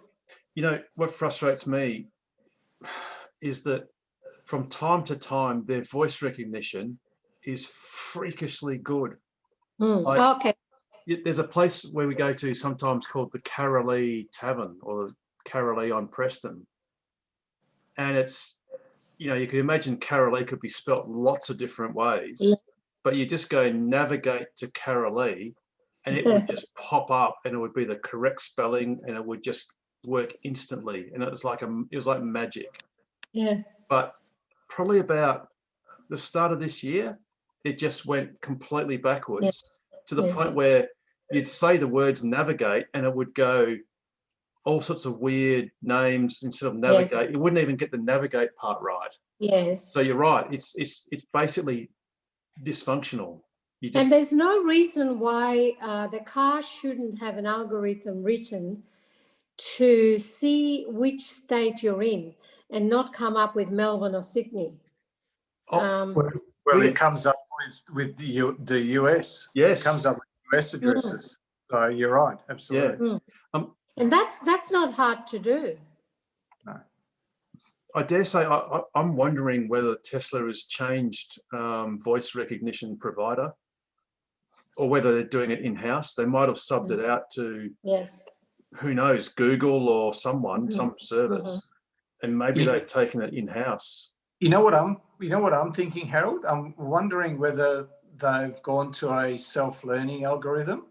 You know, what frustrates me is that from time to time, their voice recognition is freakishly good. Okay. There's a place where we go to sometimes called the Carolee Tavern, or the Carolee on Preston. And it's, you know, you can imagine Carolee could be spelt lots of different ways, but you just go navigate to Carolee and it would just pop up and it would be the correct spelling and it would just work instantly. And it was like magic. Yeah. But probably about the start of this year, it just went completely backwards to the point where you'd say the words navigate and it would go all sorts of weird names instead of navigate. It wouldn't even get the navigate part right. Yes. So you're right. It's basically dysfunctional. And there's no reason why the car shouldn't have an algorithm written to see which state you're in and not come up with Melbourne or Sydney. Well, it comes up with the US. Yes. It comes up with US addresses. So you're right, absolutely. Yeah. And that's not hard to do. No. I dare say I'm wondering whether Tesla has changed voice recognition provider, or whether they're doing it in-house. They might have subbed it out to, who knows, Google or someone, some service, and maybe they've taken it in-house. You know what I'm thinking, Harold? I'm wondering whether they've gone to a self-learning algorithm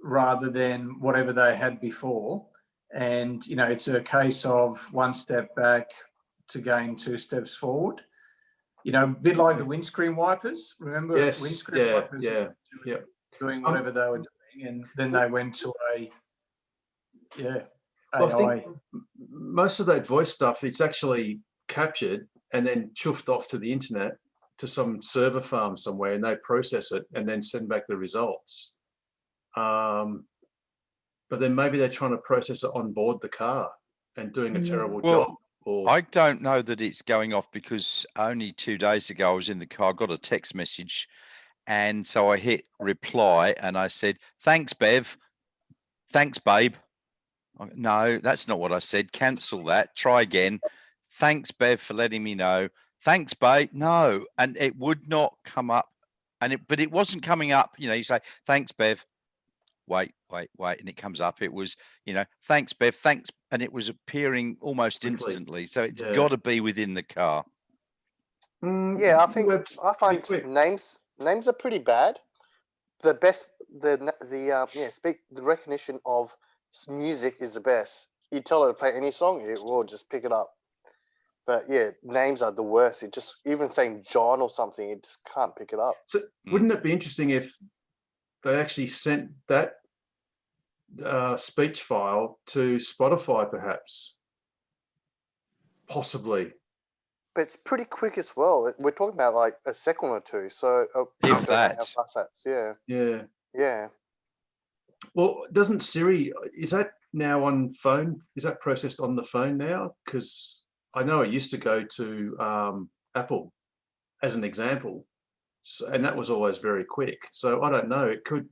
rather than whatever they had before. And, you know, it's a case of one step back to gain two steps forward. You know, a bit like the windscreen wipers. Remember windscreen wipers doing whatever they were doing, and then they went to AI. I think most of that voice stuff, it's actually captured and then chuffed off to the internet to some server farm somewhere, and they process it and then send back the results. But then maybe they're trying to process it on board the car and doing a terrible job. I don't know that it's going off, because only 2 days ago I was in the car, got a text message, and so I hit reply and I said, "Thanks, Bev. Thanks, babe." No, that's not what I said. Cancel that. Try again. "Thanks, Bev, for letting me know." "Thanks, babe." No, and it would not come up, but it wasn't coming up. You know, you say, "Thanks, Bev." Wait, and it comes up. It was, you know, "Thanks, Bev, thanks," and it was appearing almost instantly. So it's got to be within the car. Yeah, I find names are pretty bad. The best, the recognition of music is the best. You tell it to play any song, it will just pick it up. But yeah, names are the worst. It just, even saying John or something, it just can't pick it up. So wouldn't it be interesting if they actually sent that speech file to Spotify, perhaps? Possibly. But it's pretty quick as well. We're talking about like a second or two. So If that. how fast that's, yeah. Yeah. Yeah. Well, doesn't Siri, is that now on phone? Is that processed on the phone now? Because I know it used to go to Apple as an example, so, and that was always very quick. So I don't know. It could,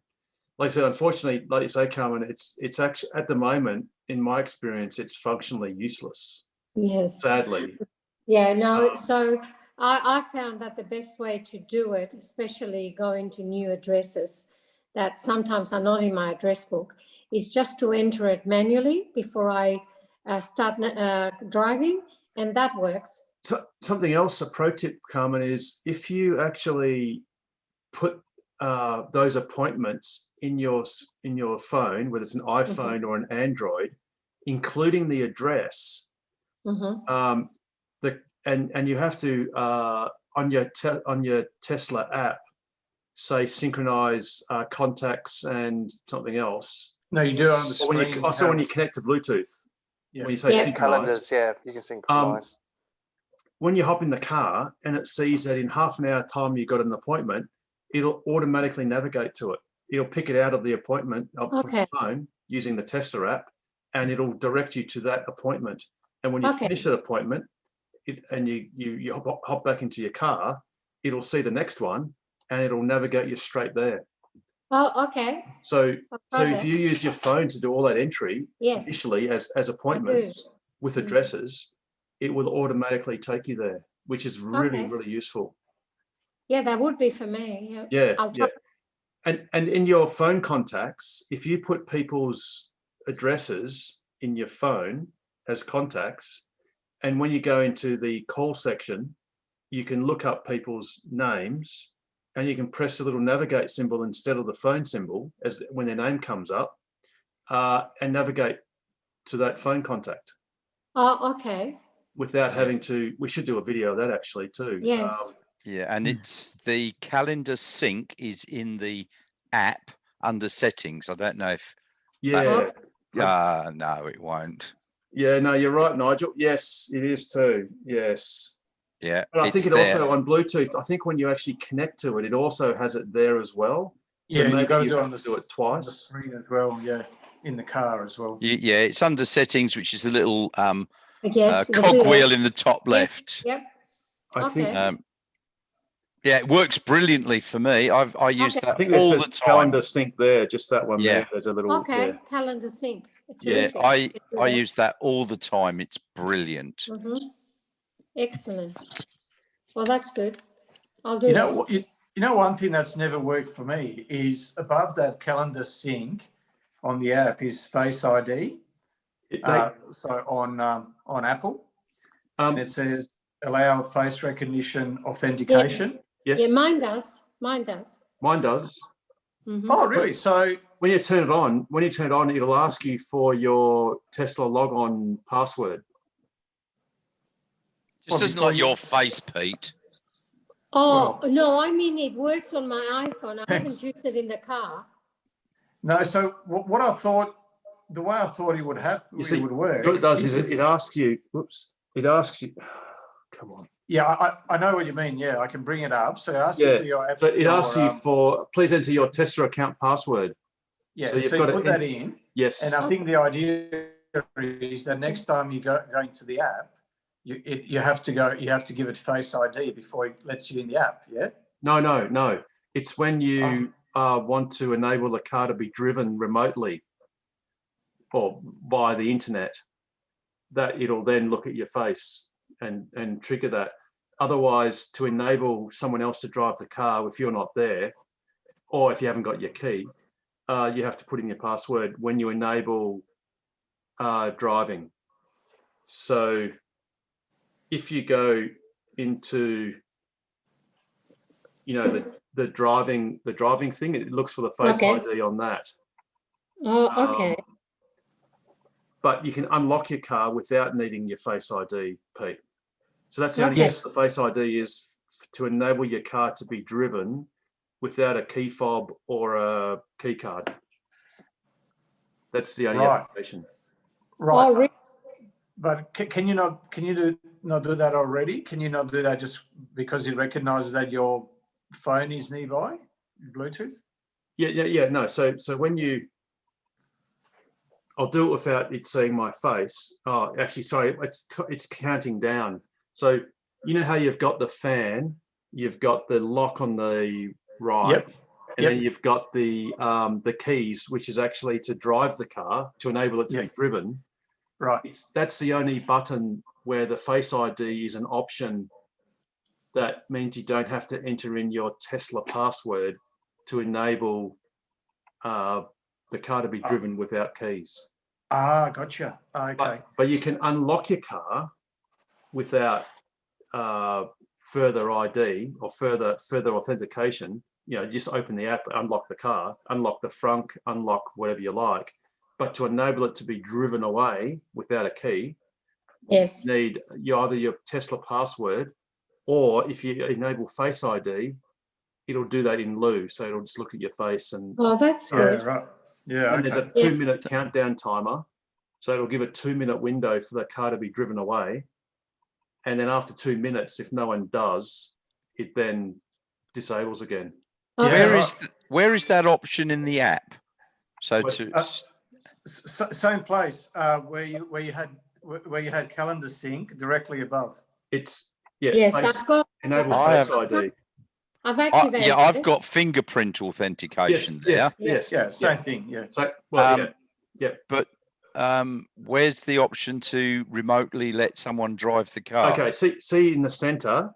like I said, unfortunately, like you say, Carmen, it's actually at the moment, in my experience, it's functionally useless. Yes. Sadly. Yeah, no, so I found that the best way to do it, especially going to new addresses that sometimes are not in my address book, is just to enter it manually before I start driving, and that works. So, something else, a pro tip, Carmen, is if you actually put those appointments in your phone, whether it's an iPhone or an Android, including the address, and you have to on your Tesla app, say synchronize contacts and something else. No, you do it on the screen. Also, when you connect to Bluetooth, when you say synchronize, calendars, yeah, you can synchronize. When you hop in the car and it sees that in half an hour time you've got an appointment, it'll automatically navigate to it. It'll pick it out of the appointment from the phone using the Tesla app, and it'll direct you to that appointment. And when you finish that appointment, and you hop back into your car, it'll see the next one and it'll navigate you straight there. Oh, okay. So if you use your phone to do all that entry initially as appointments with addresses, it will automatically take you there, which is really, really useful. Yeah, that would be for me. Yeah. I'll try. And in your phone contacts, if you put people's addresses in your phone as contacts, and when you go into the call section, you can look up people's names and you can press the little navigate symbol instead of the phone symbol as when their name comes up, and navigate to that phone contact. Oh, okay. Without having to, we should do a video of that actually too. Yes. Yeah, and it's the calendar sync is in the app under settings. I don't know if. Yeah. No, it won't. Yeah, no, you're right, Nigel. Yes, it is too. Yes. Yeah. But I think it also on Bluetooth, I think when you actually connect to it, it also has it there as well. So yeah, you've got to do it twice. On the screen as well, yeah, in the car as well. Yeah, it's under settings, which is a little yes, cogwheel in the top left. Yep. I think. Yeah, it works brilliantly for me. I use that I think all there's the a time. calendar sync there, just that one there. There's a little. Okay, calendar sync. Yeah, I use that all the time. It's brilliant. Excellent. Well, that's good. I'll do that. You know, one thing that's never worked for me is above that calendar sync on the app is Face ID. So on Apple, and it says allow face recognition authentication. Yes. Yeah, mine does. Mine does. Mine does. Oh, really? So when you turn it on, it'll ask you for your Tesla log-on password. Just doesn't like your face, Pete. Oh, no, I mean it works on my iPhone. I haven't used it in the car. No, so what I thought, the way I thought it would happen, it would work. What it does is it asks you, come on. Yeah, I know what you mean. Yeah, I can bring it up. So it asks you for your app. But it asks you for, please enter your Tesla account password. Yeah, so you put that in. Yes. And I think the idea is that next time you go into the app, you have to give it Face ID before it lets you in the app. Yeah. No. It's when you want to enable the car to be driven remotely or via the internet, that it'll then look at your face and trigger that. Otherwise, to enable someone else to drive the car if you're not there, or if you haven't got your key, you have to put in your password when you enable driving. So if you go into, the driving thing, it looks for the Face ID on that. Oh, okay. But you can unlock your car without needing your Face ID, Pete. So that's the only Yes. the Face ID is to enable your car to be driven without a key fob or a key card. That's the only Right. application. Right. Oh, really? But can you not do that already? Can you not do that just because it recognises that your phone is nearby, Bluetooth? Yeah. No. So when I'll do it without it seeing my face. Oh, actually, sorry, it's counting down. So you know how you've got the fan, you've got the lock on the right, Yep. and then you've got the keys, which is actually to drive the car to enable it to be driven. Right. That's the only button where the Face ID is an option. That means you don't have to enter in your Tesla password to enable the car to be driven without keys. Ah, gotcha. Okay. But you can unlock your car without further ID or further authentication. You know, just open the app, unlock the car, unlock the frunk, unlock whatever you like. But to enable it to be driven away without a key, Yes. you need either your Tesla password, or if you enable Face ID, it'll do that in lieu. So it'll just look at your face and. Oh, that's good. Yeah. Right. Yeah. And there's a 2-minute countdown timer. So it'll give a 2-minute window for the car to be driven away. And then after 2 minutes, if no one does, it then disables again. Where is that option in the app? So same place where you had calendar sync directly above. Yes, I've got. Enable Face ID. I've activated. Yeah, I've got fingerprint authentication there. Yes. Yeah, same thing. Yeah. So, But where's the option to remotely let someone drive the car? Okay, see in the center,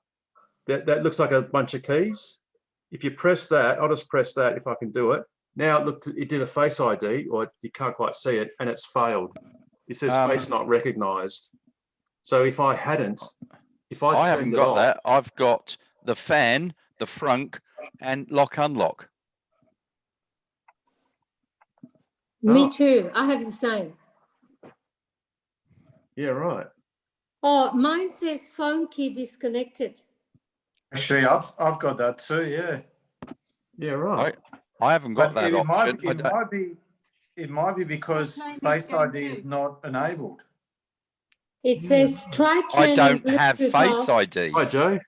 that looks like a bunch of keys. If you press that, I'll just press that if I can do it. Now it did a Face ID, or you can't quite see it, and it's failed. It says face not recognized. So if I haven't got that. I've got the fan, the frunk, and lock unlock. Me too. I have the same. Yeah, right. Oh, mine says phone key disconnected. Actually, I've got that too. Yeah. Yeah, right. I haven't got that option. It might be because Face ID is not enabled. It says try I turning don't have Bluetooth Face off, ID. Hi, Joe.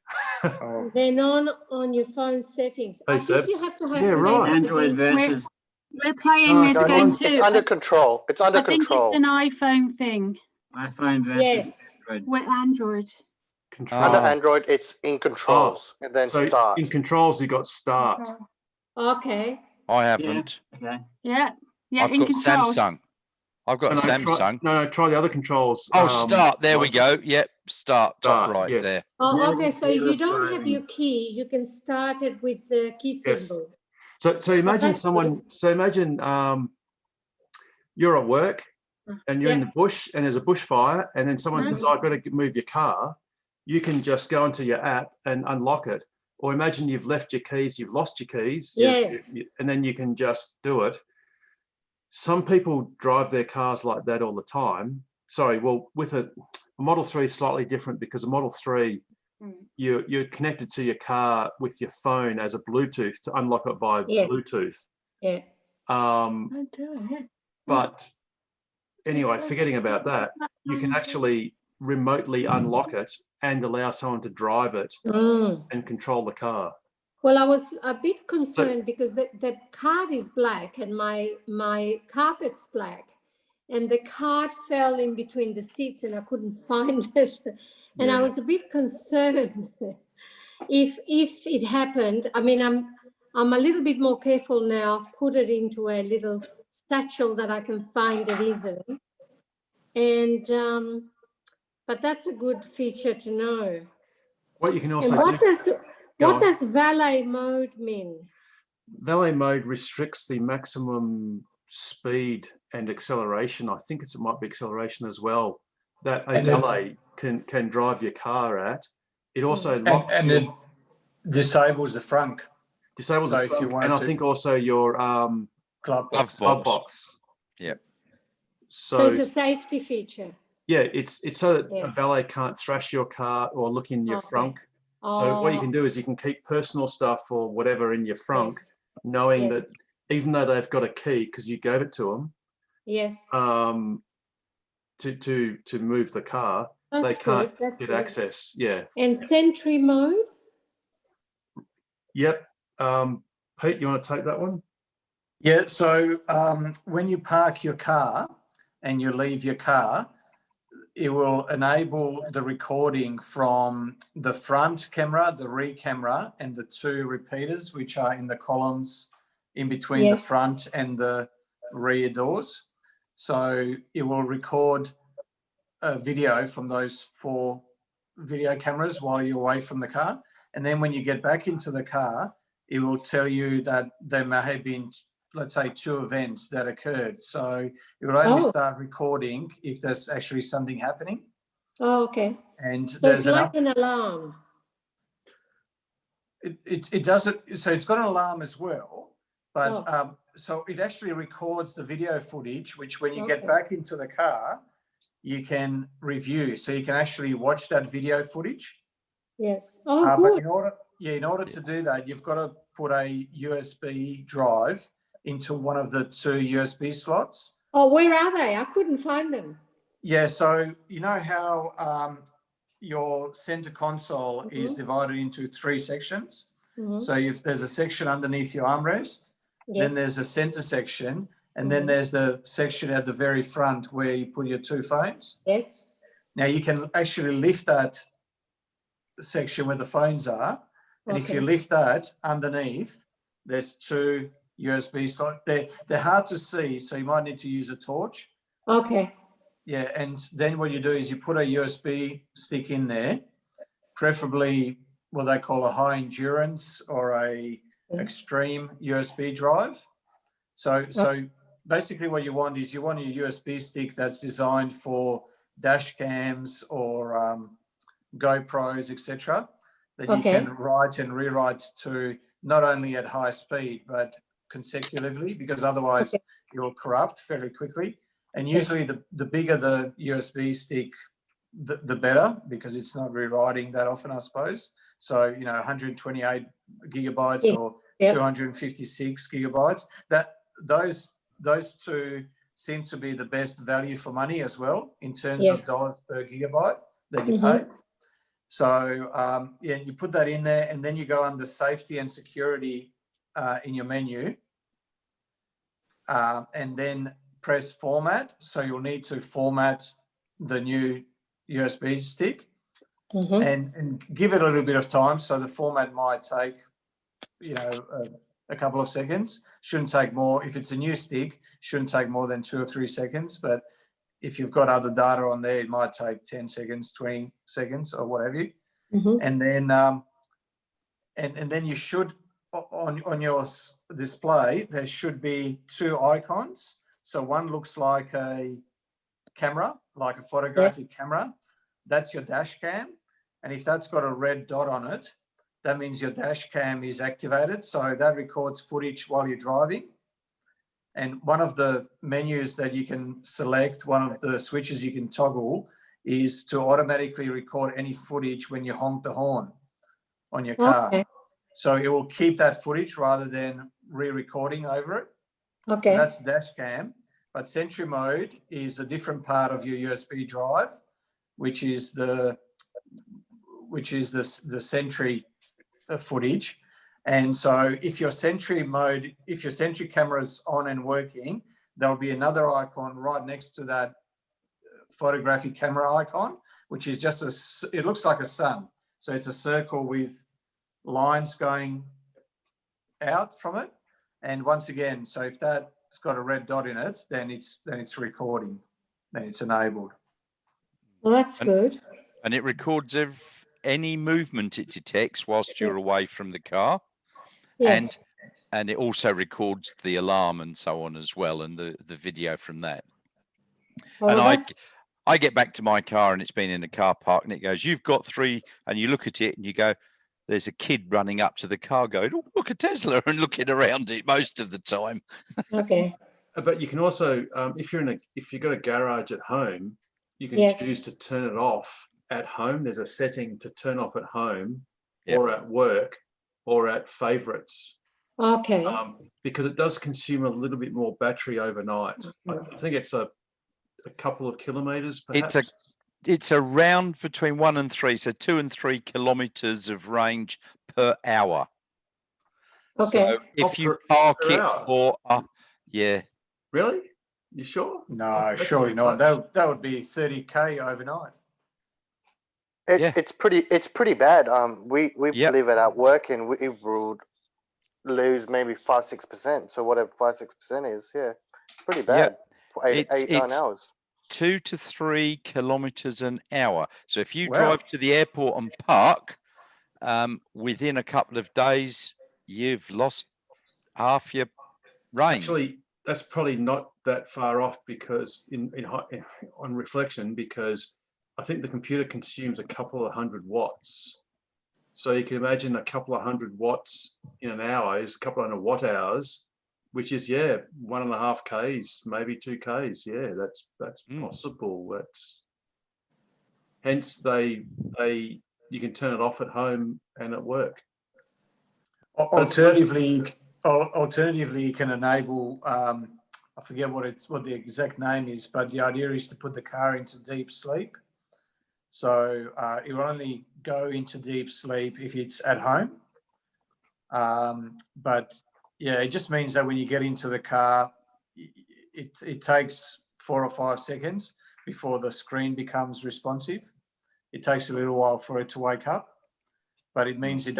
then on your phone settings. Hey, I Seb. think you have to have Yeah, right. Face Android ID. versus. We're playing this game too. It's under control. It's under control. I think it's an iPhone thing. iPhone versus Yes. Android. With Android. Control. Under Android, it's in controls and then So start. in controls, you got start. Okay. I haven't. Okay. Yeah. Yeah. I've in got controls. Samsung. I've got a Samsung. Try the other controls. Oh, start. There we go. Yep. Start. Top Start, right yes. there. Oh, okay. So if you don't have your key, you can start it with the key Yes. symbol. So imagine that's someone. So imagine you're at work and you're in the bush and there's a bushfire, and then someone says, "I've got to move your car." You can just go into your app and unlock it. Or imagine you've left your keys, you've lost your keys, Yes. and then you can just do it. Some people drive their cars like that all the time. Sorry, well, with a Model 3 is slightly different, because a Model 3, you're connected to your car with your phone as a Bluetooth to unlock it via Bluetooth. Yeah. But anyway, forgetting about that, you can actually remotely unlock it and allow someone to drive it and control the car. Well, I was a bit concerned because the card is black and my carpet's black, and the card fell in between the seats and I couldn't find it. And I was a bit concerned if it happened. I mean, I'm a little bit more careful now. I've put it into a little satchel that I can find it easily. And but that's a good feature to know. What you can also And what does valet mode mean? Valet mode restricts the maximum speed and acceleration. I think it might be acceleration as well, that a valet can drive your car at. It also locks and it disables the frunk. Disables So the if you frunk, want and I to- think also your glove glove box. Yeah. So it's a safety feature. Yeah, it's so that Yeah. a valet can't thrash your car or look in your Okay. frunk. So what you Oh, can do is you can keep personal stuff or whatever in your frunk, yes, knowing yes, that even though they've got a key because you gave it to yes. them, to move the car, they That's can't good. That's get good. access. Yeah. And sentry mode? Yep. Pete, you want to take that one? Yeah, so when you park your car and you leave your car, it will enable the recording from the front camera, the rear camera, and the two repeaters, which are in the columns in between the Yes. front and the rear doors. So it will record a video from those 4 video cameras while you're away from the car. And then when you get back into the car, it will tell you that there may have been, let's say, 2 events that occurred. So it will only Oh. start recording if there's actually something happening. Oh, okay. And So there's it's like an alarm. it doesn't, so it's got an alarm as well, but Oh. so it actually records the video footage, which when you get Okay. back into the car, you can review. So you can actually watch that video footage. Yes. Oh, But good. in order to do that, you've got to put a USB drive into one of the 2 USB slots. Oh, where are they? I couldn't find them. Yeah, so you know how your center console is divided into 3 sections? Mhm. So if there's a section underneath your armrest, then Yes. there's a center section, and then there's the section at the very front where you put your 2 phones. Yes. Now you can actually lift that section where the phones are, and if you Okay. lift that underneath, there's 2 USB slots. They're hard to see, so you might need to use a torch. Okay. Yeah, and then what you do is you put a USB stick in there, preferably what they call a high endurance or a extreme USB drive. So basically what you want is you want a USB stick that's designed for dash cams or GoPros, etc., that you can write and rewrite to not only at high speed but consecutively, because otherwise it will corrupt fairly quickly. And usually the bigger the USB stick, the better, because it's not rewriting that often, I suppose. So, 128 gigabytes or 256 gigabytes, those 2 seem to be the best value for money as well in terms of dollars per gigabyte that you pay. So, you put that in there, and then you go under safety and security in your menu, and then press format. So you'll need to format the new USB stick and give it a little bit of time. So the format might take, a couple of seconds. Shouldn't take more. If it's a new stick, shouldn't take more than 2 or 3 seconds. But if you've got other data on there, it might take 10 seconds, 20 seconds or whatever. And then and then you should, on your display, there should be 2 icons. So one looks like a camera, like a photographic camera. That's your dash cam. And if that's got a red dot on it, that means your dash cam is activated. So that records footage while you're driving. And one of the menus that you can select, one of the switches you can toggle, is to automatically record any footage when you honk the horn on your car. Okay. So it will keep that footage rather than re-recording over it. Okay. So that's dash cam. But Sentry mode is a different part of your USB drive, which is the Sentry footage. And so if your Sentry camera's on and working, there'll be another icon right next to that photographic camera icon, which is just it looks like a sun. So it's a circle with lines going out from it. And once again, so if that's got a red dot in it, then it's recording, then it's enabled. Well, that's good. And it records any movement it detects whilst you're away from the car. And it also records the alarm and so on as well, and the video from that. Well, and I get back to my car and it's been in the car park and it goes, you've got 3, and you look at it and you go, there's a kid running up to the car going, oh, look, a Tesla, and looking around it most of the time. Okay. But you can also, if you've got a garage at home, you can Yes. choose to turn it off at home. There's a setting to turn off at home Yep. or at work or at favorites. Okay. Because it does consume a little bit more battery overnight. I think it's a couple of kilometers, perhaps. It's around between 1 and 3, so 2 and 3 kilometers of range per hour. Okay. So if you per park it hour? for, yeah, Really? You sure? No, That's surely not not. That would be 30K overnight. Yeah. It's pretty bad. We Yep. believe it at work, and we would lose maybe 5-6%. So whatever 5-6% is, yeah, pretty bad for eight, 9 hours. 2 to 3 kilometers an hour. So if you Wow. drive to the airport and park, within a couple of days, you've lost half your range. Actually, that's probably not that far off, because on reflection, because I think the computer consumes a couple of 100 watts. So you can imagine a couple of 100 watts in an hour is a couple of 100 watt hours, which is 1.5 Ks, maybe 2 Ks. Yeah, that's possible. That's hence you can turn it off at home and at work. Alternatively, you can enable, I forget what the exact name is, but the idea is to put the car into deep sleep. So it will only go into deep sleep if it's at home. But yeah, it just means that when you get into the car, it takes 4 or 5 seconds before the screen becomes responsive. It takes a little while for it to wake up, but it means it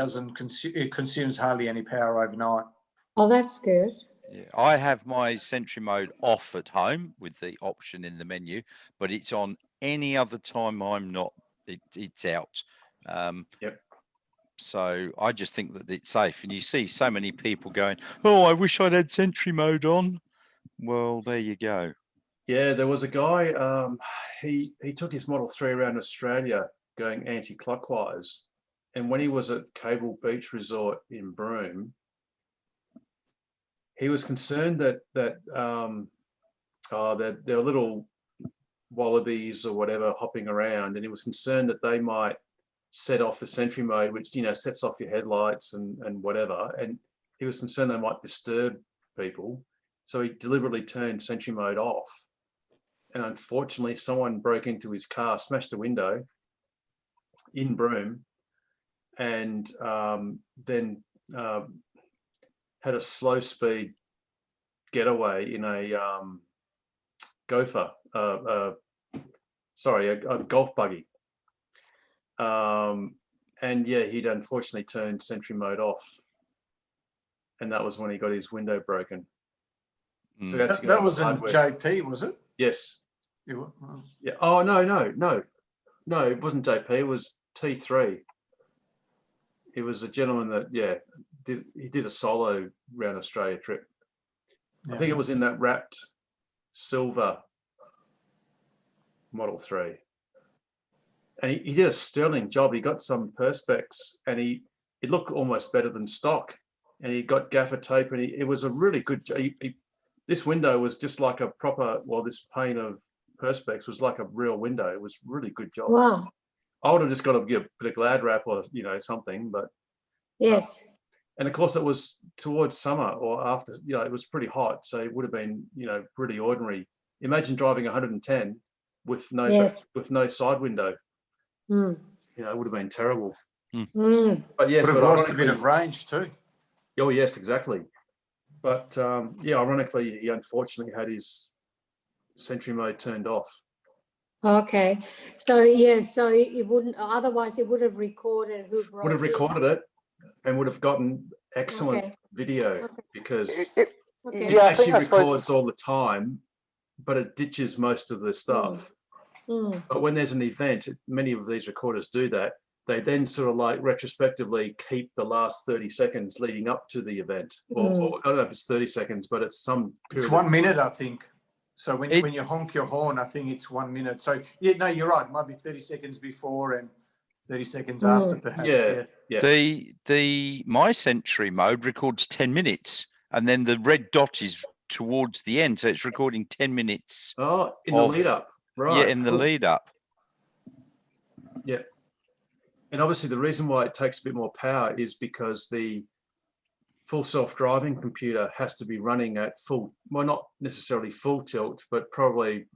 consumes hardly any power overnight. Oh, that's good. Yeah, I have my Sentry mode off at home with the option in the menu, but it's on any other time I'm not. It's out. Yep. So I just think that it's safe, and you see so many people going, "Oh, I wish I'd had Sentry mode on." Well, there you go. Yeah, there was a guy. He took his Model 3 around Australia going anti-clockwise, and when he was at Cable Beach Resort in Broome, he was concerned that there were little wallabies or whatever hopping around, and he was concerned that they might set off the Sentry mode, which sets off your headlights and whatever, and he was concerned they might disturb people, so he deliberately turned Sentry mode off, and unfortunately someone broke into his car, smashed a window in Broome, and then had a slow speed getaway in a Gopher, a golf buggy. And yeah, he'd unfortunately turned Sentry mode off, and that was when he got his window broken. So he had to go That on was in hardware. JP, was it? Yes. Oh. Yeah. Oh no, it wasn't JP. It was T3. It was a gentleman that he did a solo round Australia trip. I think it was in that wrapped silver Model 3. And he did a sterling job. He got some perspex, and it looked almost better than stock. And he got gaffer tape, and it was a really good job. This window was just like a proper, this pane of perspex was like a real window. It was a really good job. Wow. I would have just got a bit of glad wrap or something, but yes. And of course it was towards summer or after, it was pretty hot, so it would have been, pretty ordinary. Imagine driving 110 with no side window. Mm. It would have been terrible. Mm. But yes, would have lost a bit of range too. Oh yes, exactly. But ironically, he unfortunately had his Sentry mode turned off. Okay, so it wouldn't. Otherwise, it would have recorded who broke. Would have recorded it, and would have gotten excellent video because it actually records all the time, but it ditches most of the stuff. Mm. But when there's an event, many of these recorders do that. They then sort of like retrospectively keep the last 30 seconds leading up to the event. Or I don't know if it's 30 seconds, but it's some period. It's 1 minute, I think. So when you honk your horn, I think it's 1 minute. So yeah, no, you're right. It might be 30 seconds before and 30 seconds after, perhaps. Yeah. My Sentry mode records 10 minutes, and then the red dot is towards the end, so it's recording 10 minutes. Oh, in the lead up. Right. Yeah, in the cool. lead up. Yeah. And obviously the reason why it takes a bit more power is because the full self-driving computer has to be running at full, well, not necessarily full tilt, but probably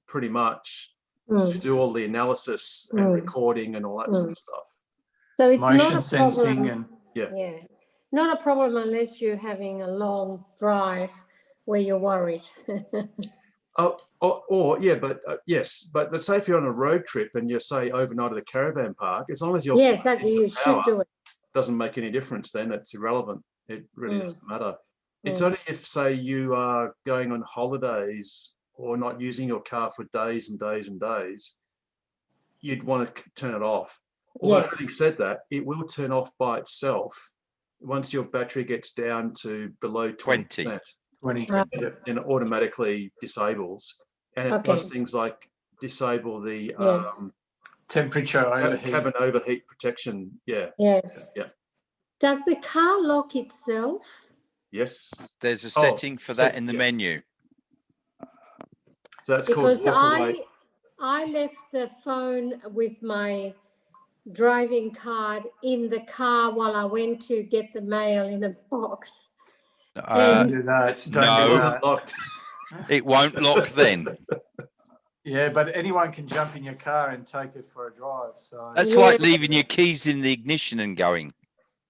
pretty much to do all the analysis and recording and all that sort of stuff. So it's Motion not a sensing problem. and Yeah. Not a problem unless you're having a long drive where you're worried. Yeah, but yes, but let's say if you're on a road trip and you say overnight at a caravan park, as long as you're Yes, that you should do it. doesn't make any difference. Then it's irrelevant. It really doesn't matter. It's Mm. only if, say, you are going on holidays or not using your car for days and days and days, you'd want to turn it off. Although Yes. having said that, it will turn off by itself once your battery gets down to below 20. 20%. 20. And it automatically disables, and it does Okay. things like disable the Yes. Temperature overheat. cabin overheat protection. Yeah. Yes. Yeah. Does the car lock itself? Yes. There's a Oh, setting for that so- in the yeah. menu. So that's Because called walk away. I left the phone with my driving card in the car while I went to get the mail in a box. Don't do that. Don't no. do Wasn't that. locked. It won't lock then. Yeah, but anyone can jump in your car and take it for a drive. So That's like leaving your keys in the ignition and going.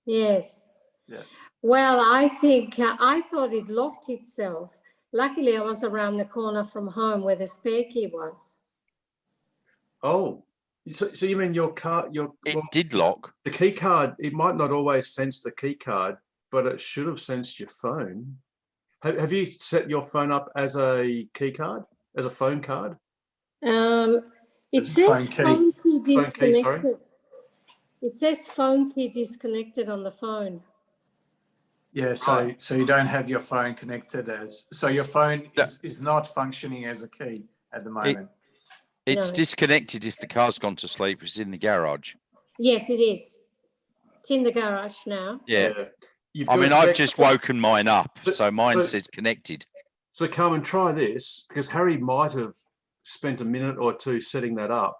Yes. Yeah. Well, I think I thought it locked itself. Luckily, I was around the corner from home where the spare key was. Oh, so you mean your car? It did lock. The key card. It might not always sense the key card, but it should have sensed your phone. Have you set your phone up as a key card, as a phone card? It It's a says phone key. phone key Phone key, sorry. disconnected. It says phone key disconnected on the phone. yeah, so you don't have your phone connected as so your phone is not functioning as a key at the moment. It's No. disconnected if the car's gone to sleep. It's in the garage. Yes, it is. It's in the garage now. Yeah. You've I got mean, to I've check- just woken mine up, But- so mine so- says connected. So Carmen, try this, because Harry might have spent a minute or two setting that up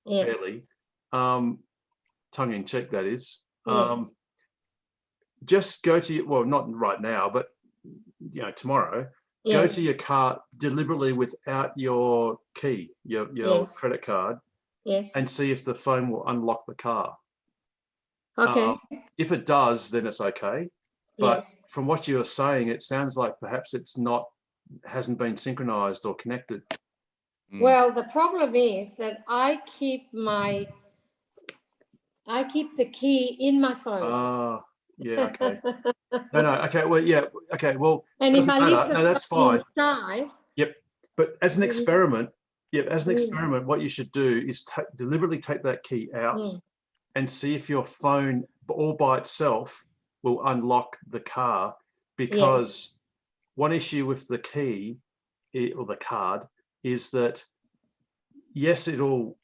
Yeah. fairly, tongue in cheek, that is. Yes. Just go to your, well, not right now, but tomorrow. Go Yes. to your car deliberately without your key, your Yes. credit card, Yes. and see if the phone will unlock the car. Okay. If it does, then it's okay. But Yes. from what you're saying, it sounds like perhaps hasn't been synchronized or connected. Mm. Well, the problem is that I keep the key in my phone. Ah, yeah, okay. No, okay, well, yeah, okay, well, And if I doesn't leave matter. the No, that's phone fine. inside, But as an Mhm. experiment, Mm. what you should do is deliberately take that key out Mm. and see if your phone all by itself will unlock the car, because one issue with the key or the card is that, yes, it'll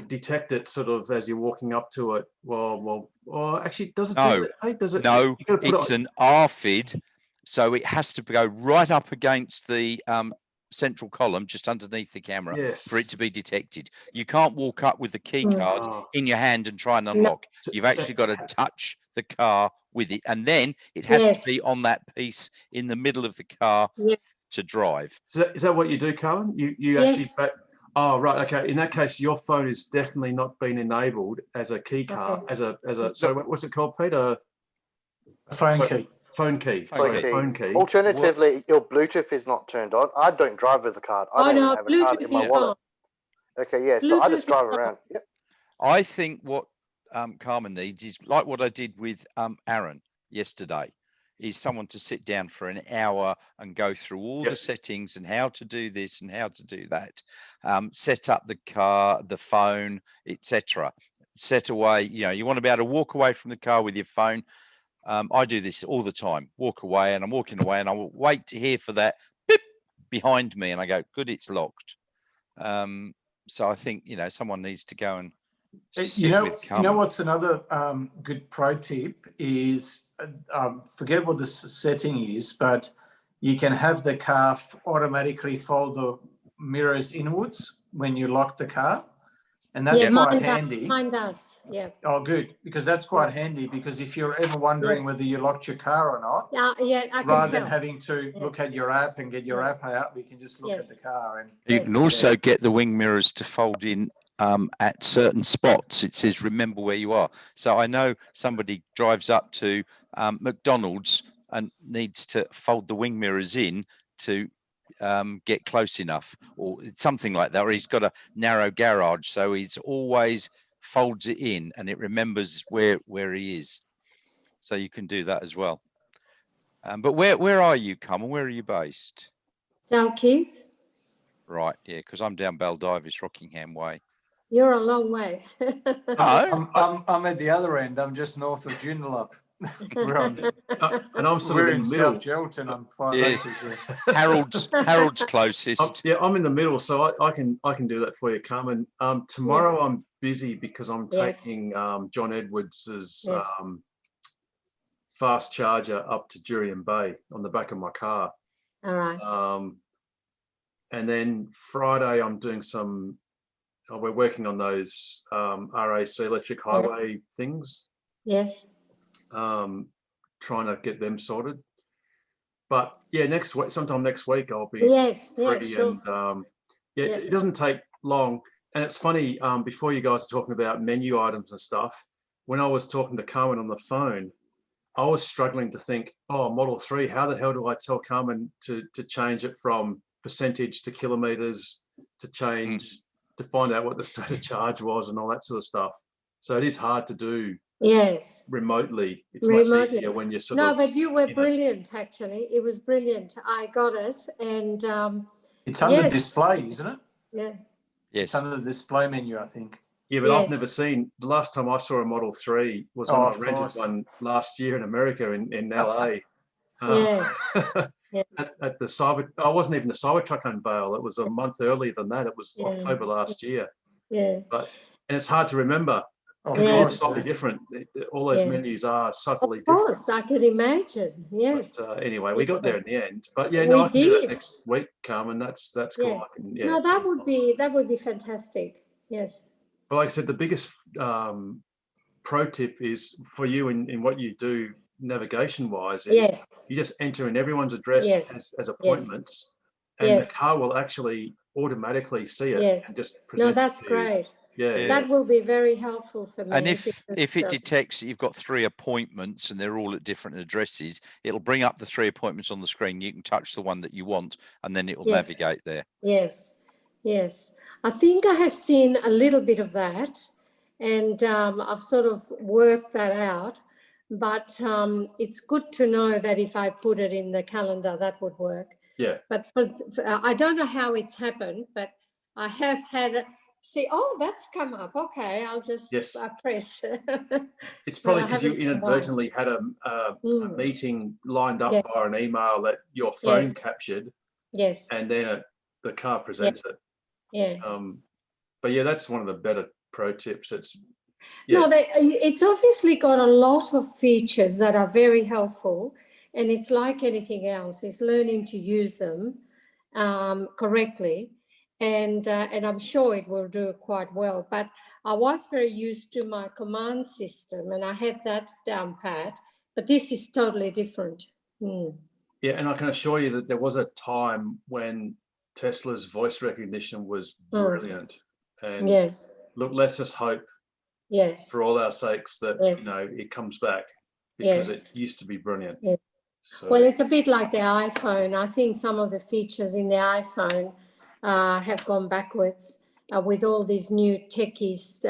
detect it sort of as you're walking up to it. Well, actually, does it? No, Does it? no, You gotta put it's it, an RFID, so it has to go right up against the central column, just underneath the camera, yes. for it to be detected. You can't walk up with the key Mm. card Oh. in your hand and try and unlock. You've actually got to touch the car with it, and then it has Yes. to be on that piece in the middle of the car Yeah. to drive. Is that what you do, Carmen? You Yes. actually. Oh, right. Okay. In that case, your phone is definitely not been enabled as a key card, Okay. as a. So what's it called, Peter? Phone key. Phone key. Phone Sorry, key. phone key. Alternatively, your Bluetooth is not turned on. I don't drive with a card. I Oh don't even no, have a card Bluetooth in my is wallet. on. Okay, yeah. So I just Bluetooth drive is on. around. Yep. I think what Carmen needs is like what I did with Aaron yesterday, is someone to sit down for an hour and go through all the settings and how to do this and how to do that, set up the car, the phone, etc. Set away, you want to be able to walk away from the car with your phone. I do this all the time, walk away, and I'm walking away and I will wait to hear for that beep behind me, and I go, good, it's locked. So I think, someone needs to go and sit with Carmen. What's another good pro tip is, forget what the setting is, but you can have the car automatically fold the mirrors inwards when you lock the car. And that's Yeah, quite handy. mine does. Yeah. Oh, good, because that's quite handy, because if you're ever wondering Yes. whether you locked your car or not, Yeah, I can rather than tell. having to look at your app and get your Yeah. app out, we can just look Yes. at the car. And You can also get the wing mirrors to fold in at certain spots. It says, remember where you are. So I know somebody drives up to McDonald's and needs to fold the wing mirrors in to get close enough, or something like that, or he's got a narrow garage, so he's always folds it in and it remembers where he is. So you can do that as well. But where are you, Carmen? Where are you based? Dalkeith, Right, yeah, because I'm down Baldivis, Rockingham way. you're a long way. I'm at the other end. I'm just north of Joondalup. And I'm sort We're of in in the middle. South Geraldton. I'm 5 Yeah. acres there. Harold's closest. Yeah, I'm in the middle, so I can do that for you, Carmen. Tomorrow I'm busy because I'm Yes. taking John Edwards's Yes. fast charger up to Jurien Bay on the back of my car. All right. And then Friday I'm doing we're working on those RAC electric highway things. Yes. Trying to get them sorted. But yeah, next week, sometime next week, I'll be Yes. Yeah. free. Sure. And it doesn't take long. And it's funny, before you guys are talking about menu items and stuff, when I was talking to Carmen on the phone, I was struggling to think, oh, Model 3, how the hell do I tell Carmen to change it from percentage to kilometers, to change, to find out what the state of charge was and all that sort of stuff. So it is hard to do. Yes. Remotely. It's much easier when you're sort of. No, but you were brilliant, actually. It was brilliant. I got it. And it's under display, isn't it? Yeah. Yes. It's under the display menu, I think. Yeah, but I've never seen, the last time I saw a Model 3 was when I rented one last year in America in LA. At the Cyber, I wasn't even the Cybertruck unveil. It was a month earlier than that. It was October last year. Yeah. And it's hard to remember. Of It's course. slightly different. All those menus are subtly Of different. course, I could imagine. Yes. But, anyway, we got there in the end. But yeah, We no, I can do that did. next week, Carmen. That's cool. I can, No, that would be fantastic. Yes. But like I said, the biggest pro tip is for you in what you do navigation wise. Yes. You just enter in everyone's address as appointments, and the car will actually automatically see it and just present No, that's it to you. great. Yeah. That will be very helpful for me. And if because, it detects that you've got 3 appointments and they're all at different addresses, it'll bring up the 3 appointments on the screen. You can touch the one that you want, and then it will navigate there. Yes, yes. I think I have seen a little bit of that, and I've sort of worked that out. But it's good to know that if I put it in the calendar, that would work. Yeah. But I don't know how it's happened, but I have had it. See, oh, that's come up. Okay, I'll just press. It's probably because you inadvertently had a meeting lined up via an email that your phone captured. Yes. And then the car presents it. Yeah. But yeah, that's one of the better pro tips. It's no, it's obviously got a lot of features that are very helpful, and it's like anything else. It's learning to use them correctly. And I'm sure it will do quite well. But I was very used to my command system, and I had that down pat. But this is totally different. Yeah, and I can assure you that there was a time when Tesla's voice recognition was brilliant. And look, let's just hope, for all our sakes, that it comes back, because it used to be brilliant. Yeah. So, well, it's a bit like the iPhone. I think some of the features in the iPhone have gone backwards with all these new techies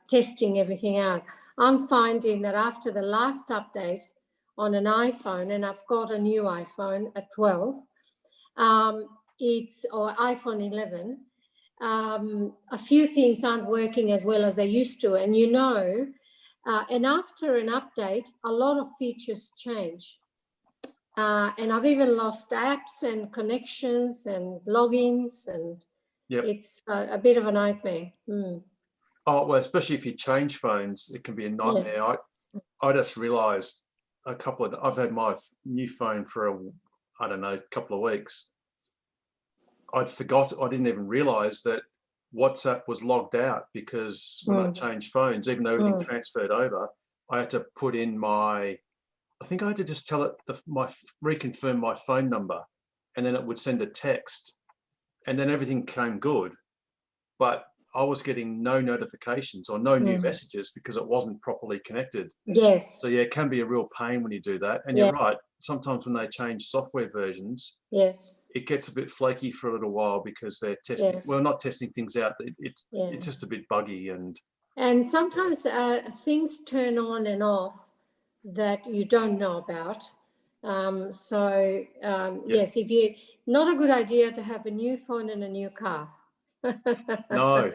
testing everything out. I'm finding that after the last update on an iPhone, and I've got a new iPhone at 12, or iPhone 11, a few things aren't working as well as they used to. And and after an update, a lot of features change. And I've even lost apps and connections and logins, and it's a bit of a nightmare. Oh, well, especially if you change phones, it can be a nightmare. I just realized I've had my new phone for a couple of weeks. I'd forgot, I didn't even realize that WhatsApp was logged out, because when I changed phones, even though everything transferred over, I had to put in I think I had to just tell it reconfirm my phone number, and then it would send a text, and then everything came good. But I was getting no notifications or no new messages because it wasn't properly connected. Yes. So yeah, it can be a real pain when you do that. And Yeah. you're right, sometimes when they change software versions, Yes. it gets a bit flaky for a little while because they're testing, Yes. well, not testing things out. It's Yeah. just a bit buggy. And sometimes things turn on and off that you don't know about. Yes, if you, not a good idea to have a new phone and a new car. No,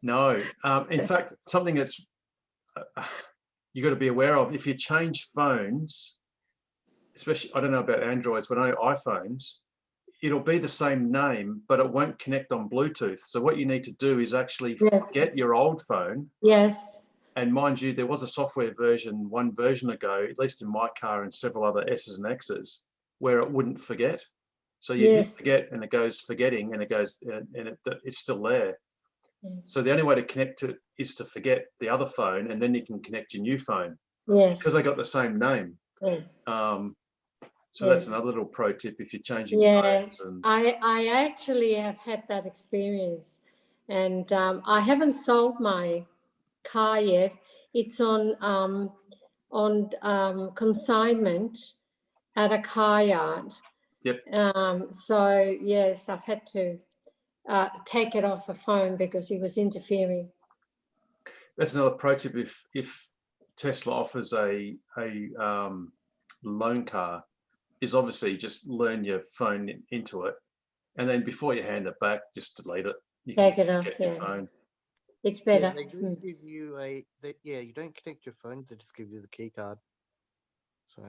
no. In fact, something that's you got to be aware of, if you change phones, especially, I don't know about Androids, but iPhones, it'll be the same name, but it won't connect on Bluetooth. So what you need to do is actually get your old phone. Yes. And mind you, there was a software version, one version ago, at least in my car and several other S's and X's, where it wouldn't forget. So you hit forget and it goes forgetting, and it goes and it's still there. So the only way to connect it is to forget the other phone, and then you can connect your new phone. Yes. Because they got the same name. Yeah. So that's another little pro tip if you're changing phones. And I actually have had that experience, and I haven't sold my car yet. It's on consignment at a car yard. Yep. So yes, I've had to take it off the phone because he was interfering. That's another pro tip. If Tesla offers a loan car, is obviously just learn your phone into it, and then before you hand it back, just delete it. You take it off. Your phone. It's better. They do give you you don't connect your phone, they just give you the key card. So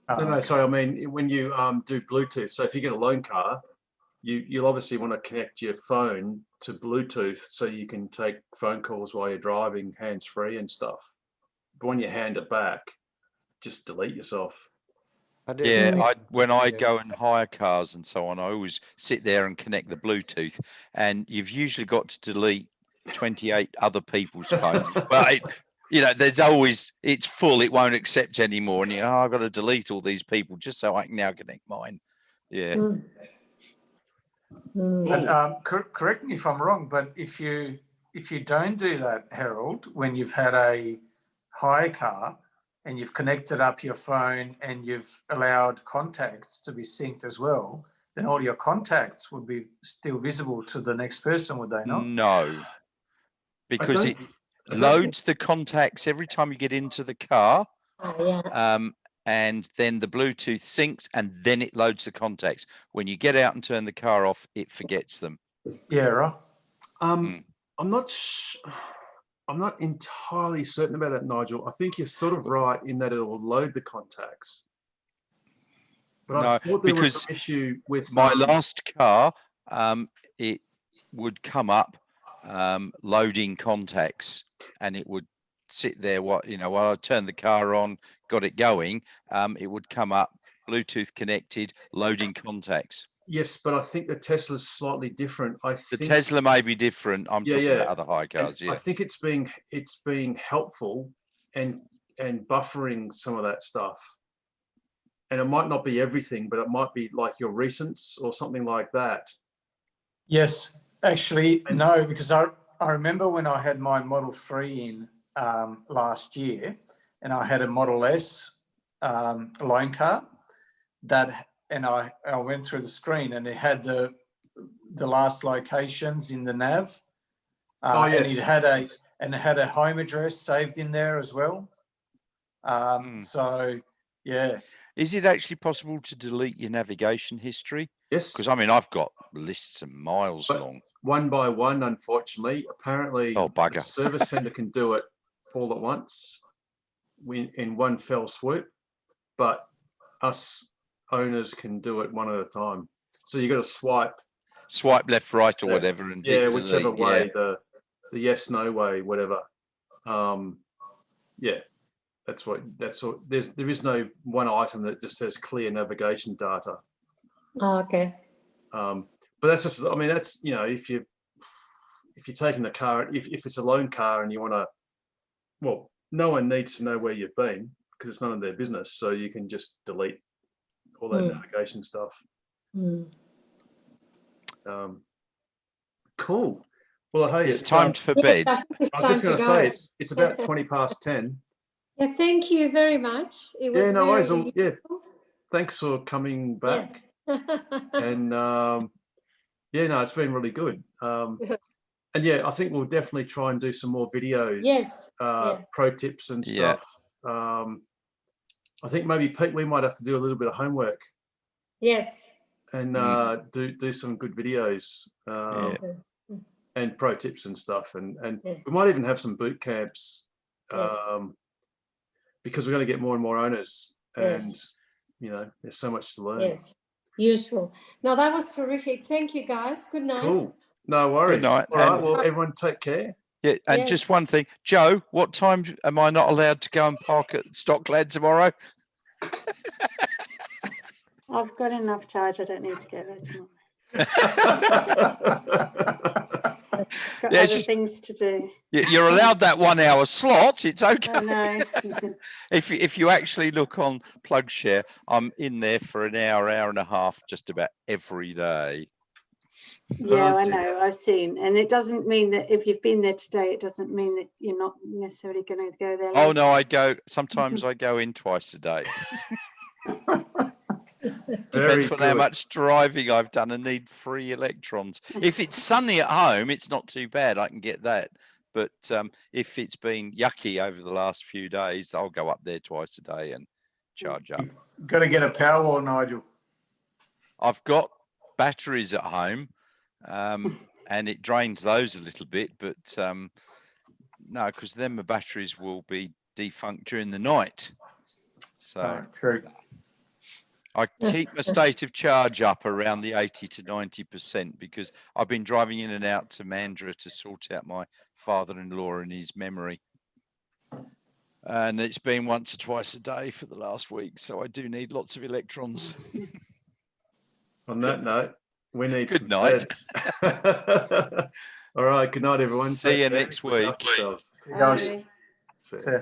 No, sorry, I mean when you do Bluetooth. So if you get a loan car, you'll obviously want to connect your phone to Bluetooth so you can take phone calls while you're driving, hands-free and stuff. But when you hand it back, just delete yourself. Yeah, when I go and hire cars and so on, I always sit there and connect the Bluetooth, and you've usually got to delete 28 other people's phones. But there's always, it's full, it won't accept anymore, and I've got to delete all these people just so I can now connect mine. Yeah. But correct me if I'm wrong, but if you don't do that, Harold, when you've had a hire car and you've connected up your phone and you've allowed contacts to be synced as well, then all your contacts would be still visible to the next person, would they not? No, because it loads the contacts every time you get into the car. And then the Bluetooth syncs, and then it loads the contacts. When you get out and turn the car off, it forgets them. Yeah, right. I'm not entirely certain about that, Nigel. I think you're sort of right in that it will load the contacts. But I thought there was an issue with my last car. It would come up loading contacts, and it would sit there. While I turned the car on, got it going, it would come up Bluetooth connected, loading contacts. Yes, but I think the Tesla's slightly different. The Tesla may be different. I'm talking about other high cars. I think it's being helpful and buffering some of that stuff. And it might not be everything, but it might be like your recents or something like that. Yes, actually, no, because I remember when I had my Model 3 in last year, and I had a Model S loan car and I went through the screen, and it had the last locations in the nav. And it had a home address saved in there as well. So yeah. Is it actually possible to delete your navigation history? Yes. Because I've got lists of miles long. One by one, unfortunately. Apparently, the service center can do it all at once in one fell swoop, but us owners can do it one at a time. So you got to swipe left, right, or whatever, and whichever way, the yes, no way, whatever. That's what. There is no one item that just says clear navigation data. Oh, okay. But that's just, I mean, that's, you know, if you're taking the car, if it's a loan car and you want to, well, no one needs to know where you've been because it's none of their business. So you can just delete all that navigation stuff. Cool. Well, hey, it's time for bed. I was just going to say it's about 20 past 10. Yeah, thank you very much. It was no worries. very Well, yeah, thanks for coming back. And yeah, no, it's been really good. And yeah, I think we'll definitely try and do some more videos. Yes. Pro tips and stuff. I think maybe Pete, we might have to do a little bit of homework. Yes. And do some good videos. And pro tips and stuff, and we might even have some boot camps, because we're going to get more and more owners, and you know, there's so much to learn. Yes, useful. No, that was terrific. Thank you, guys. Good night. Cool. No worries. Good night. All right. Well, everyone, take care. Yeah, and just one thing, Joe, what time am I not allowed to go and park at Stocklad tomorrow? I've got enough charge. I don't need to go there tomorrow. Got other things to do. You're allowed that 1 hour slot. It's okay. I know. If you actually look on PlugShare, I'm in there for an hour and a half just about every day. Yeah, I know. I've seen, and it doesn't mean that if you've been there today, it doesn't mean that you're not necessarily going to go there. Oh no, I go. Sometimes I go in twice a day. Depends on how much driving I've done and need free electrons. If it's sunny at home, it's not too bad. I can get that. But if it's been yucky over the last few days, I'll go up there twice a day and charge up. Got to get a Powerwall, Nigel. I've got batteries at home, and it drains those a little bit. But no, because then the batteries will be defunct during the night. So true. I keep my state of charge up around the 80 to 90% because I've been driving in and out to Mandurah to sort out my father-in-law and his memory. And it's been once or twice a day for the last week. So I do need lots of electrons. On that note, we need good night. All right. Good night, everyone. See you next week. See you guys. See ya.